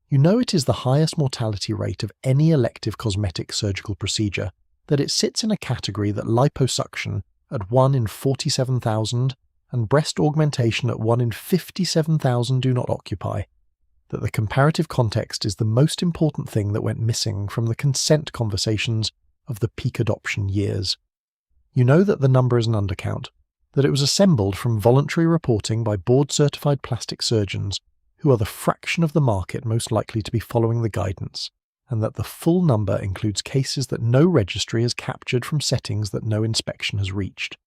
You know it is the highest mortality rate of any elective cosmetic surgical procedure, that it sits in a category that liposuction at 1 in 47,000 and breast augmentation at 1 in 57,000 do not occupy, that the comparative context is the most important thing that went missing from the consent conversations of the peak adoption years. You know that the number is an undercount, that it was assembled from voluntary reporting by board-certified plastic surgeons who are the fraction of the market most likely to be following the guidance, and that the full number includes cases that no registry has captured from settings that no inspection has reached.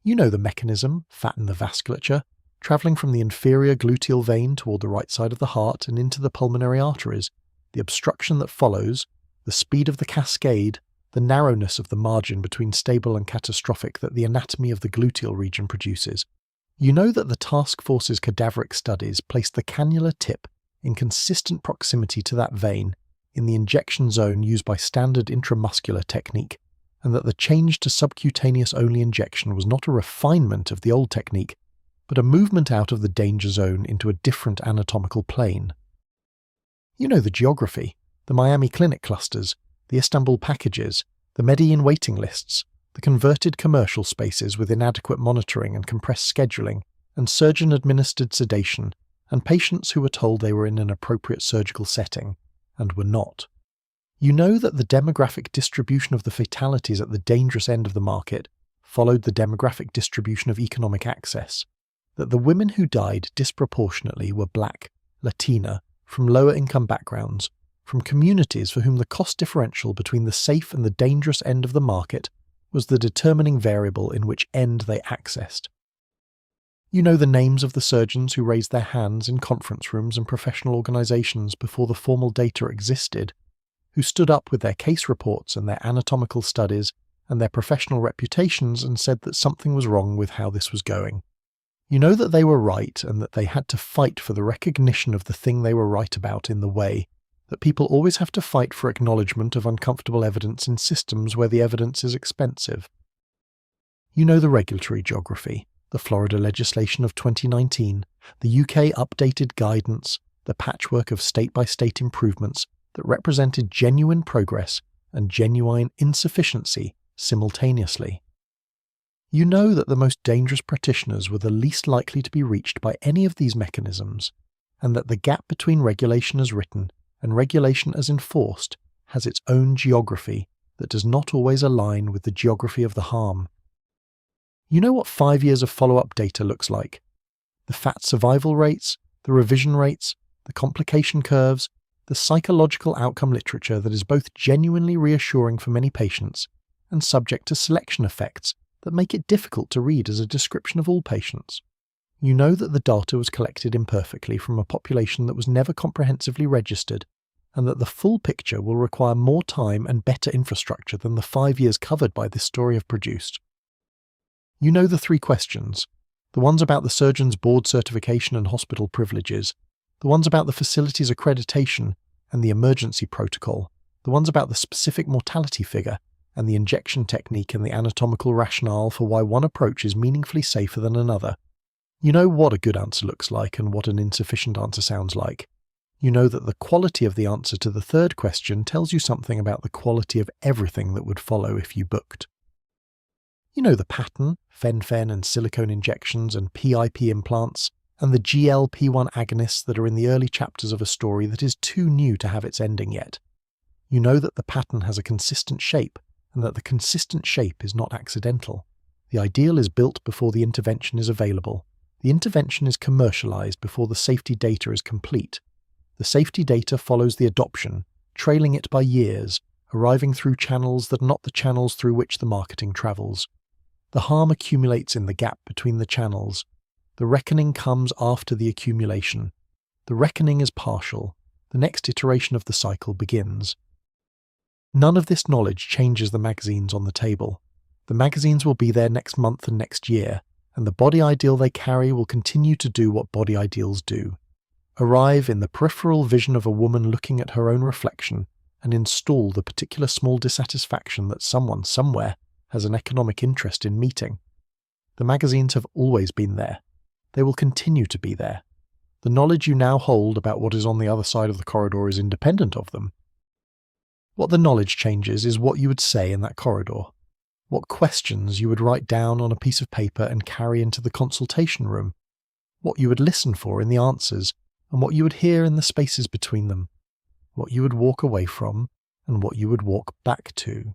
You know the mechanism, fatten the vasculature, travelling from the inferior gluteal vein toward the right side of the heart and into the pulmonary arteries, the obstruction that follows, the speed of the cascade, the narrowness of the margin between stable and catastrophic that the anatomy of the gluteal region produces. You know that the task force's cadaveric studies placed the cannula tip in consistent proximity to that vein in the injection zone used by standard intramuscular technique, and that the change to subcutaneous-only injection was not a refinement of the old technique, but a movement out of the danger zone into a different anatomical plane. You know the geography, the Miami clinic clusters, the Istanbul packages, the Medellin waiting lists, the converted commercial spaces with inadequate monitoring and compressed scheduling, and surgeon-administered sedation, and patients who were told they were in an appropriate surgical setting, and were not. You know that the demographic distribution of the fatalities at the dangerous end of the market followed the demographic distribution of economic access, that the women who died disproportionately were Black, Latina, from lower income backgrounds, from communities for whom the cost differential between the safe and the dangerous end of the market was the determining variable in which end they accessed. You know the names of the surgeons who raised their hands in conference rooms and professional organisations before the formal data existed, who stood up with their case reports and their anatomical studies and their professional reputations and said that something was wrong with how this was going. You know that they were right and that they had to fight for the recognition of the thing they were right about in the way, that people always have to fight for acknowledgement of uncomfortable evidence in systems where the evidence is expensive. You know the regulatory geography, the Florida legislation of 2019, the UK updated guidance, the patchwork of state-by-state improvements that represented genuine progress and genuine insufficiency simultaneously. You know that the most dangerous practitioners were the least likely to be reached by any of these mechanisms, and that the gap between regulation as written and regulation as enforced has its own geography that does not always align with the geography of the harm. You know what 5 years of follow-up data looks like. The fat survival rates, the revision rates, the complication curves, the psychological outcome literature that is both genuinely reassuring for many patients and subject to selection effects that make it difficult to read as a description of all patients. You know that the data was collected imperfectly from a population that was never comprehensively registered, and that the full picture will require more time and better infrastructure than the 5 years covered by this story have produced. You know the 3 questions, the ones about the surgeon's board certification and hospital privileges, the ones about the facility's accreditation and the emergency protocol, the ones about the specific mortality figure and the injection technique and the anatomical rationale for why one approach is meaningfully safer than another. You know what a good answer looks like and what an insufficient answer sounds like. You know that the quality of the answer to the 3rd question tells you something about the quality of everything that would follow if you booked. You know the pattern, fen-phen and silicone injections and PIP implants, and the GLP-1 agonists that are in the early chapters of a story that is too new to have its ending yet. You know that the pattern has a consistent shape, and that the consistent shape is not accidental. The ideal is built before the intervention is available. The intervention is commercialized before the safety data is complete. The safety data follows the adoption, trailing it by years, arriving through channels that are not the channels through which the marketing travels. The harm accumulates in the gap between the channels. The reckoning comes after the accumulation. The reckoning is partial. The next iteration of the cycle begins. None of this knowledge changes the magazines on the table. The magazines will be there next month and next year, and the body ideal they carry will continue to do what body ideals do. Arrive in the peripheral vision of a woman looking at her own reflection and install the particular small dissatisfaction that someone somewhere has an economic interest in meeting. The magazines have always been there. They will continue to be there. The knowledge you now hold about what is on the other side of the corridor is independent of them. What the knowledge changes is what you would say in that corridor. What questions you would write down on a piece of paper and carry into the consultation room. What you would listen for in the answers and what you would hear in the spaces between them. What you would walk away from and what you would walk back to.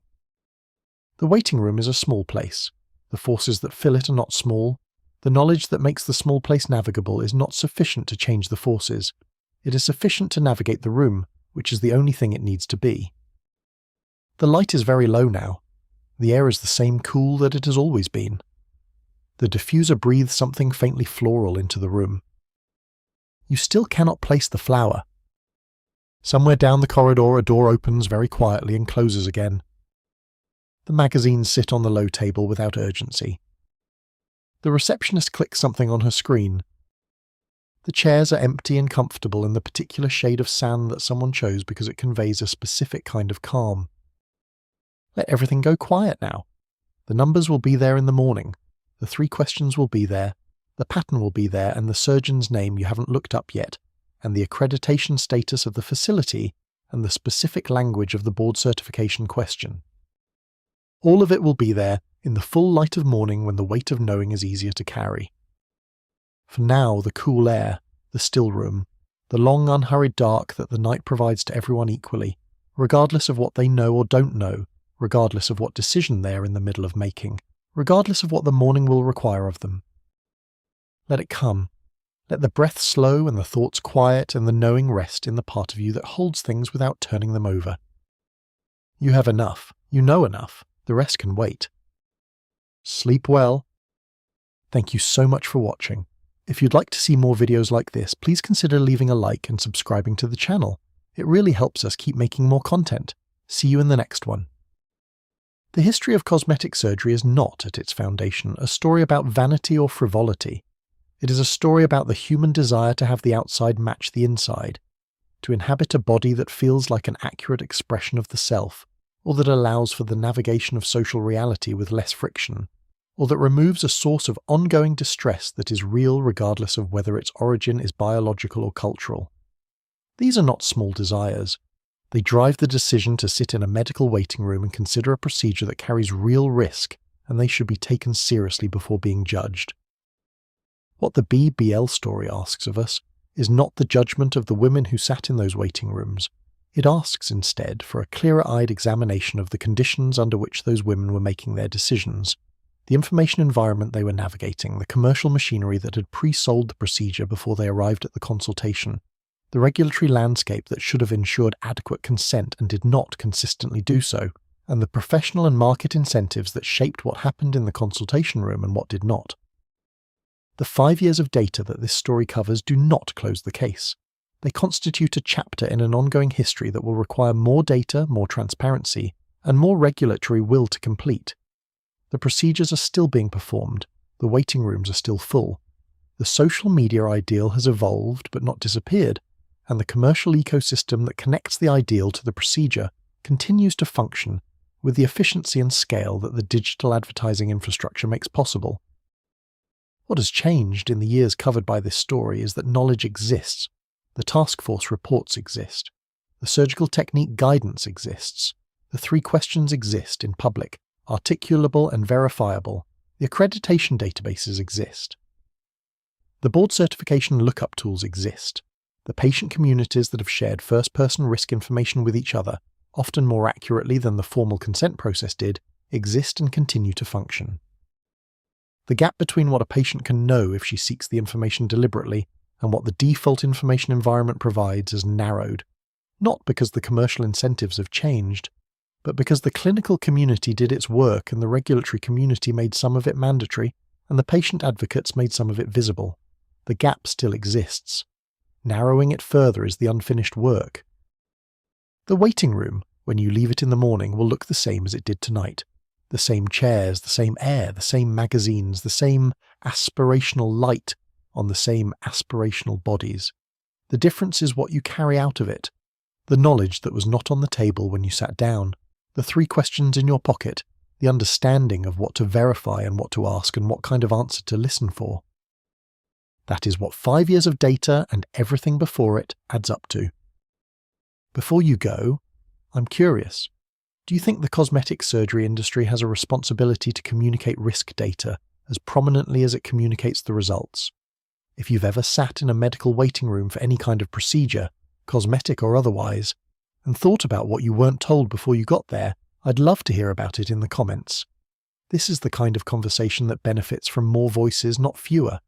The waiting room is a small place. The forces that fill it are not small. The knowledge that makes the small place navigable is not sufficient to change the forces. It is sufficient to navigate the room, which is the only thing it needs to be. The light is very low now. The air is the same cool that it has always been. The diffuser breathes something faintly floral into the room. You still cannot place the flower. Somewhere down the corridor a door opens very quietly and closes again. The magazines sit on the low table without urgency. The receptionist clicks something on her screen. The chairs are empty and comfortable in the particular shade of sand that someone chose because it conveys a specific kind of calm. Let everything go quiet now. The numbers will be there in the morning. The 3 questions will be there. The pattern will be there, and the surgeon's name you haven't looked up yet, and the accreditation status of the facility, and the specific language of the board certification question. All of it will be there in the full light of morning when the weight of knowing is easier to carry. For now, the cool air, the still room, the long unhurried dark that the night provides to everyone equally, regardless of what they know or don't know, regardless of what decision they are in the middle of making, regardless of what the morning will require of them. Let it come. Let the breath slow and the thoughts quiet and the knowing rest in the part of you that holds things without turning them over. You have enough. You know enough. The rest can wait. Sleep well. Thank you so much for watching. If you'd like to see more videos like this, please consider leaving a like and subscribing to the channel. It really helps us keep making more content. See you in the next one. The history of cosmetic surgery is not, at its foundation, a story about vanity or frivolity. It is a story about the human desire to have the outside match the inside. to inhabit a body that feels like an accurate expression of the self, or that allows for the navigation of social reality with less friction, or that removes a source of ongoing distress that is real regardless of whether its origin is biological or cultural. These are not small desires. They drive the decision to sit in a medical waiting room and consider a procedure that carries real risk, and they should be taken seriously before being judged. What the BBL story asks of us is not the judgment of the women who sat in those waiting rooms. It asks instead for a clearer-eyed examination of the conditions under which those women were making their decisions, the information environment they were navigating, the commercial machinery that had pre-sold the procedure before they arrived at the consultation, the regulatory landscape that should have ensured adequate consent and did not consistently do so, and the professional and market incentives that shaped what happened in the consultation room and what did not. The 5 years of data that this story covers do not close the case. They constitute a chapter in an ongoing history that will require more data, more transparency, and more regulatory will to complete. The procedures are still being performed, the waiting rooms are still full. The social media ideal has evolved but not disappeared, and the commercial ecosystem that connects the ideal to the procedure continues to function with the efficiency and scale that the digital advertising infrastructure makes possible. What has changed in the years covered by this story is that knowledge exists, the task force reports exist, the surgical technique guidance exists, the 3 questions exist in public, articulable and verifiable, the accreditation databases exist. The board certification lookup tools exist, the patient communities that have shared first-person risk information with each other, often more accurately than the formal consent process did, exist and continue to function. The gap between what a patient can know if she seeks the information deliberately and what the default information environment provides has narrowed, not because the commercial incentives have changed, but because the clinical community did its work and the regulatory community made some of it mandatory and the patient advocates made some of it visible. The gap still exists. Narrowing it further is the unfinished work. The waiting room, when you leave it in the morning, will look the same as it did tonight. The same chairs, the same air, the same magazines, the same aspirational light on the same aspirational bodies. The difference is what you carry out of it. The knowledge that was not on the table when you sat down. The 3 questions in your pocket. The understanding of what to verify and what to ask and what kind of answer to listen for. That is what 5 years of data and everything before it adds up to. Before you go, I'm curious. Do you think the cosmetic surgery industry has a responsibility to communicate risk data as prominently as it communicates the results? If you've ever sat in a medical waiting room for any kind of procedure, cosmetic or otherwise, and thought about what you weren't told before you got there, I'd love to hear about it in the comments. This is the kind of conversation that benefits from more voices, not fewer.